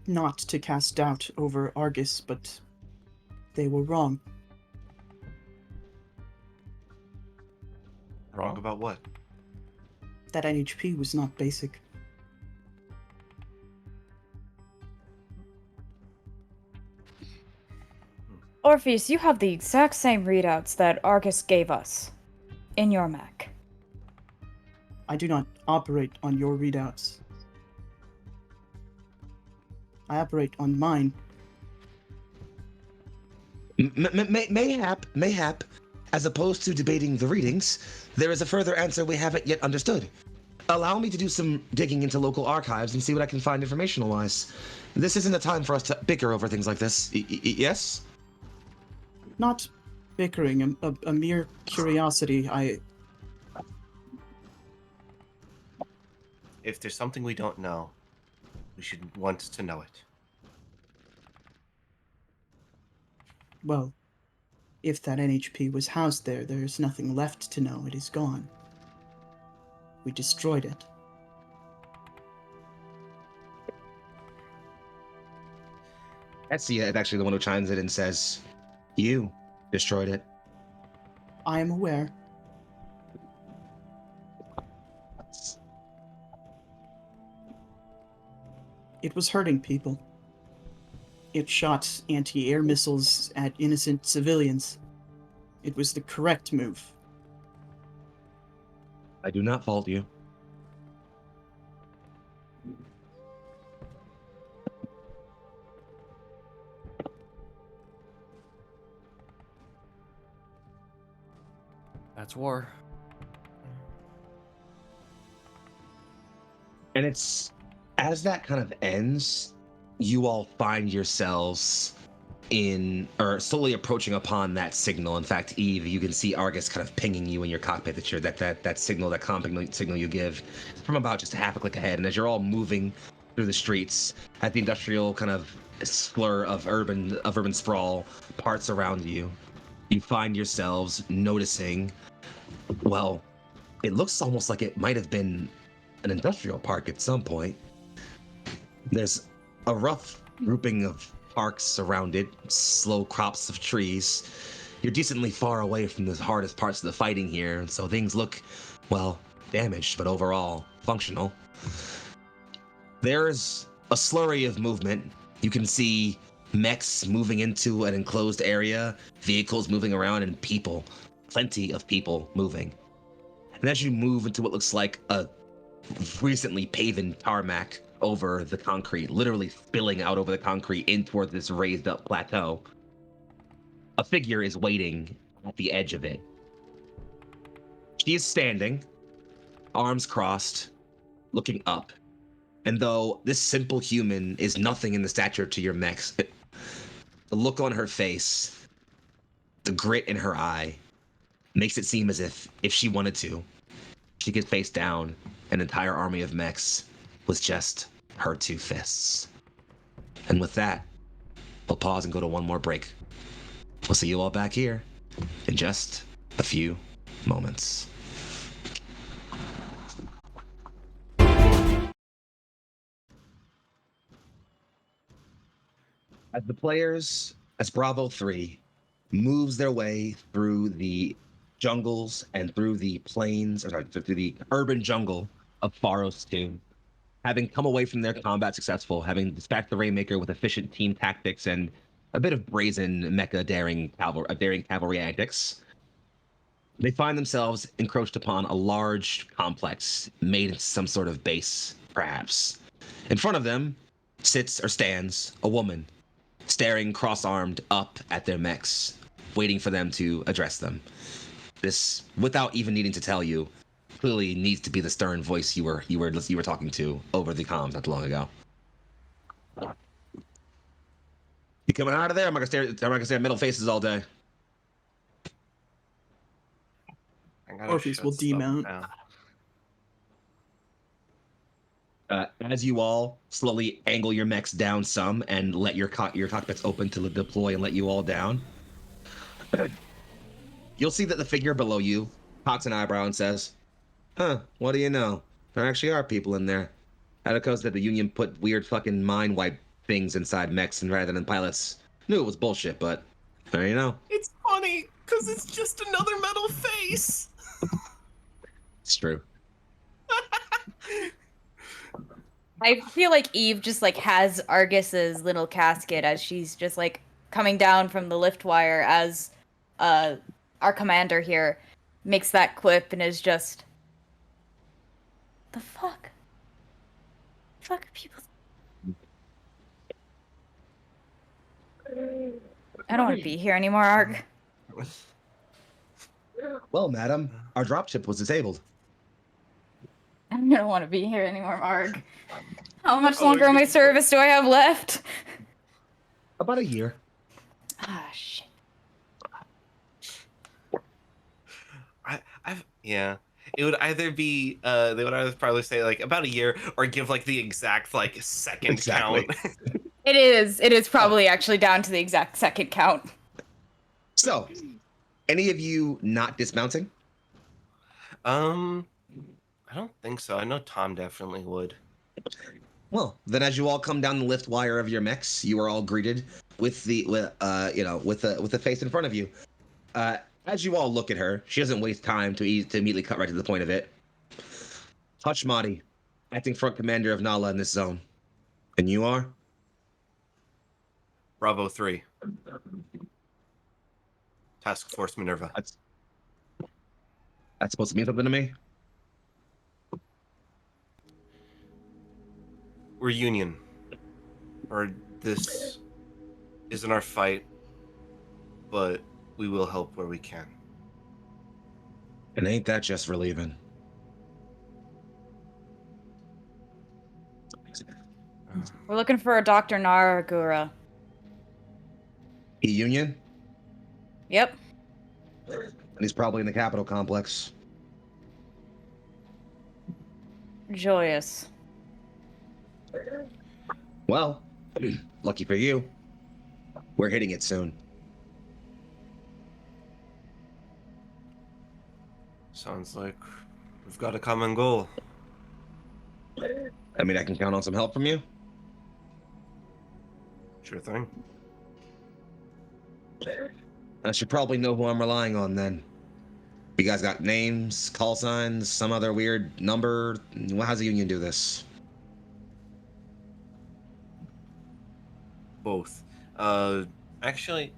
Not to cast doubt over Argus, but they were wrong.
Wrong about what?
That NHP was not basic.
Orpheus, you have the exact same readouts that Argus gave us in your mech.
I do not operate on your readouts. I operate on mine.
Mayhap, as opposed to debating the readings, there is a further answer we haven't yet understood. Allow me to do some digging into local archives and see what I can find informational-wise. This isn't a time for us to bicker over things like this. Yes?
Not bickering, a mere curiosity.
If there's something we don't know, we should want to know it.
Well, if that NHP was housed there, there's nothing left to know. It is gone. We destroyed it.
Etsia is actually the one who chimes in and says, "You destroyed it."
I am aware. It was hurting people. It shot anti-air missiles at innocent civilians. It was the correct move.
I do not fault you.
That's war.
And it's as that kind of ends, you all find yourselves in or slowly approaching upon that signal. In fact, Eve, you can see Argus kind of pinging you in your cockpit that signal, that comm signal you give from about just a half a click ahead. And as you're all moving through the streets at the industrial kind of slur of urban sprawl parts around you, you find yourselves noticing, well, it looks almost like it might have been an industrial park at some point. There's a rough grouping of parks around it, slow crops of trees. You're decently far away from the hardest parts of the fighting here, so things look, well, damaged, but overall functional. There's a slurry of movement. You can see mechs moving into an enclosed area, vehicles moving around, and people, plenty of people moving. And as you move into what looks like a recently paven tarmac over the concrete, literally spilling out over the concrete in toward this raised up plateau, a figure is waiting at the edge of it. She is standing, arms crossed, looking up. And though this simple human is nothing in the stature to your mechs, the look on her face, the grit in her eye, makes it seem as if she wanted to, she could face down an entire army of mechs with just her two fists. And with that, we'll pause and go to one more break. We'll see you all back here in just a few moments. As the players, as Bravo 3 moves their way through the jungles and through the plains, or sorry, through the urban jungle of Pharos II, having come away from their combat successful, having dispatched the Rainmaker with efficient team tactics and a bit of brazen mecha daring cavalry antics, they find themselves encroached upon a large complex made into some sort of base, perhaps. In front of them sits or stands a woman, staring cross-armed up at their mechs, waiting for them to address them. This, without even needing to tell you, clearly needs to be the stern voice you were talking to over the comms not too long ago. You coming out of there? I'm not gonna stare at metal faces all day.
gotta
Orpheus will
shut stuff
demount.
down.
As you all slowly angle your mechs down some and let your cockpits open to deploy and let you all down, you'll see that the figure below you cocks an eyebrow and says, "Huh, what do you know? There actually are people in there. Atticos that the Union put weird fucking mind wipe things inside mechs and rather than pilots. Knew it was bullshit, but there you know.
It's funny because it's just another metal face.
It's true."
I feel like Eve just like has Argus's little casket as she's just like coming down from the lift wire as our commander here makes that quip and is just the fuck? Fuck people. I don't want to be here anymore, Arg.
Well, madam, our dropship was disabled.
I don't want to be here anymore, Arg. How much
Oh,
longer of my
good.
service do I have left?
About a year.
Ah, shit.
Yeah. It would either be they would either probably say like about a year or give like the exact like second
Exactly.
count.
It is probably actually down to the exact second count.
So, any of you not dismounting?
I don't think so. I know Tom definitely would.
Well, then as you all come down the lift wire of your mechs, you are all greeted with the with the face in front of you. As you all look at her, she doesn't waste time to immediately cut right to the point of it. Hutch Mahdi, acting front commander of Nala in this zone. And you are?
Bravo 3. Taskforce Minerva.
That's supposed to mean something to me?
We're Union. Or this isn't our fight, but we will help where we can.
And ain't that just relieving?
We're looking for a Dr. Naragura.
E-Union?
Yep.
And he's probably in the Capitol complex.
Joyous.
Well, lucky for you, we're hitting it soon.
Sounds like we've got a common goal.
I mean, I can count on some help from you.
Sure thing.
I should probably know who I'm relying on then. You guys got names, call signs, some other weird number? How's the Union do this?
Both. Actually,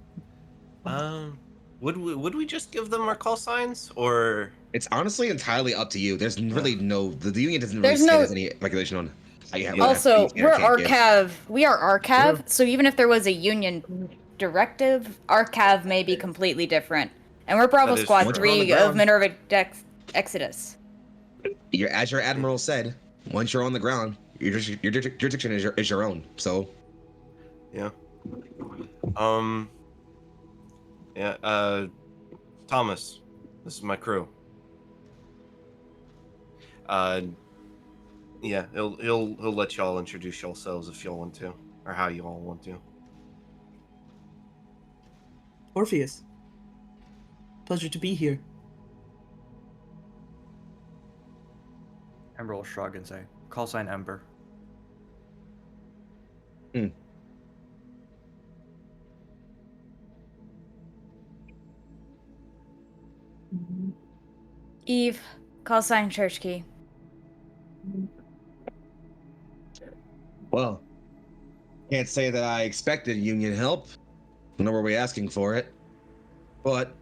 would we just give them our call signs or?
It's honestly entirely up to you. There's really the Union doesn't really
There's
say
no-
there's any regulation on how you have
Also,
speech
we're
can't give.
Arcav. We are Arcav,
True.
so even if there was a Union directive, Arcav may be completely different. And we're Bravo
That is
Squad
true.
Once we're on the
3 of
ground-
Minerva Exodus.
As your admiral said, once you're on the ground, your jurisdiction is your own. So
Yeah. Yeah. Thomas, this is my crew. Yeah, he'll let y'all introduce yourselves if y'all want to, or how you all want to.
Orpheus. Pleasure to be here.
Ember will shrug and say, "Call sign Ember."
Eve, call sign Church Key.
Well, can't say that I expected Union help, nor were we asking for it. But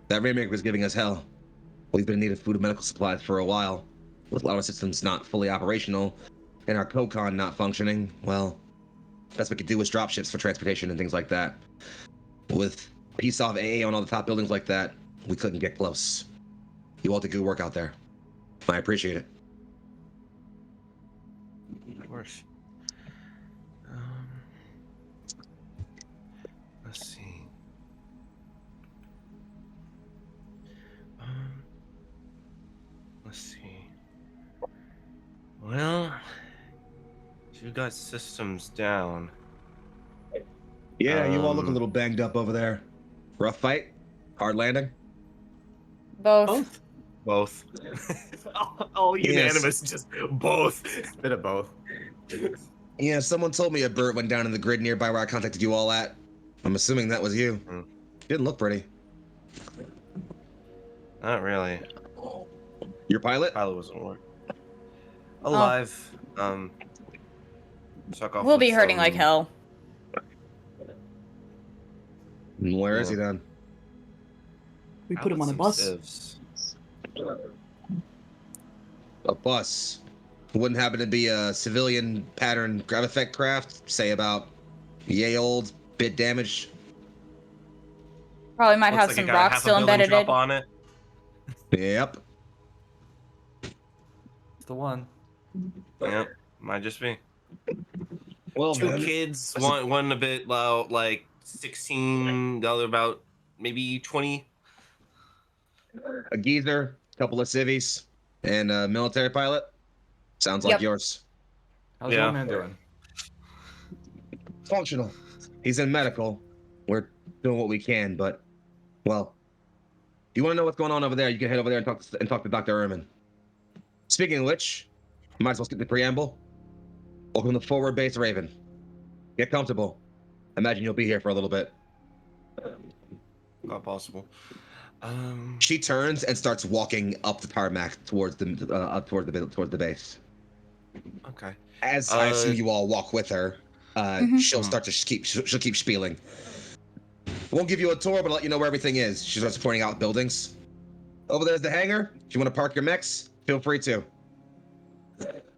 that remake was giving us hell. We've been in need of food and medical supplies for a while. With a lot of systems not fully operational, and our COCON not functioning, well, best we could do was drop ships for transportation and things like that. With piece off AA on all the top buildings like that, we couldn't get close. You all did good work out there. I appreciate it.
Of course. Let's see. You got systems down.
Yeah, you all look a
Um,
little banged up over there. Rough fight? Hard landing?
Both.
Both.
all
Yes.
unanimous, just both.
Bit of both.
Yeah, someone told me a bird went down in the grid nearby where I contacted you all at. I'm assuming that was you.
Hmm.
Didn't look pretty.
Not really.
Your pilot?
Pilot wasn't work. Alive. Struck off
We'll
with
be hurting like
some
hell.
Where is
Yeah.
he then?
We put him on a bus.
Civs.
A bus. Wouldn't happen to be a civilian pattern grav effect craft, say about yay old, bit damaged.
Probably might
Looks
have
like
some
it got a
rocks
half a
still
building
embedded
drop
in.
on it.
Yep.
It's the one.
Yep, might just be.
Well,
Two
then,
kids, one a bit loud, like 16, the other about maybe 20.
a geezer, couple of civvies, and a military pilot. Sounds like
Yep.
yours.
How's
Yeah.
the old man doing?
Functional. He's in medical. We're doing what we can, but, well, if you want to know what's going on over there, you can head over there and talk to Dr. Ehrman. Speaking of which, you might as well skip the preamble. Welcome to Forward Base Raven. Get comfortable. Imagine you'll be here for a little bit.
Not possible.
She turns and starts walking up the tarmac towards the base.
Okay.
As I assume you all walk with her, she'll start to she'll keep spieling. Won't give you a tour, but I'll let you know where everything is. She starts pointing out buildings. Over there's the hangar. If you want to park your mechs, feel free to.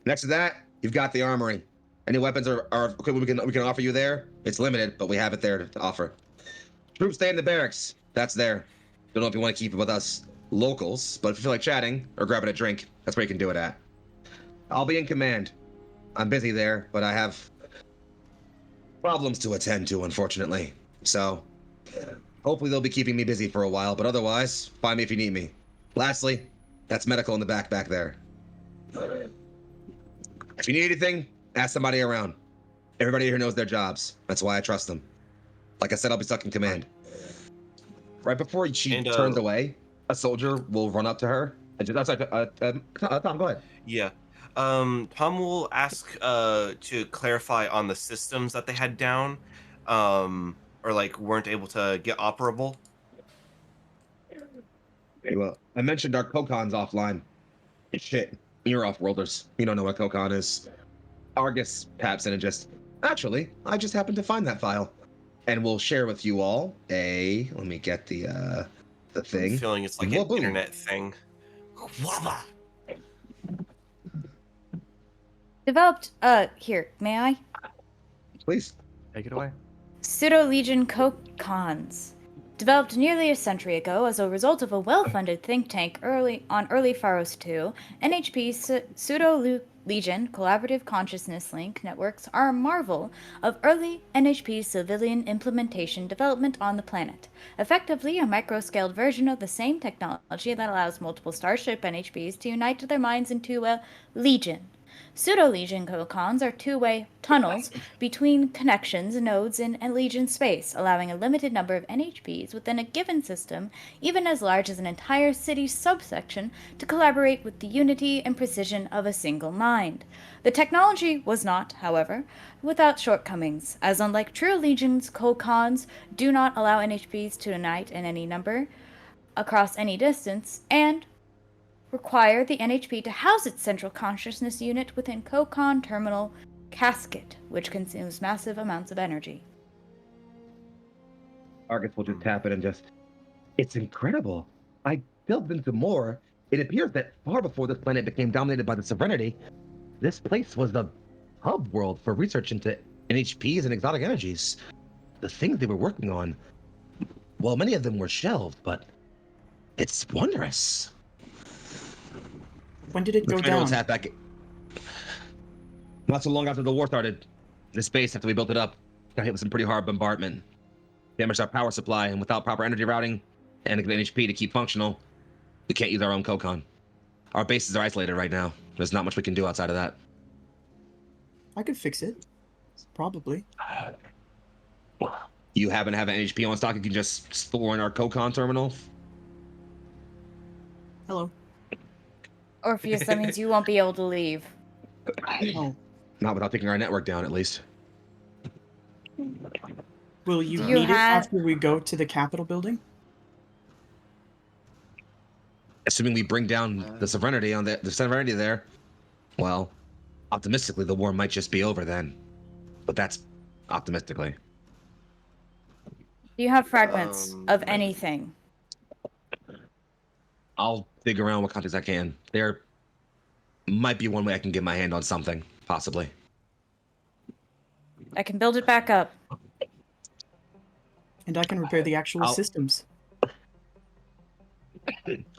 Next to that, you've got the armory. Any weapons or equipment we can offer you there? It's limited, but we have it there to offer. Troops stay in the barracks. That's there. Don't know if you want to keep it with us locals, but if you feel like chatting or grabbing a drink, that's where you can do it at. I'll be in command. I'm busy there, but I have problems to attend to, unfortunately. So, hopefully they'll be keeping me busy for a while, but otherwise, find me if you need me. Lastly, that's medical in the back there. If you need anything, ask somebody around. Everybody here knows their jobs. That's why I trust them. Like I said, I'll be stuck in command. Right before she turns away, a soldier will run up to her. And just, Tom, go ahead.
Yeah. Tom will ask to clarify on the systems that they had down, or like weren't able to get operable.
Hey, well, I mentioned our Kokon's offline. Shit, you're off-worlders. You don't know what Kokon is. Argus taps in and just, actually, I just happened to find that file. And we'll share with you all let me get the thing.
I'm feeling it's like an internet thing.
Developed, here, may I?
Please.
Take it away.
Pseudo-Legion Kokons. Developed nearly a century ago as a result of a well-funded think tank early Pharos II, NHP Pseudo-Legion Collaborative Consciousness Link networks are a marvel of early NHP civilian implementation development on the planet. Effectively, a micro-scaled version of the same technology that allows multiple Starship NHPs to unite their minds into a Legion. Pseudo-Legion Kokons are two-way tunnels between connections, nodes in a Legion space, allowing a limited number of NHPs within a given system, even as large as an entire city subsection, to collaborate with the unity and precision of a single mind. The technology was not, however, without shortcomings, as unlike true Legions, Kokons do not allow NHPs to unite in any number across any distance, and require the NHP to house its central consciousness unit within Kokon Terminal Casket, which consumes massive amounts of energy.
Argus will just tap it and just, it's incredible. I delved into more. It appears that far before this planet became dominated by the Serenity, this place was the hub world for research into NHPs and exotic energies. The things they were working on, well, many of them were shelved, but it's wondrous.
When did it go down?
Tap back. Not so long after the war started. This base, after we built it up, got hit with some pretty hard bombardment. Damaged our power supply, and without proper energy routing and an NHP to keep functional, we can't use our own Kokon. Our bases are isolated right now. There's not much we can do outside of that.
I could fix it. Probably.
You happen to have an HP on stock you can just store in our CoCon terminal?
Hello.
Orpheus, that means you won't be able to leave.
Oh.
Not without taking our network down, at least.
Will you
Do you
need it
have-
after we go to the Capitol building?
Assuming we bring down the Serenity on the Serenity there, well, optimistically, the war might just be over then. But that's optimistically.
Do you have fragments of
Right.
anything?
I'll dig around what contacts I can. There might be one way I can get my hand on something, possibly.
I can build it back up.
And I can repair the actual
I'll-
systems.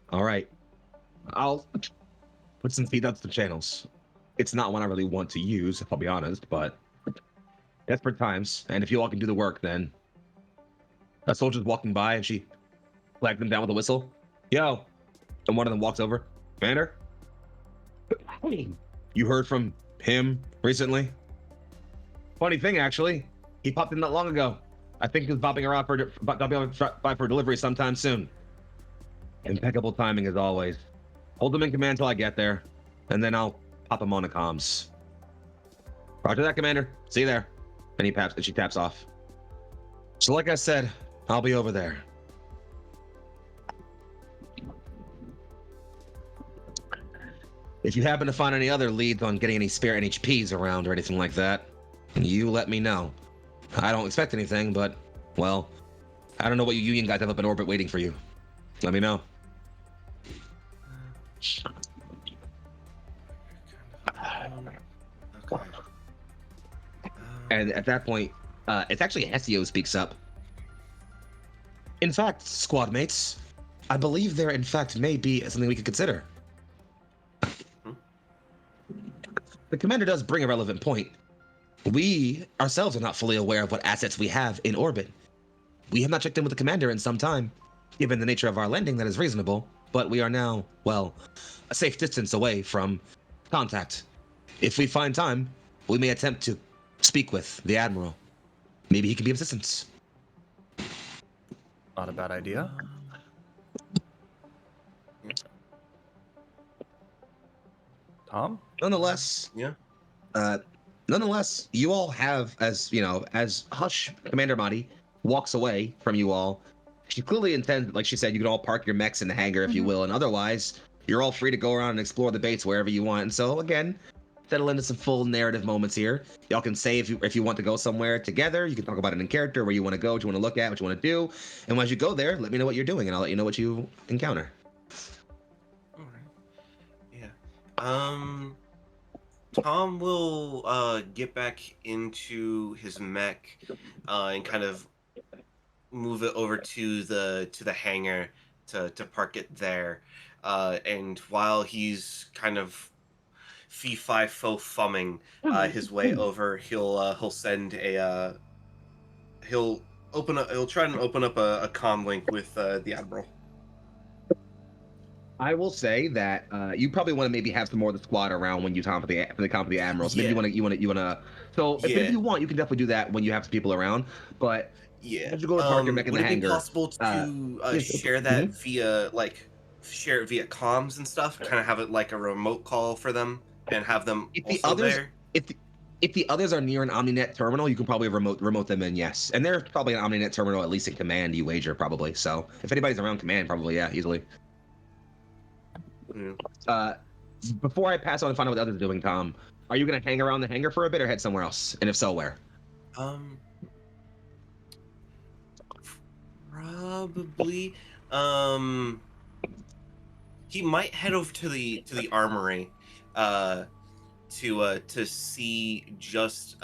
All right. I'll put some feet up the channels. It's not one I really want to use, if I'll be honest, but desperate times. And if you all can do the work, then a soldier's walking by and she flags them down with a whistle. Yo. And one of them walks over. Commander? You heard from him recently? Funny thing, actually. He popped in not long ago. I think he's bobbing around by for delivery sometime soon. Impeccable timing as always. Hold him in command till I get there, and then I'll pop him on the comms. Roger that, Commander. See you there. And she taps off. So like I said, I'll be over there. If you happen to find any other leads on getting any spare NHPs around or anything like that, you let me know. I don't expect anything, but, well, I don't know what you Union guys have up in orbit waiting for you. Let me know.
Okay.
And at that point, it's actually Hesio who speaks up. In fact, squad mates, I believe there in fact may be something we could consider. The commander does bring a relevant point. We ourselves are not fully aware of what assets we have in orbit. We have not checked in with the commander in some time. Given the nature of our landing, that is reasonable, but we are now, well, a safe distance away from contact. If we find time, we may attempt to speak with the Admiral. Maybe he can be of assistance.
Not a bad idea. Tom?
Nonetheless,
Yeah.
Nonetheless, you all have, as you know, as Hush, Commander Madi walks away from you all, she clearly intends, like she said, you can all park your mechs in the hangar if you will, and otherwise, you're all free to go around and explore the base wherever you want. And so, again, settle into some full narrative moments here. Y'all can say if you want to go somewhere together, you can talk about it in character, where you want to go, what you want to look at, what you want to do. And once you go there, let me know what you're doing, and I'll let you know what you encounter.
All right. Yeah. Tom will get back into his mech and kind of move it over to the hangar to park it there. And while he's kind of fee-fi-fo-fumming his way over, he'll send a he'll try and open up a comm link with the Admiral.
I will say that you probably want to maybe have some more of the squad around when you talk for the comp of the admirals. Maybe
Yeah.
you want to. So if
Yeah.
you want, you can definitely do that when you have some people around. But
Yeah.
as you go to park your mech in
Would
the
it be
hangar,
possible to share that via share it via comms and stuff? Kind of have it like a remote call for them and have them
if the
also
others,
there.
if the others are near an OmniNet terminal, you can probably remote them in. Yes, and there's probably an OmniNet terminal at least in command. You wager probably. So if anybody's around command, probably easily.
Yeah.
Before I pass on and find out what the others are doing, Tom, are you gonna hang around the hangar for a bit or head somewhere else? And if so, where?
Probably. He might head over to the armory, to see just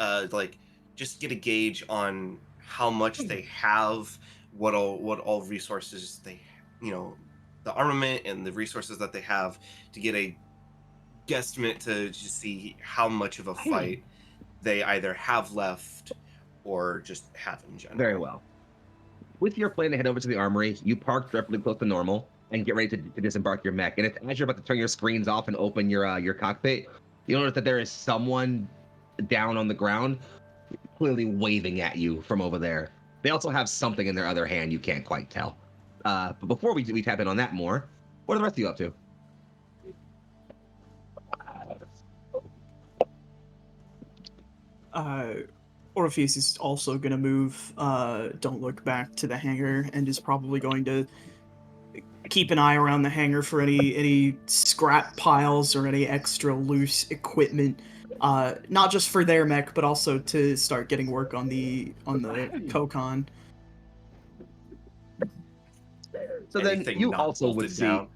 just get a gauge on how much they have, what all resources they, the armament and the resources that they have, to get a guesstimate to just see how much of a fight they either have left or just have in general.
Very well. With your plan to head over to the armory, you park directly close to normal and get ready to disembark your mech. And as you're about to turn your screens off and open your cockpit, you'll notice that there is someone down on the ground, clearly waving at you from over there. They also have something in their other hand you can't quite tell. But before we tap in on that more, what are the rest of you up to?
Orpheus is also going to move Don't Look Back to the hangar and is probably going to keep an eye around the hangar for any scrap piles or any extra loose equipment, not just for their mech, but also to start getting work on the Kokon.
So then
Anything
you
not
also would
bolted
see.
down.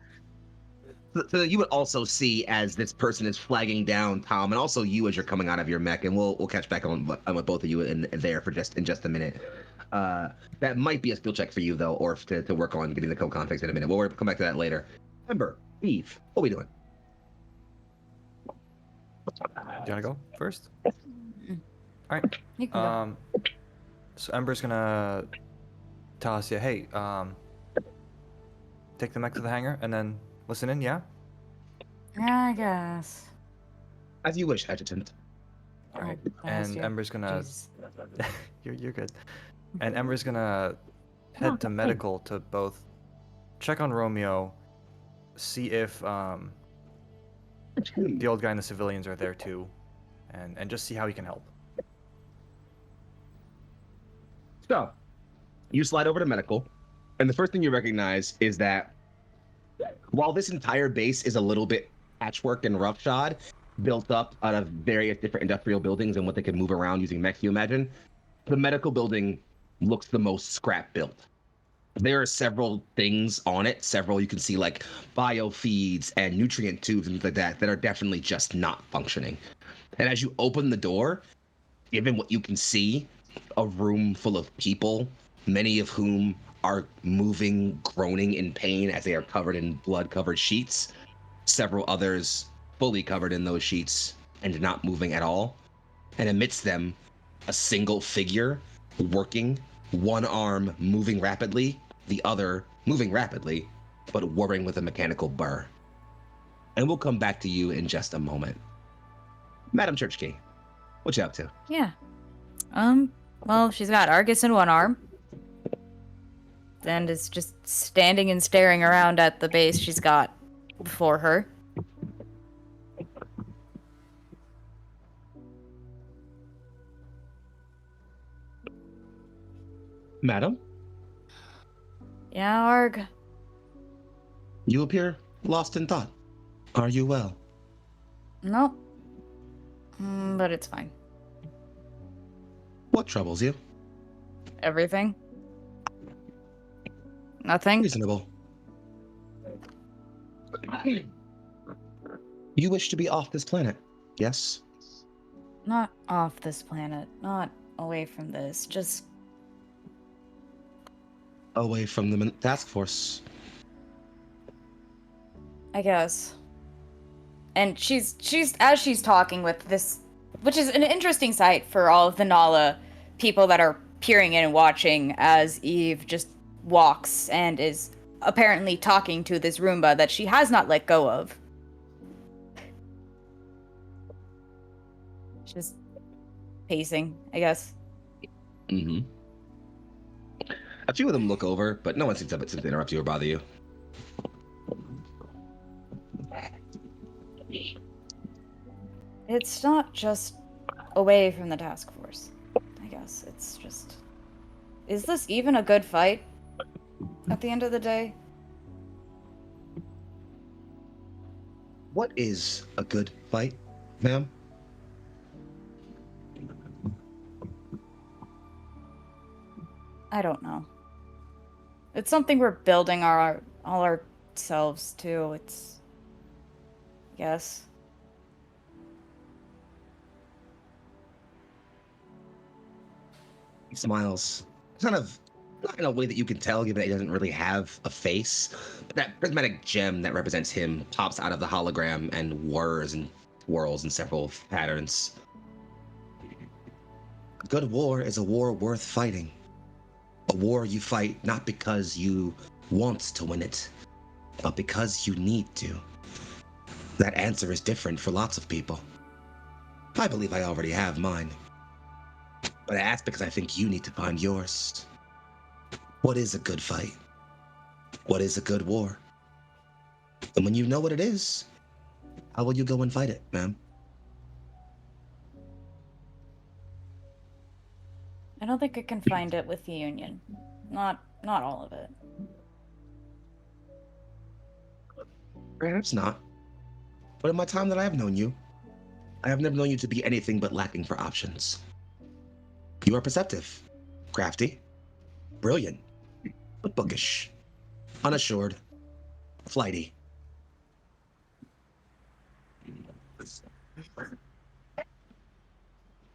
So you would also see as this person is flagging down Tom, and also you as you're coming out of your mech, and we'll catch back on with both of you in there for just a minute. That might be a skill check for you though, or to work on getting the Kokon fixed in a minute. We'll come back to that later. Ember, Eve, what are we doing?
Do you wanna go first? All right.
You can go.
So Ember's gonna tell us, hey, take the mech to the hangar and then listen in, yeah?
I guess.
As you wish, Adjutant.
All right.
blast
And
you.
Ember's gonna
Jesus.
you're good. And Ember's gonna head to medical to both check on Romeo, see if the old guy and the civilians are there too, and just see how he can help.
So, you slide over to medical, and the first thing you recognize is that while this entire base is a little bit patchwork and roughshod, built up out of various different industrial buildings and what they can move around using mechs, you imagine, the medical building looks the most scrap built. There are several things on it, you can see like biofeeds and nutrient tubes and things like that are definitely just not functioning. And as you open the door, given what you can see, a room full of people, many of whom are moving, groaning in pain as they are covered in blood-covered sheets, several others fully covered in those sheets and not moving at all. And amidst them, a single figure working, one arm moving rapidly, the other moving rapidly, but whirring with a mechanical burr. And we'll come back to you in just a moment. Madam Churchkey, what you up to?
Yeah. Well, she's got Argus in one arm. And is just standing and staring around at the base she's got before her.
Madam?
Yeah, Arg.
You appear lost in thought. Are you well?
Nope. But it's fine.
What troubles you?
Everything. Nothing.
Reasonable. You wish to be off this planet, yes?
Not off this planet. Not away from this. Just
Away from the task force.
I guess. And she's as she's talking with this, which is an interesting sight for all of the Nala people that are peering in and watching as Eve just walks and is apparently talking to this Roomba that she has not let go of. Just pacing, I guess.
Mm-hmm. A few of them look over, but no one seems to interrupt you or bother you.
It's not just away from the task force, I guess. It's just... Is this even a good fight at the end of the day?
What is a good fight, ma'am?
I don't know. It's something we're building all ourselves to. It's... Yes.
He smiles. Kind of, not in a way that you can tell, given that he doesn't really have a face. But that prismatic gem that represents him pops out of the hologram and whirs and whirls in several patterns. A good war is a war worth fighting. A war you fight not because you want to win it, but because you need to. That answer is different for lots of people. I believe I already have mine. But I ask because I think you need to find yours. What is a good fight? What is a good war? And when you know what it is, how will you go and fight it, ma'am?
I don't think I can find it with the Union. Not all of it.
Perhaps not. But in my time that I have known you, I have never known you to be anything but lacking for options. You are perceptive, crafty, brilliant, but bookish, unassured, flighty.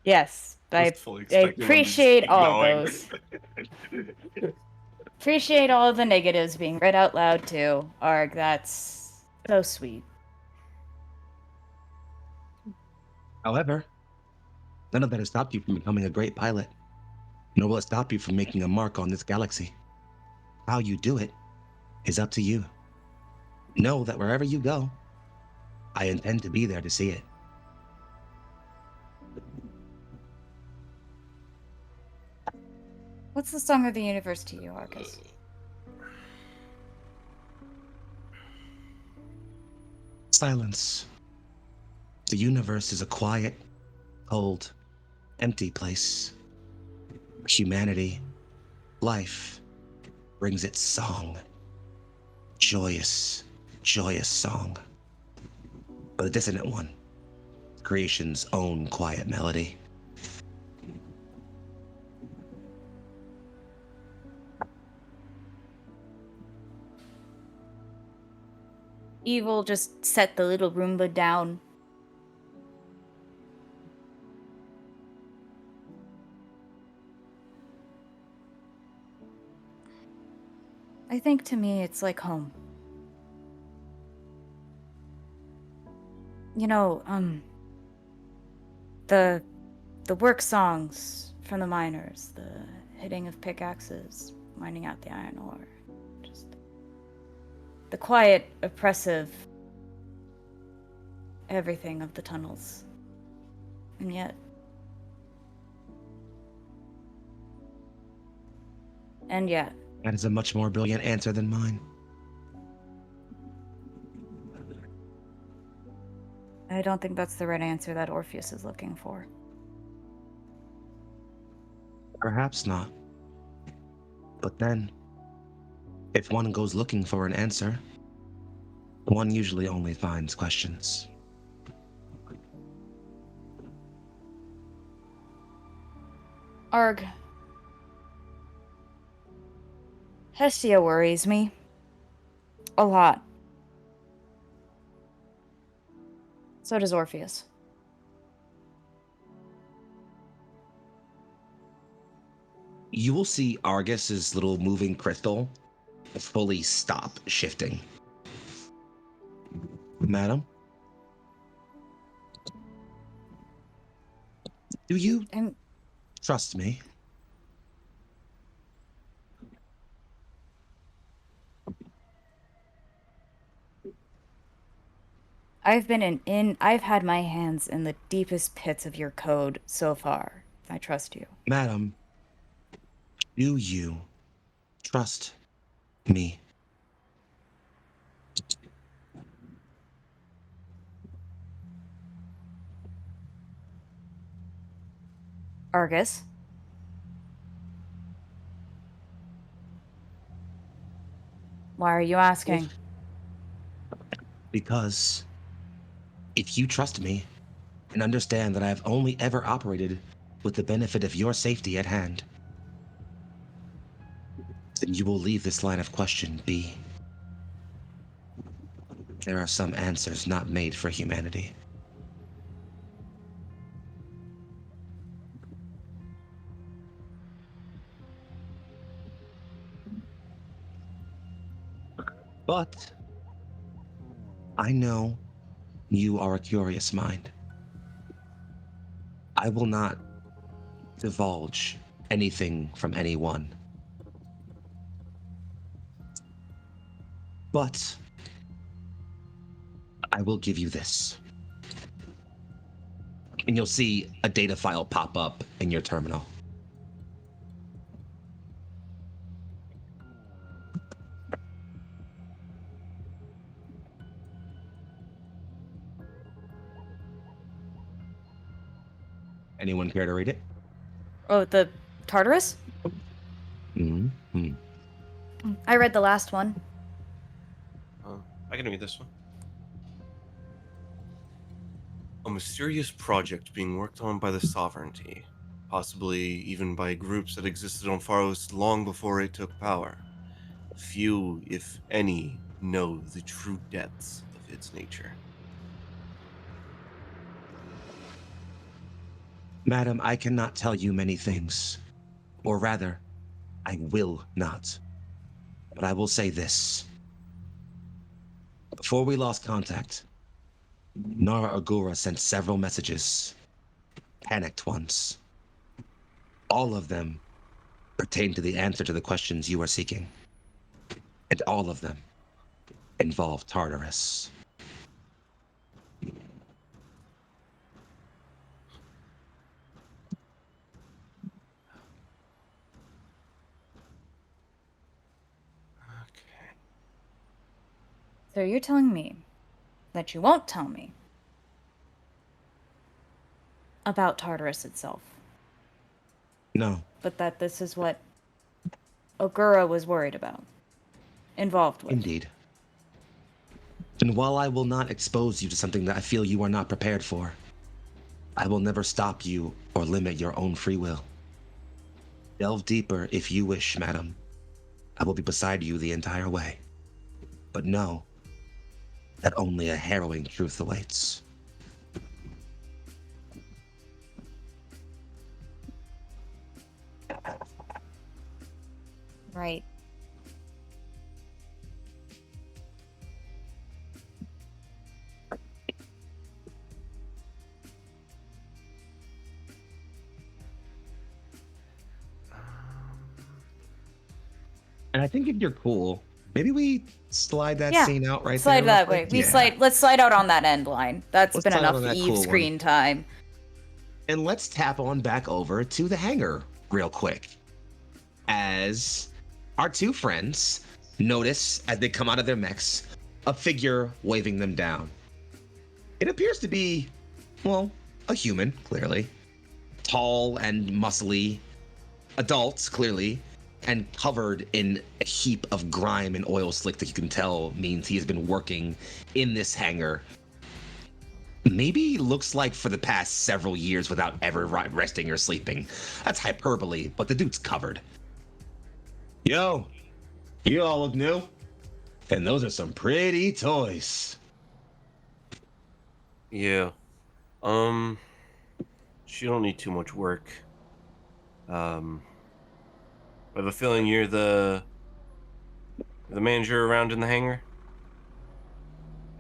Yes, I
fully expecting them to just
appreciate
keep
all
going.
those. Appreciate all the negatives being read out loud too. Arg, that's so sweet.
However, none of that has stopped you from becoming a great pilot, nor will it stop you from making a mark on this galaxy. How you do it is up to you. Know that wherever you go, I intend to be there to see it.
What's the song of the universe to you, Arcus?
Silence. The universe is a quiet, cold, empty place. Humanity, life, brings its song. Joyous, joyous song. But a dissonant one. Creation's own quiet melody.
Evil just set the little Roomba down. I think to me it's like home. You know, the work songs from the miners, the hitting of pickaxes, mining out the iron ore. Just the quiet, oppressive everything of the tunnels. And yet
That is a much more brilliant answer than mine.
I don't think that's the right answer that Orpheus is looking for.
Perhaps not. But then, if one goes looking for an answer, one usually only finds questions.
Arg. Hestia worries me. A lot. So does Orpheus.
You will see Argus's little moving crystal fully stop shifting. Madam? Do you trust me?
I've had my hands in the deepest pits of your code so far. I trust you.
Madam, do you trust me?
Argus? Why are you asking?
Because if you trust me and understand that I have only ever operated with the benefit of your safety at hand, then you will leave this line of question be. There are some answers not made for humanity. But I know you are a curious mind. I will not divulge anything from anyone. But I will give you this. and you'll see a data file pop up in your terminal. Anyone care to read it?
Oh, the Tartarus?
Mm-hmm.
I read the last one.
I can read this one. A mysterious project being worked on by the Sovereignty, possibly even by groups that existed on Pharos long before it took power. Few, if any, know the true depths of its nature.
Madam, I cannot tell you many things. Or rather, I will not. But I will say this. Before we lost contact, Nara Agura sent several messages. Panicked ones. All of them pertain to the answer to the questions you are seeking. And all of them involve Tartarus.
Okay.
So you're telling me that you won't tell me about Tartarus itself,
No,
but that this is what Ogura was worried about, involved with.
indeed. And while I will not expose you to something that I feel you are not prepared for, I will never stop you or limit your own free will. Delve deeper if you wish, madam. I will be beside you the entire way. But know that only a harrowing truth awaits.
Right.
And I think if you're cool, maybe we slide that
Yeah,
scene out right
slide
there.
that way. Let's slide out on that end line. That's
Let's
been
slide out
enough
on that
Eve
cool one.
screen time.
And let's tap on back over to the hangar real quick. As our two friends notice, as they come out of their mechs, a figure waving them down. It appears to be, well, a human, clearly. Tall and muscly. Adult, clearly. And covered in a heap of grime and oil slick that you can tell means he has been working in this hangar. Maybe looks like for the past several years without ever resting or sleeping. That's hyperbole, but the dude's covered. Yo, you all look new. And those are some pretty toys.
Yeah. She don't need too much work. I have a feeling you're the manager around in the hangar.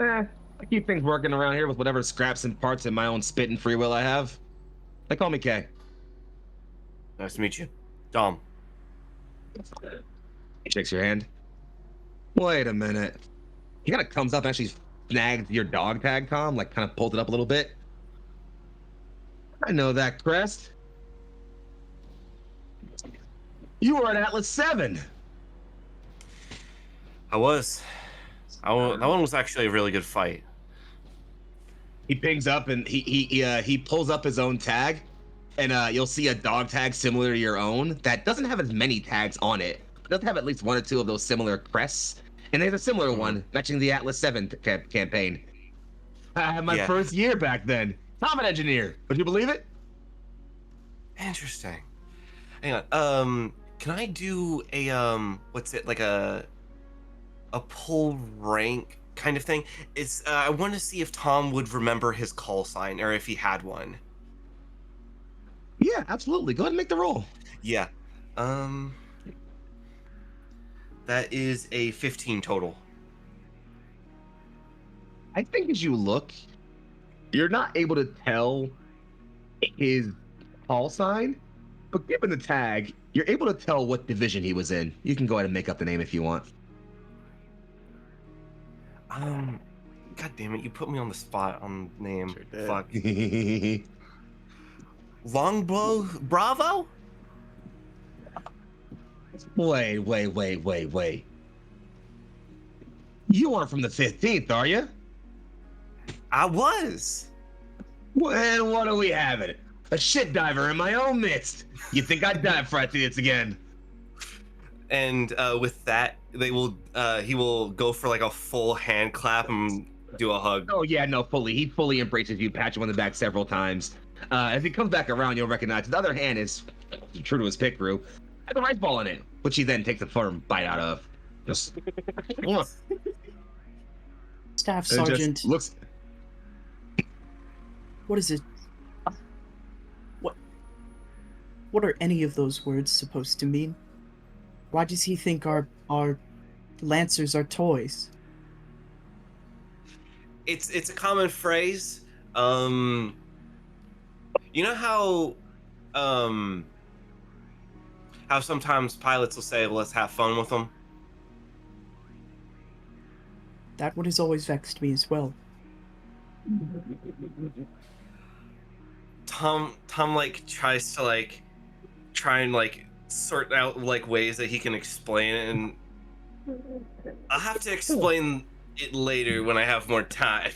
I keep things working around here with whatever scraps and parts and my own spit and free will I have. They call me Kay.
Nice to meet you, Dom.
He shakes your hand. Wait a minute. He kind of comes up and actually snags your dog tag, Tom, like kind of pulled it up a little bit. I know that crest. You were at Atlas 7.
I was. That one was actually a really good fight.
He pings up and he pulls up his own tag, and you'll see a dog tag similar to your own that doesn't have as many tags on it. It does have at least one or two of those similar crests, and there's a similar one matching the Atlas 7 campaign. I had my first year back then. I'm an engineer. Would you believe it?
Interesting. Hang on. Can I do a what's it, like a pull rank kind of thing? It's I want to see if Tom would remember his call sign or if he had one.
Yeah, absolutely. Go ahead and make the roll.
Yeah. That is a 15 total.
I think as you look, you're not able to tell his call sign, but given the tag, you're able to tell what division he was in. You can go ahead and make up the name if you want.
God damn it! You put me on the spot on name.
Sure did.
Fuck. Longbow Bravo?
Wait. You aren't from the 15th, are you?
I was.
Well, what do we have it? A shit diver in my own midst. You think I'd dive for this again?
And with that, he will go for like a full hand clap and do a hug.
Oh yeah, no, fully. He fully embraces you, pat you on the back several times. As he comes back around, you'll recognize his other hand is true to his pick through, has a rice ball in it, which he then takes a firm bite out of. Just,
Staff
and
Sergeant,
just looks.
what is it? What are any of those words supposed to mean? Why does he think our lancers are toys?
It's a common phrase. You know how sometimes pilots will say, "Let's have fun with them."
That one has always vexed me as well.
Tom like tries to try and sort out ways that he can explain it, and I'll have to explain it later when I have more time.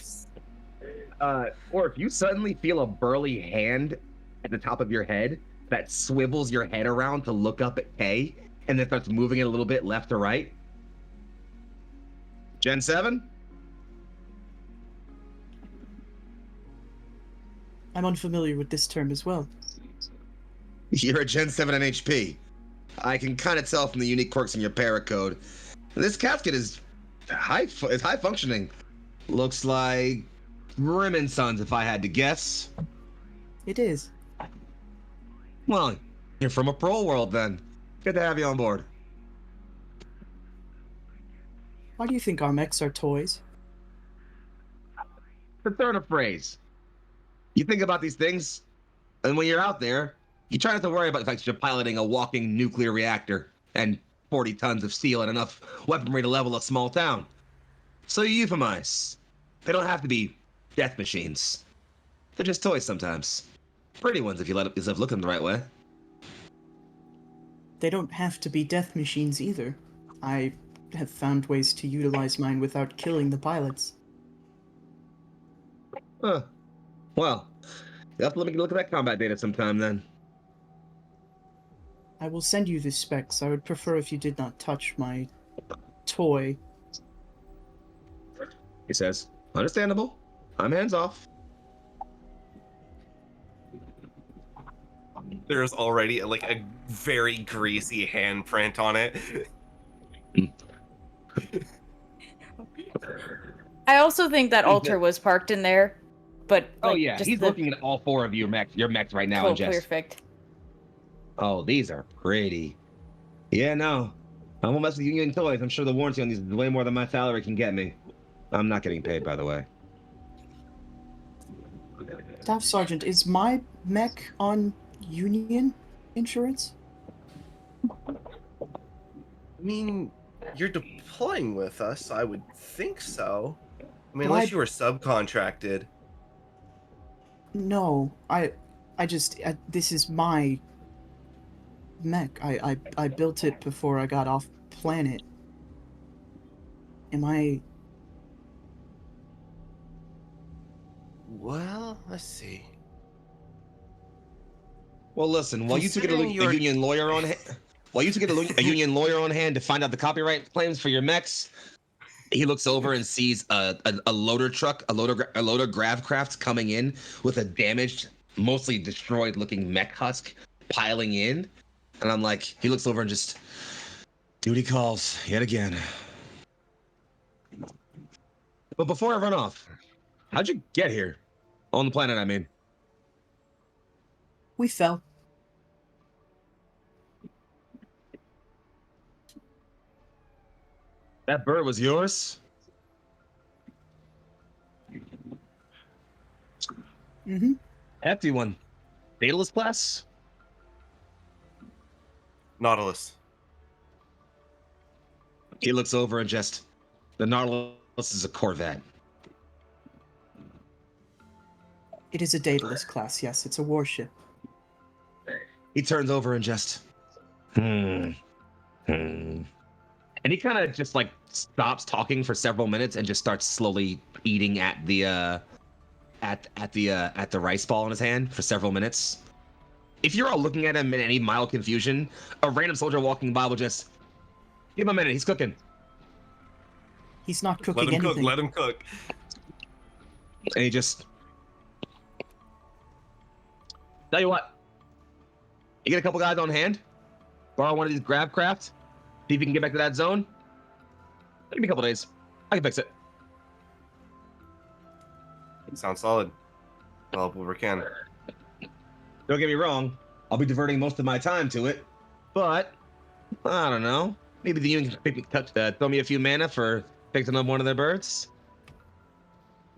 Or if you suddenly feel a burly hand at the top of your head that swivels your head around to look up at K, and then starts moving it a little bit left to right. Gen 7?
I'm unfamiliar with this term as well.
You're a Gen 7 NHP. I can kind of tell from the unique quirks in your paracode. This casket is high functioning. Looks like Grim and Sons, if I had to guess.
It is.
Well, you're from a prole world then. Good to have you on board.
Why do you think our mechs are toys?
The third of phrase. You think about these things, and when you're out there, you try not to worry about the fact that you're piloting a walking nuclear reactor and 40 tons of steel and enough weaponry to level a small town. So you euphemize. They don't have to be death machines. They're just toys sometimes. Pretty ones if you let yourself look in the right way.
They don't have to be death machines either. I have found ways to utilize mine without killing the pilots.
Huh. Well, you'll have to let me look at that combat data sometime then.
I will send you the specs. I would prefer if you did not touch my toy.
He says, understandable. I'm hands off.
There's already a very greasy handprint on it.
I also think that altar was parked in there, but
Oh yeah,
just
he's looking at all four of your mechs right now,
Cool,
and just.
perfect.
Oh, these are pretty. Yeah, no. I won't mess with Union Toys. I'm sure the warranty on these is way more than my salary can get me. I'm not getting paid, by the way.
Staff Sergeant, is my mech on Union insurance?
I mean, you're deploying with us, I would think so. I mean,
But
unless you were subcontracted.
No, this is my mech. I built it before I got off planet. Am I...
Well, let's see.
Well, listen. While you took a
Considering you're-
union lawyer on, while you took a union lawyer on hand to find out the copyright claims for your mechs, he looks over and sees a loader truck, a loader Gravcraft coming in with a damaged, mostly destroyed-looking mech husk piling in, and I'm like, he looks over and just, duty calls yet again. But before I run off, how'd you get here? On the planet, I mean.
We fell.
That bird was yours?
Mm-hmm.
Hefty one. Daedalus class?
Nautilus.
He looks over and just, the Nautilus is a Corvette.
It is a Daedalus class, yes. It's a warship.
He turns over and just, and he kind of just like stops talking for several minutes and just starts slowly eating at the rice ball in his hand for several minutes. If you're all looking at him in any mild confusion, a random soldier walking by will just give him a minute. He's cooking.
He's not cooking
Let him
anything.
cook. Let him cook.
And he just tell you what. You get a couple guys on hand. Borrow one of these grab crafts. See if you can get back to that zone. Give me a couple days. I can fix it.
Sounds solid. I'll help where we can.
Don't get me wrong. I'll be diverting most of my time to it. But I don't know. Maybe the union can throw me a few mana for fixing up one of their birds.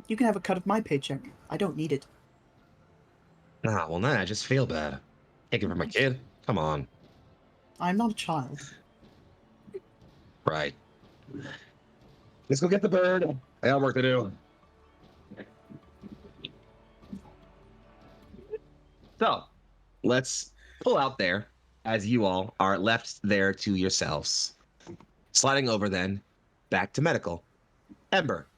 You can have a cut of my paycheck. I don't need it.
Nah, well, nah, I just feel bad. Take it from my kid. Come on.
I'm not a child.
Right. Let's go get the bird. I got work to do. So, let's pull out there as you all are left there to yourselves. Sliding over then, back to medical. Ember,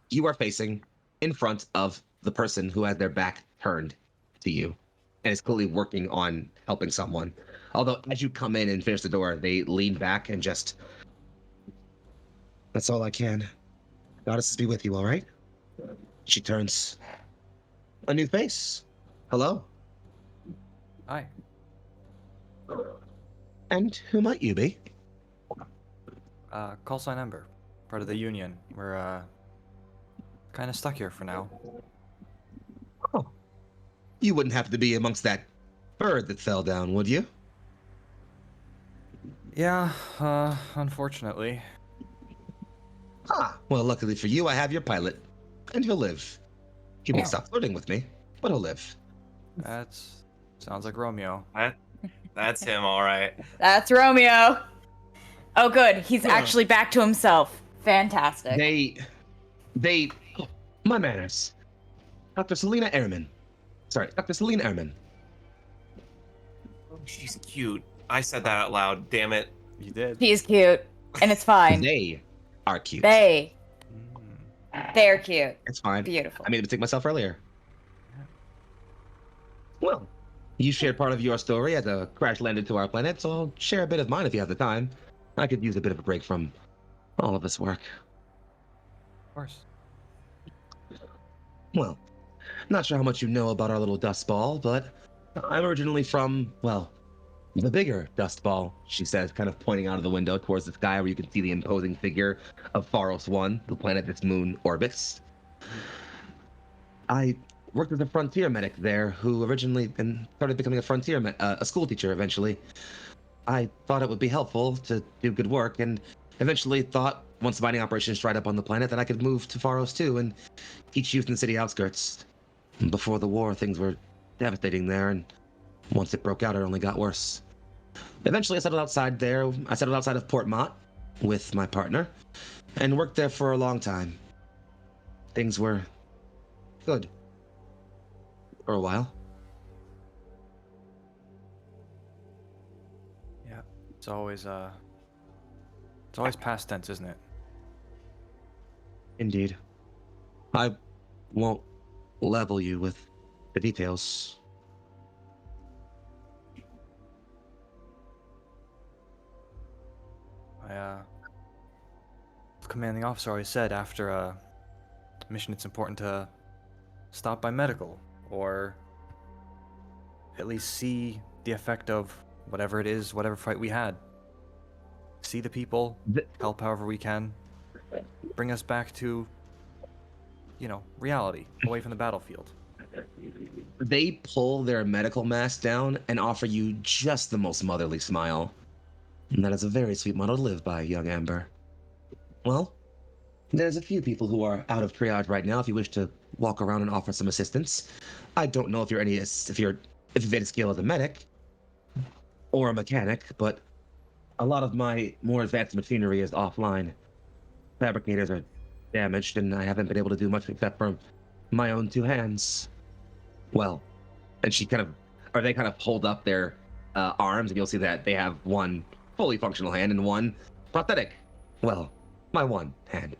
you are facing in front of the person who has their back turned to you and is clearly working on helping someone. Although, as you come in and finish the door, they lean back and just... That's all I can. Goddesses be with you, all right? She turns. A new face. Hello.
Hi.
And who might you be?
Call sign Ember, part of the Union. We're, kind of stuck here for now.
Oh. You wouldn't happen to be amongst that bird that fell down, would you?
Yeah, unfortunately.
Ah, well, luckily for you, I have your pilot. And he'll live. He won't stop flirting with me, but he'll live.
Sounds like Romeo.
That's him, all right.
That's Romeo. Oh, good. He's actually back to himself. Fantastic.
My manners. Dr. Selena Ehrman. Sorry, Dr. Selena Ehrman.
Oh, she's cute. I said that out loud. Damn it.
You did.
He's cute, and it's fine.
They are cute.
They're
Mm.
cute.
It's fine.
Beautiful.
I made a mistake myself earlier. Well, you shared part of your story as a crash landed to our planet, so I'll share a bit of mine if you have the time. I could use a bit of a break from all of this work.
Of course.
Well, not sure how much you know about our little dust ball, but I'm originally from, well, the bigger dust ball, she says, kind of pointing out of the window towards the sky where you can see the imposing figure of Pharos I, the planet this moon orbits. I worked as a frontier medic there who originally started becoming a school teacher eventually. I thought it would be helpful to do good work and eventually thought once mining operations dried up on the planet that I could move to Pharos II and teach youth in the city outskirts. Before the war, things were devastating there, and once it broke out, it only got worse. Eventually, I settled outside there. I settled outside of Port Mott with my partner and worked there for a long time. Things were good for a while.
Yeah. It's always past tense, isn't it?
Indeed. I won't level you with the details.
The commanding officer always said after a mission it's important to stop by medical, or at least see the effect of whatever it is, whatever fight we had. See the people, help however we can, bring us back to, reality, away from the battlefield.
They pull their medical mask down and offer you just the most motherly smile. And that is a very sweet motto to live by, young Amber. Well, there's a few people who are out of triage right now if you wish to walk around and offer some assistance. I don't know if you've had a skill as a medic or a mechanic, but a lot of my more advanced machinery is offline. Fabricators are damaged, and I haven't been able to do much except for my own two hands. Well, and they kind of hold up their arms, and you'll see that they have one fully functional hand and one prosthetic. Well, my one hand.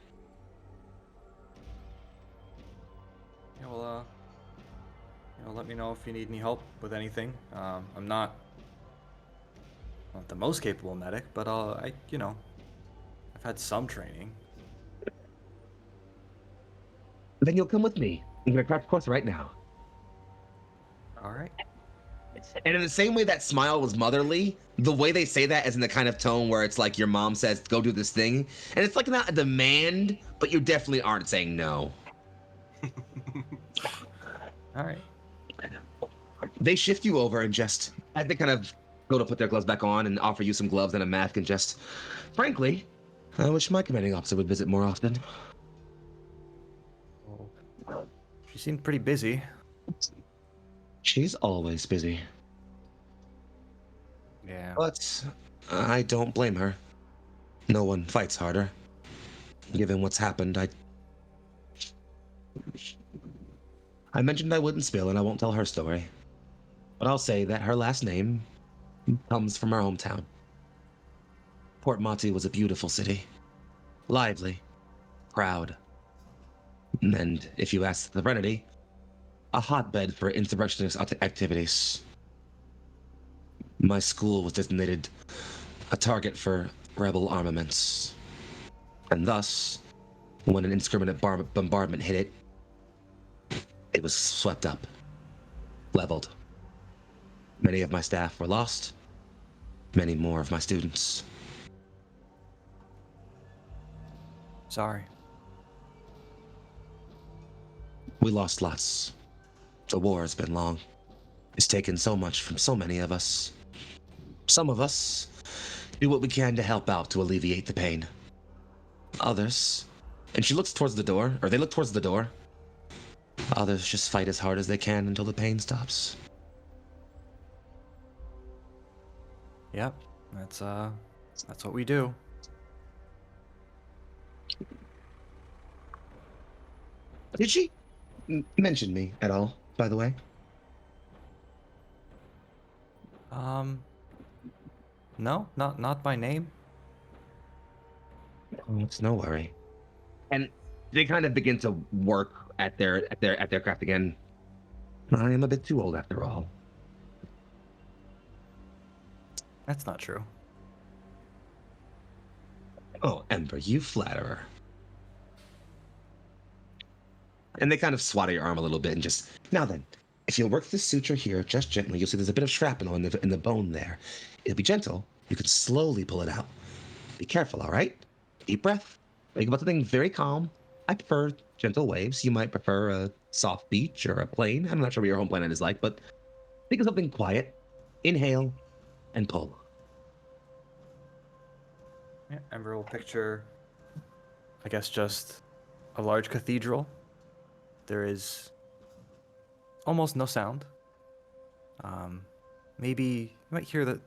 Yeah, well, let me know if you need any help with anything. I'm not the most capable medic, but I've had some training.
Then you'll come with me. I'm gonna crash course right now.
All right.
And in the same way that smile was motherly, the way they say that is in the kind of tone where it's like your mom says, go do this thing. And it's like not a demand, but you definitely aren't saying no.
All right.
They shift you over and just, as they kind of go to put their gloves back on and offer you some gloves and a mask and just, frankly, I wish my commanding officer would visit more often.
Well, she seemed pretty busy.
She's always busy.
Yeah.
But I don't blame her. No one fights harder. Given what's happened, I mentioned I wouldn't spill and I won't tell her story. But I'll say that her last name comes from our hometown. Port Monty was a beautiful city. Lively. Proud. And if you ask the Divinity, a hotbed for insurrectionist activities. My school was designated a target for rebel armaments. And thus, when an indiscriminate bombardment hit it, it was swept up, leveled. Many of my staff were lost, many more of my students.
Sorry.
We lost lots. The war has been long. It's taken so much from so many of us. Some of us do what we can to help out to alleviate the pain. Others, and she looks towards the door, or they look towards the door. Others just fight as hard as they can until the pain stops.
Yep. That's what we do.
Did she mention me at all, by the way?
No, not by name.
Oh, it's no worry. And they kind of begin to work at their craft again. I am a bit too old after all.
That's not true.
Oh, Ember, you flatterer. And they kind of swat at your arm a little bit and just, now then, if you'll work this suture here just gently, you'll see there's a bit of shrapnel in the bone there. It'll be gentle. You can slowly pull it out. Be careful, all right? Deep breath. Think about something very calm. I prefer gentle waves. You might prefer a soft beach or a plane. I'm not sure what your home planet is like, but think of something quiet. Inhale and pull.
Yeah, Ember will picture, I guess, just a large cathedral. There is almost no sound. Maybe you might hear the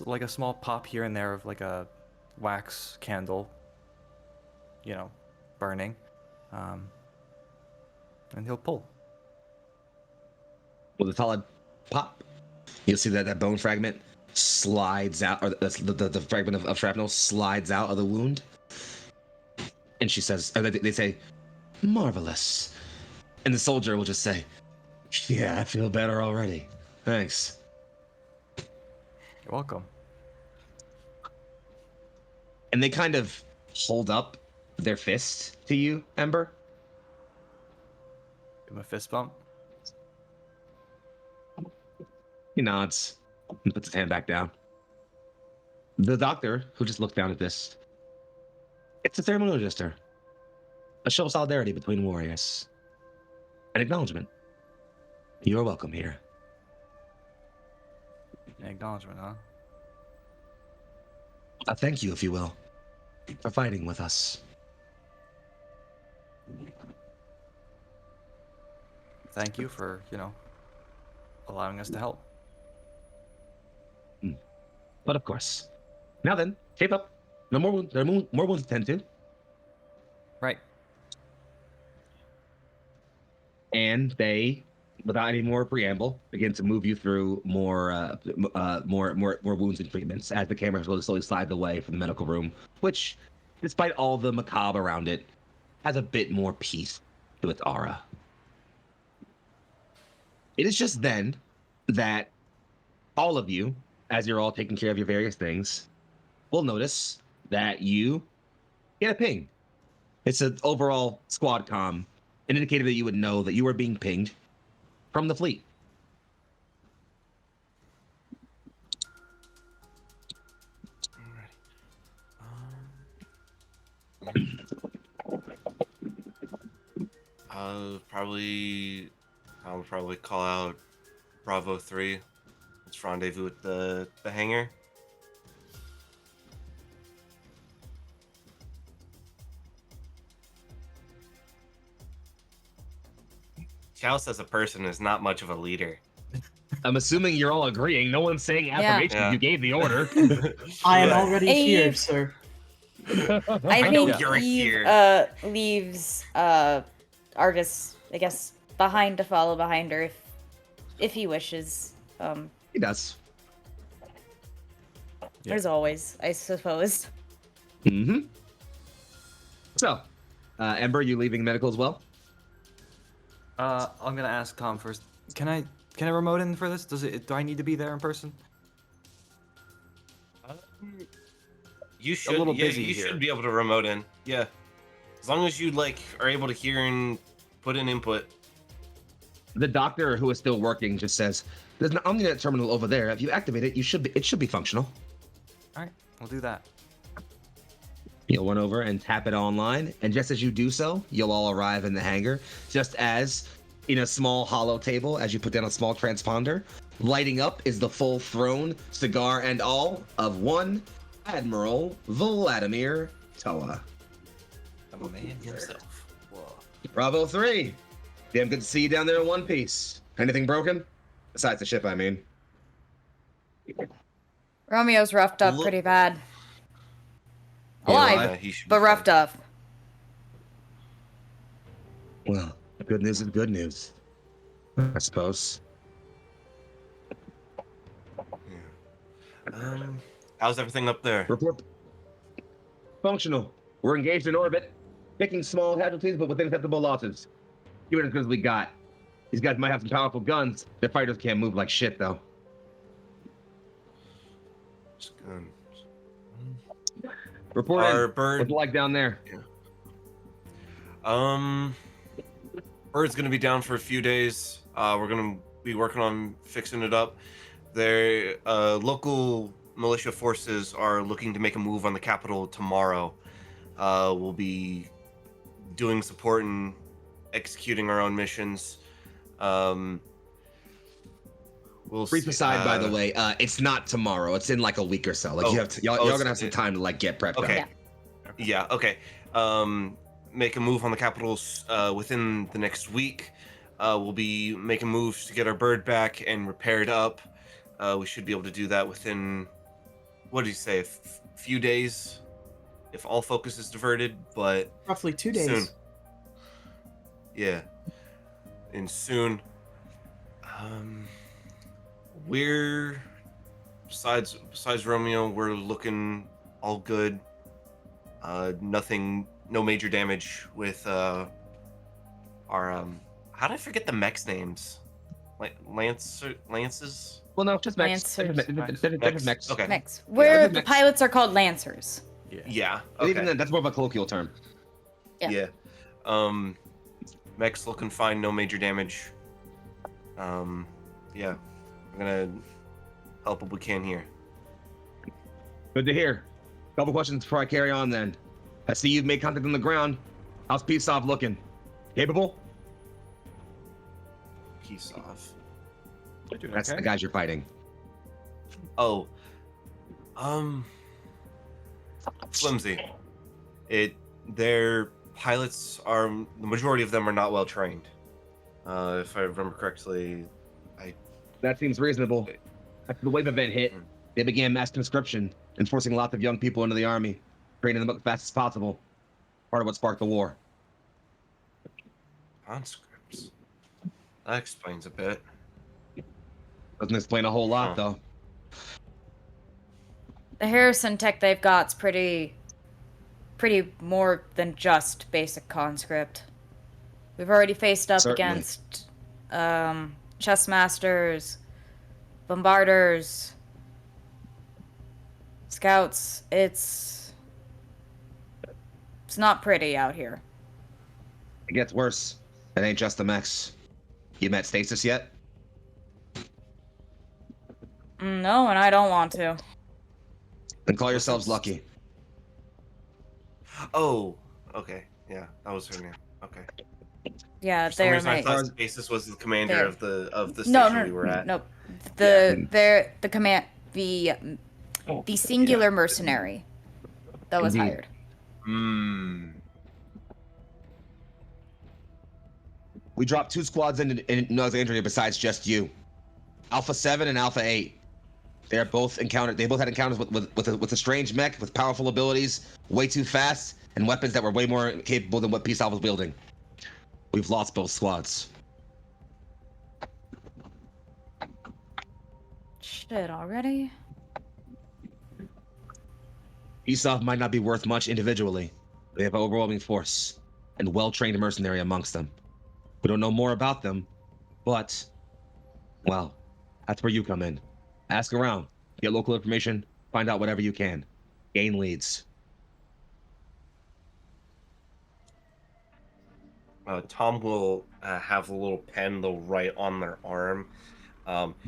like a small pop here and there of like a wax candle, burning. And he'll pull.
With a solid pop, you'll see that bone fragment slides out, or the fragment of shrapnel slides out of the wound. And she says, or they say, marvelous. And the soldier will just say, yeah, I feel better already. Thanks.
You're welcome.
And they kind of hold up their fist to you, Ember.
Give him a fist bump.
He nods and puts his hand back down. The doctor, who just looked down at this, it's a ceremonial gesture. A show of solidarity between warriors. An acknowledgement. You are welcome here.
An acknowledgement, huh?
A thank you, if you will, for fighting with us.
Thank you for, allowing us to help.
But of course. Now then, shape up. No more wounds. There are more wounds to tend to.
Right.
And they without any more preamble, begin to move you through more wounds and treatments as the camera slowly slides away from the medical room, which, despite all the macabre around it, has a bit more peace to its aura. It is just then that all of you, as you're all taking care of your various things, will notice that you get a ping. It's an overall squad comm, an indicator that you would know that you are being pinged from the fleet.
I'll probably call out Bravo 3. Let's rendezvous at the hangar. Chaos as a person is not much of a leader.
I'm assuming you're all agreeing. No one's saying affirmations.
Yeah.
You gave the order.
I am
Yeah.
already here,
Eve.
sir.
I
know
think
you're
Eve
here.
leaves Argus, I guess, behind to follow behind her if he wishes.
He does.
As always, I suppose.
Mm-hmm. So, Ember, you leaving medical as well?
I'm gonna ask Tom first. Can I remote in for this? Do I need to be there in person?
You should.
little
Yeah,
busy
you
here.
should be able to remote in. Yeah, as long as you are able to hear and put in input.
The doctor, who is still working, just says, "There's an Omninet terminal over there. If you activate it, it should be functional."
All right, we'll do that.
You'll run over and tap it online, and just as you do so, you'll all arrive in the hangar, just as in a small hollow table, as you put down a small transponder, lighting up is the full throne, cigar and all, of one Admiral Vladimir Toa.
I'm a man himself.
Bravo 3. Damn good to see you down there in one piece. Anything broken? Besides the ship, I mean.
Romeo's roughed up
Look-
pretty bad.
Yeah,
Alive,
he should be
but roughed
fine.
up.
Well, good news is good news, I suppose.
How's everything up there?
Report. Functional. We're engaged in orbit, picking small casualties, but with acceptable losses. Give it as good as we got. These guys might have some powerful guns. Their fighters can't move like shit, though. Report
Our
in.
bird.
What's it like down there?
Bird's gonna be down for a few days. We're gonna be working on fixing it up. Their local militia forces are looking to make a move on the capital tomorrow. We'll be doing support and executing our own missions. We'll
Brief
see.
aside, by the way, it's not tomorrow. It's in like a week or so. Like
Oh,
you have to, y'all
oh,
gonna have some time to like get prepped
Okay.
up.
Yeah. Okay. Make a move on the capitals within the next week. We'll be making moves to get our bird back and repaired up. We should be able to do that within, what did he say, a few days, if all focus is diverted. But
Roughly 2 days.
soon. Yeah. And soon. We're besides Romeo, we're looking all good. No major damage with our how did I forget the mechs names? Like lances?
Well, no, just mechs.
Lancers.
They're just mechs.
Okay.
Mechs. Where
they're
the
mechs.
pilots are called Lancers.
Yeah.
And
Okay.
even then, that's more of a colloquial term.
Yeah.
Yeah. Mechs looking fine, no major damage. Yeah. We're gonna help what we can here.
Good to hear. Couple questions before I carry on then. I see you've made contact on the ground. How's Peace Off looking? Capable?
Peace off.
That's the guys you're fighting.
Oh. Flimsy. Their pilots are, the majority of them are not well trained. If I remember correctly.
That seems reasonable. After the wave event hit, they began mass conscription, enforcing lots of young people into the army, training them up as fast as possible. Part of what sparked the war.
Conscripts. That explains a bit.
Doesn't explain a whole lot,
Huh.
though.
The Harrison tech they've got's pretty more than just basic conscript. We've already faced up
Certainly.
against chess masters, bombarders, scouts. It's not pretty out here.
It gets worse. It ain't just the mechs. You met Stasis yet?
No, and I don't want to.
Then call yourselves lucky.
Oh, okay. Yeah, that was her name. Okay.
Yeah,
For some
they're
reason, I
my...
thought Stasis was the commander
There.
of the station
No,
we were at.
no. They're the command, the singular mercenary that was
Indeed.
hired.
Hmm.
We dropped 2 squads in Alexandria besides just you. Alpha 7 and Alpha 8. They both had encounters with a strange mech with powerful abilities, way too fast, and weapons that were way more capable than what Peace Alpha was wielding. We've lost both squads.
Shit, already?
Peace Alpha might not be worth much individually. They have an overwhelming force and well-trained mercenary amongst them. We don't know more about them, but, well, that's where you come in. Ask around, get local information, find out whatever you can. Gain leads.
Tom will have a little pen they'll write on their arm.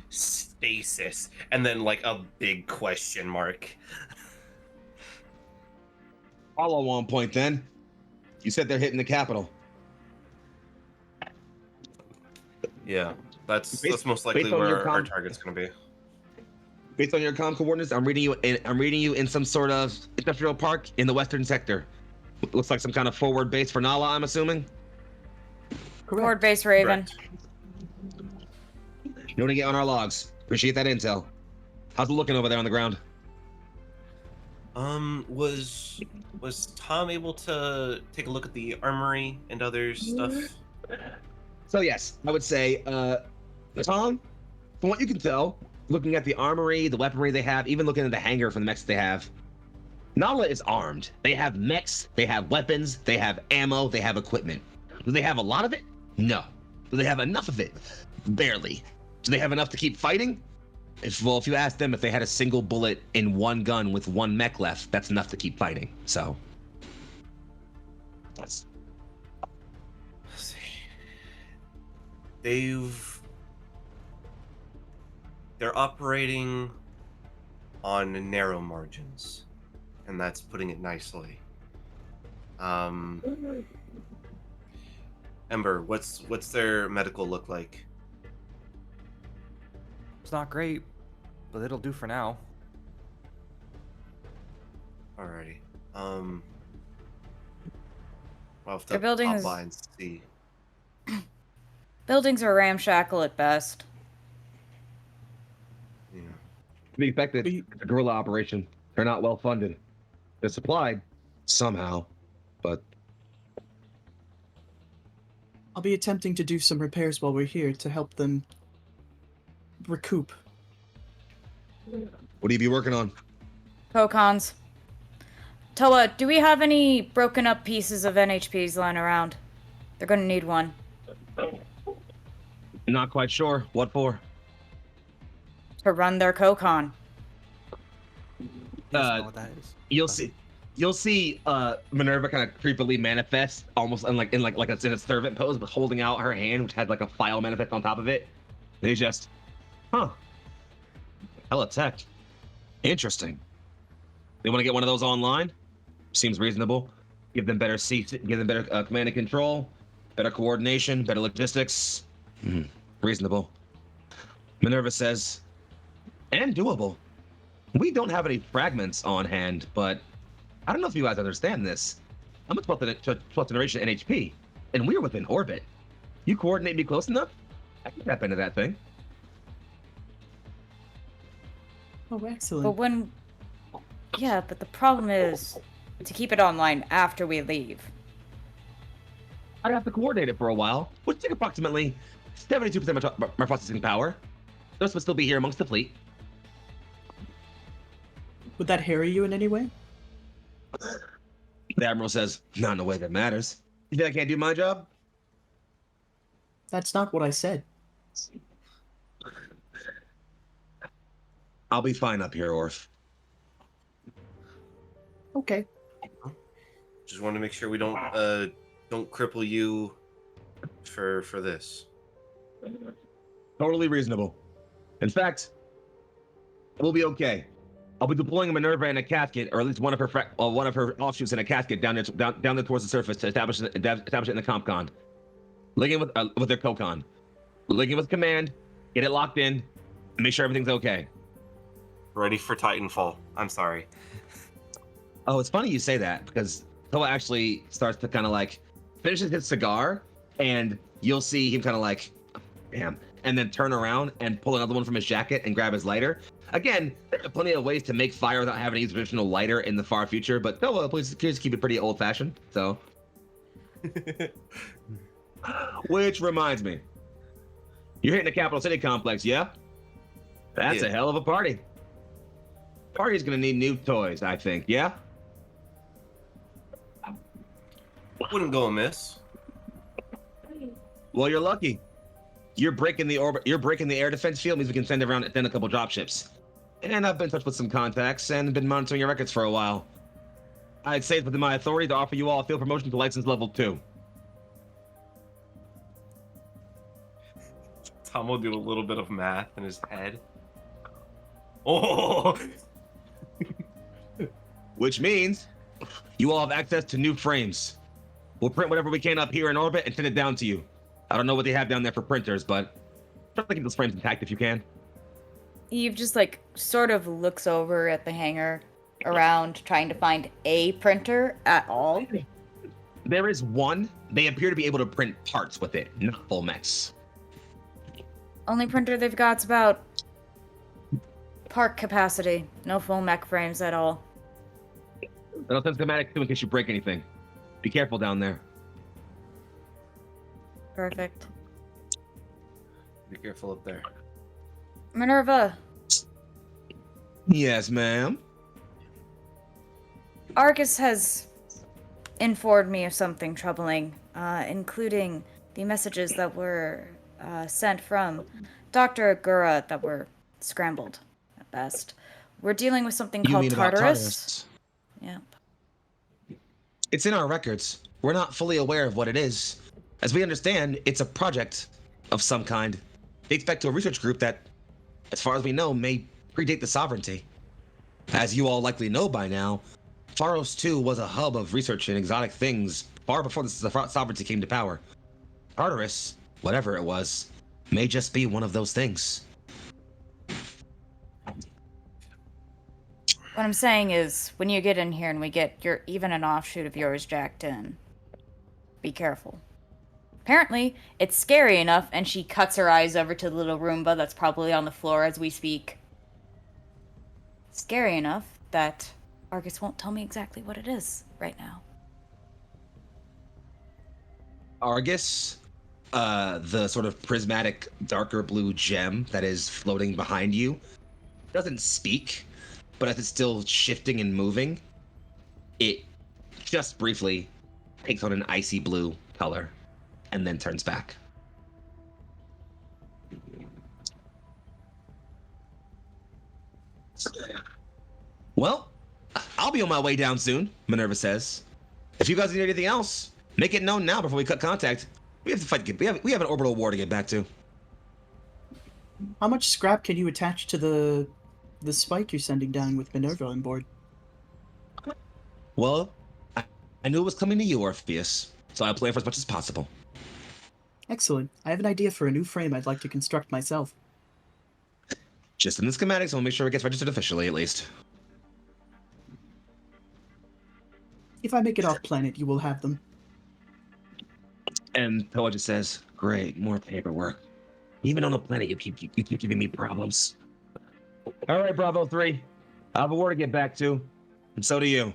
Stasis. And then, like, a big question mark.
Follow on point then. You said they're hitting the capital.
Yeah, that's most likely
based on your
where our
com-
target's going to be.
Based on your comm coordinates, I'm reading you in some sort of industrial park in the western sector. Looks like some kind of forward base for Nala, I'm assuming.
Forward base Raven.
Correct.
You want to get on our logs. Appreciate that intel. How's it looking over there on the ground?
Was Tom able to take a look at the armory and other stuff?
So yes, I would say, Tom, from what you can tell, looking at the armory, the weaponry they have, even looking at the hangar for the mechs they have, Nala is armed. They have mechs, they have weapons, they have ammo, they have equipment. Do they have a lot of it? No. Do they have enough of it? Barely. Do they have enough to keep fighting? If you ask them if they had a single bullet in one gun with one mech left, that's enough to keep fighting. So that's
Let's see. They're operating on narrow margins, and that's putting it nicely. Ember, what's their medical look like?
It's not great, but it'll do for now.
Alrighty. Well, if
Their
the
building
top
is-
lines see.
Buildings are ramshackle at best.
Yeah.
to be expected. It's a guerrilla operation. They're not well funded. They're supplied somehow, but
I'll be attempting to do some repairs while we're here to help them recoup.
what do you be working on?
Cocons. Toa, do we have any broken up pieces of NHPs lying around? They're gonna need one.
Not quite sure. What for?
To run their Cocon.
You guys know what that is?
You'll see Minerva kind of creepily manifest, almost in a servant pose, but holding out her hand, which had like a file manifest on top of it. And he's just, hella tech. Interesting. They want to get one of those online? Seems reasonable. Give them better seats, give them better command and control, better coordination, better logistics. Reasonable. Minerva says, and doable. We don't have any fragments on hand, but I don't know if you guys understand this. I'm a 12th generation NHP, and we're within orbit. You coordinate me close enough, I can tap into that thing.
Oh, excellent.
But when... Yeah, but the problem is to keep it online after we leave.
I'd have to coordinate it for a while, which take approximately 72% my processing power. Those would still be here amongst the fleet.
Would that harry you in any way?
The Admiral says, not in a way that matters. You think I can't do my job?
That's not what I said.
I'll be fine up here, Orf.
Okay.
Just want to make sure we don't cripple you for this.
Totally reasonable. In fact, we'll be okay. I'll be deploying a Minerva in a casket, or at least one of her offshoots in a casket down there towards the surface to establish it in the compcon. Linking with their cocon. Linking with command, get it locked in, and make sure everything's okay.
Ready for Titanfall. I'm sorry.
Oh, it's funny you say that, because Toa actually starts to kind of like finishes his cigar, and you'll see him kind of like, damn, and then turn around and pull another one from his jacket and grab his lighter. Again, there are plenty of ways to make fire without having a traditional lighter in the far future, but Toa please just keep it pretty old-fashioned. So, which reminds me, you're hitting the capital city complex, yeah? That's a hell of a party. Party's gonna need new toys, I think. Yeah.
Wouldn't go amiss.
Well, you're lucky. You're breaking the orbit. You're breaking the air defense field. Means we can send a couple dropships. And I've been in touch with some contacts and been monitoring your records for a while. I'd say it's within my authority to offer you all a field promotion to license level 2.
Tom will do a little bit of math in his head. Oh.
Which means you all have access to new frames. We'll print whatever we can up here in orbit and send it down to you. I don't know what they have down there for printers, but try to keep those frames intact if you can.
Eve just like sort of looks over at the hangar around trying to find a printer at all.
There is one. They appear to be able to print parts with it, not full mechs.
Only printer they've got's about part capacity. No full mech frames at all.
That'll send schematics too in case you break anything. Be careful down there.
Perfect.
Be careful up there.
Minerva,
Yes, ma'am.
Argus has informed me of something troubling, including the messages that were sent from Dr. Agura that were scrambled at best. We're dealing with something
You
called
mean about
Tartarus. Yep.
It's in our records. We're not fully aware of what it is. As we understand, it's a project of some kind. Dates back to a research group that, as far as we know, may predate the sovereignty. As you all likely know by now, Pharos II was a hub of research in exotic things far before the sovereignty came to power. Tartarus, whatever it was, may just be one of those things.
What I'm saying is, when you get in here and we get even an offshoot of yours jacked in, be careful. Apparently, it's scary enough, and she cuts her eyes over to the little Roomba that's probably on the floor as we speak. Scary enough that Argus won't tell me exactly what it is right now.
Argus, the sort of prismatic darker blue gem that is floating behind you, doesn't speak, but as it's still shifting and moving, it just briefly takes on an icy blue color and then turns back. Well, I'll be on my way down soon, Minerva says. If you guys need anything else, make it known now before we cut contact. We have to fight. We have an orbital war to get back to.
How much scrap can you attach to the spike you're sending down with Minerva on board?
Well, I knew it was coming to you, Orpheus, so I'll play for as much as possible.
Excellent. I have an idea for a new frame I'd like to construct myself.
Just in the schematics, we'll make sure it gets registered officially, at least.
If I make it off planet, you will have them.
And Toa just says, "Great, more paperwork. Even on the planet, you keep giving me problems." All right, Bravo 3. I have a war to get back to, and so do you.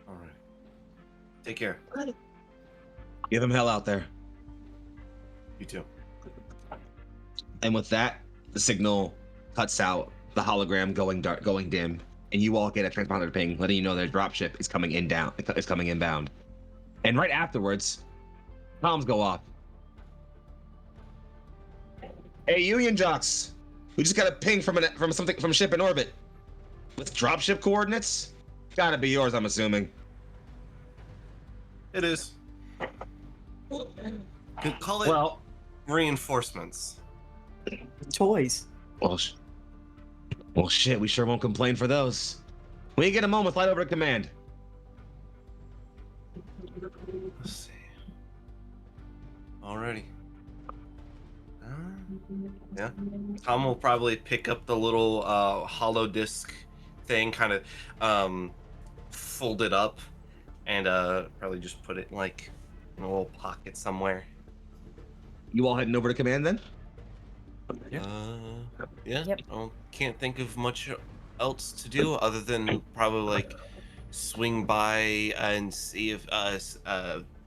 All right. Take care.
Give him hell out there.
You too.
And with that, the signal cuts out, the hologram going dark, going dim, and you all get a transponder ping letting you know their dropship is coming is coming inbound. And right afterwards, comms go off. Hey, Union Jocks, we just got a ping from a ship in orbit with dropship coordinates. Gotta be yours, I'm assuming.
It is. Could call it
Well,
reinforcements.
Toys.
well, shit, we sure won't complain for those. When you get a moment, fly over to command.
Let's see. Alrighty. Yeah. Tom will probably pick up the little hollow disk thing, kind of fold it up, and probably just put it like in a little pocket somewhere.
You all heading over to command then?
Yeah.
Yeah.
Yep.
Can't think of much else to do other than probably like swing by and see if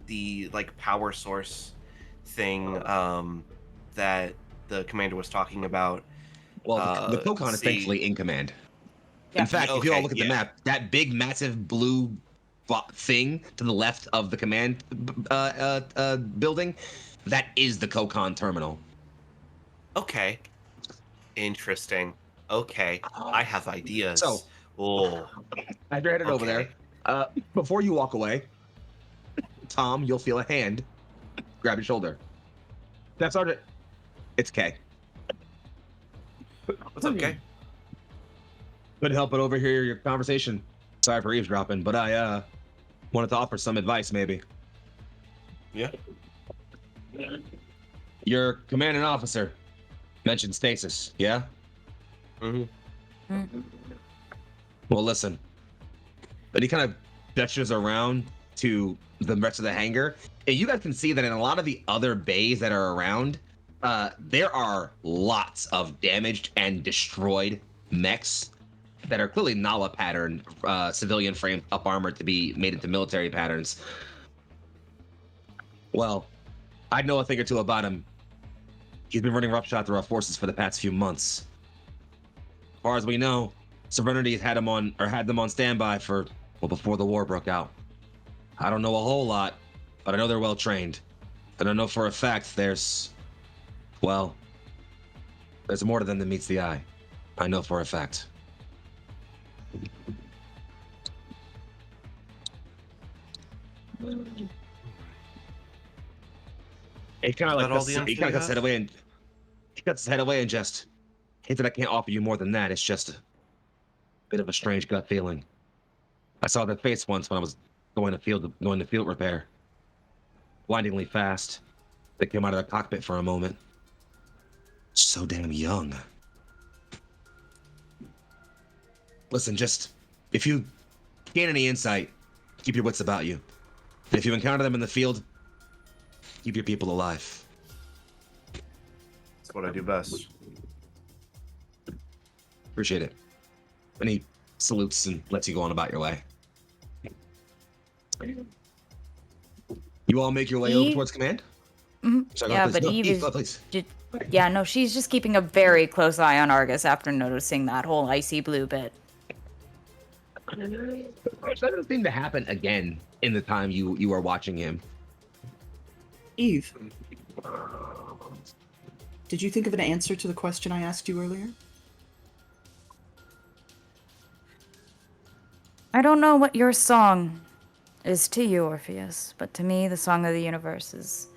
the like power source thing that the commander was talking about.
Well, the Kokon is
see-
thankfully in command.
Yeah.
In fact, if you all
Okay,
look at the
yeah.
map, that big, massive blue thing to the left of the command building, that is the Kokon terminal.
Okay. Interesting. Okay. I have ideas.
So,
Oh,
after you're headed over there, before you walk away, Tom, you'll feel a hand grab your shoulder. Staff Sergeant, it's Kay.
what's up, Kay?
Couldn't help but overhear your conversation. Sorry for eavesdropping, but I wanted to offer some advice, maybe.
Yeah.
Your commanding officer mentioned stasis, yeah?
Mm-hmm.
Well, listen. But he kind of gestures around to the rest of the hangar, and you guys can see that in a lot of the other bays that are around, there are lots of damaged and destroyed mechs that are clearly Nala pattern, civilian framed up armored to be made into military patterns. Well, I know a thing or two about him. He's been running roughshod through our forces for the past few months. As far as we know, Divinity has had them on standby for, well, before the war broke out. I don't know a whole lot, but I know they're well trained. And I know for a fact there's more to them than meets the eye. I know for a fact. He kind of like he kind of cuts his head away and just hate that I can't offer you more than that. It's just a bit of a strange gut feeling. I saw their face once when I was going to field repair. Blindingly fast. They came out of the cockpit for a moment. So damn young. Listen, just if you gain any insight, keep your wits about you. And if you encounter them in the field, keep your people alive.
That's what I do best.
Appreciate it. And he salutes and lets you go on about your way. You all make your way over
Eve?
towards command? Sorry,
Yeah,
please.
but
No,
Eve
Eve,
is.
please.
Yeah, no, she's just keeping a very close eye on Argus after noticing that whole icy blue bit.
That doesn't seem to happen again in the time you are watching him.
Eve, did you think of an answer to the question I asked you earlier?
I don't know what your song is to you, Orpheus, but to me, the song of the universe is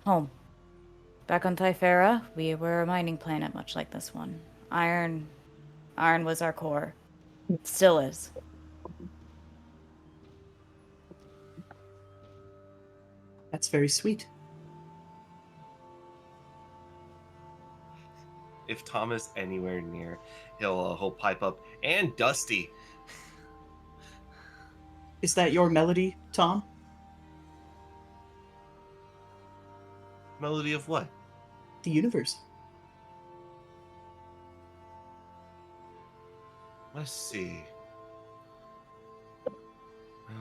home. Back on Typhera, we were a mining planet much like this one. Iron was our core. Still is.
That's very sweet.
If Tom is anywhere near, he'll pipe up. And Dusty.
Is that your melody, Tom?
Melody of what?
The universe.
Let's see.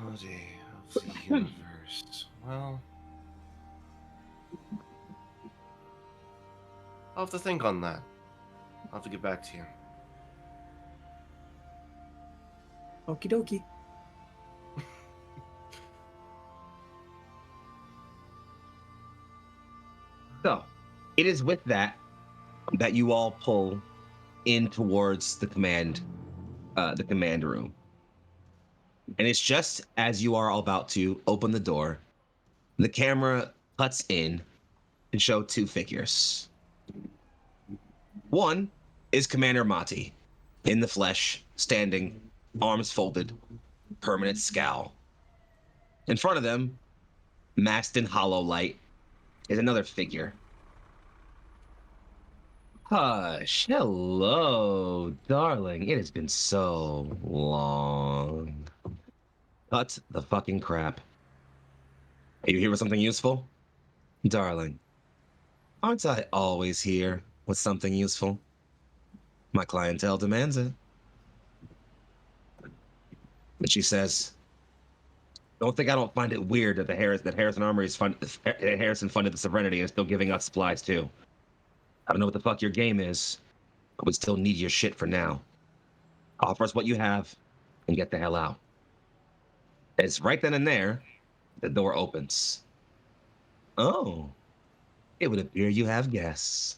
Melody of the universe. Well, I'll have to think on that. I'll have to get back to you.
Okie dokie.
So, it is with that you all pull in towards the command room. And it's just as you are about to open the door, the camera cuts in to show two figures. One is Commander Mati, in the flesh, standing, arms folded, permanent scowl. In front of them, masked in hollow light, is another figure. Hush. Hello, darling. It has been so long. Cut the fucking crap. Are you here with something useful? Darling, aren't I always here with something useful? My clientele demands it. But she says, don't think I don't find it weird that Harrison funded the Serenity and is still giving us supplies too. I don't know what the fuck your game is, but we still need your shit for now. Offer us what you have and get the hell out. It's right then and there, the door opens. Oh, it would appear you have guests.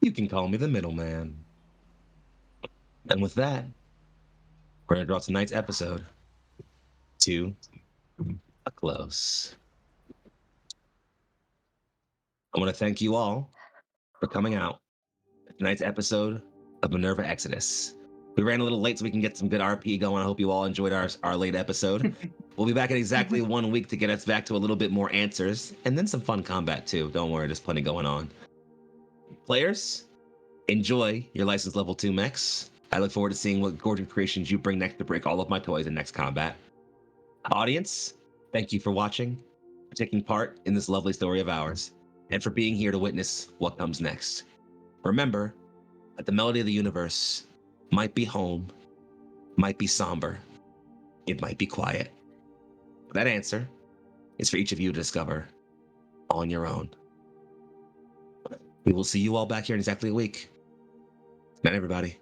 You can call me the middleman. And with that, we're going to draw tonight's episode to a close. I want to thank you all for coming out to tonight's episode of Minerva Exodus. We ran a little late so we can get some good RP going. I hope you all enjoyed our late episode. We'll be back in exactly 1 week to get us back to a little bit more answers and then some fun combat too. Don't worry, there's plenty going on. Players, enjoy your license level 2 mechs. I look forward to seeing what gorgeous creations you bring next to break all of my toys in next combat. Audience, thank you for watching, for taking part in this lovely story of ours, and for being here to witness what comes next. Remember that the melody of the universe might be home, might be somber, it might be quiet. That answer is for each of you to discover on your own. We will see you all back here in exactly a week. Good night, everybody.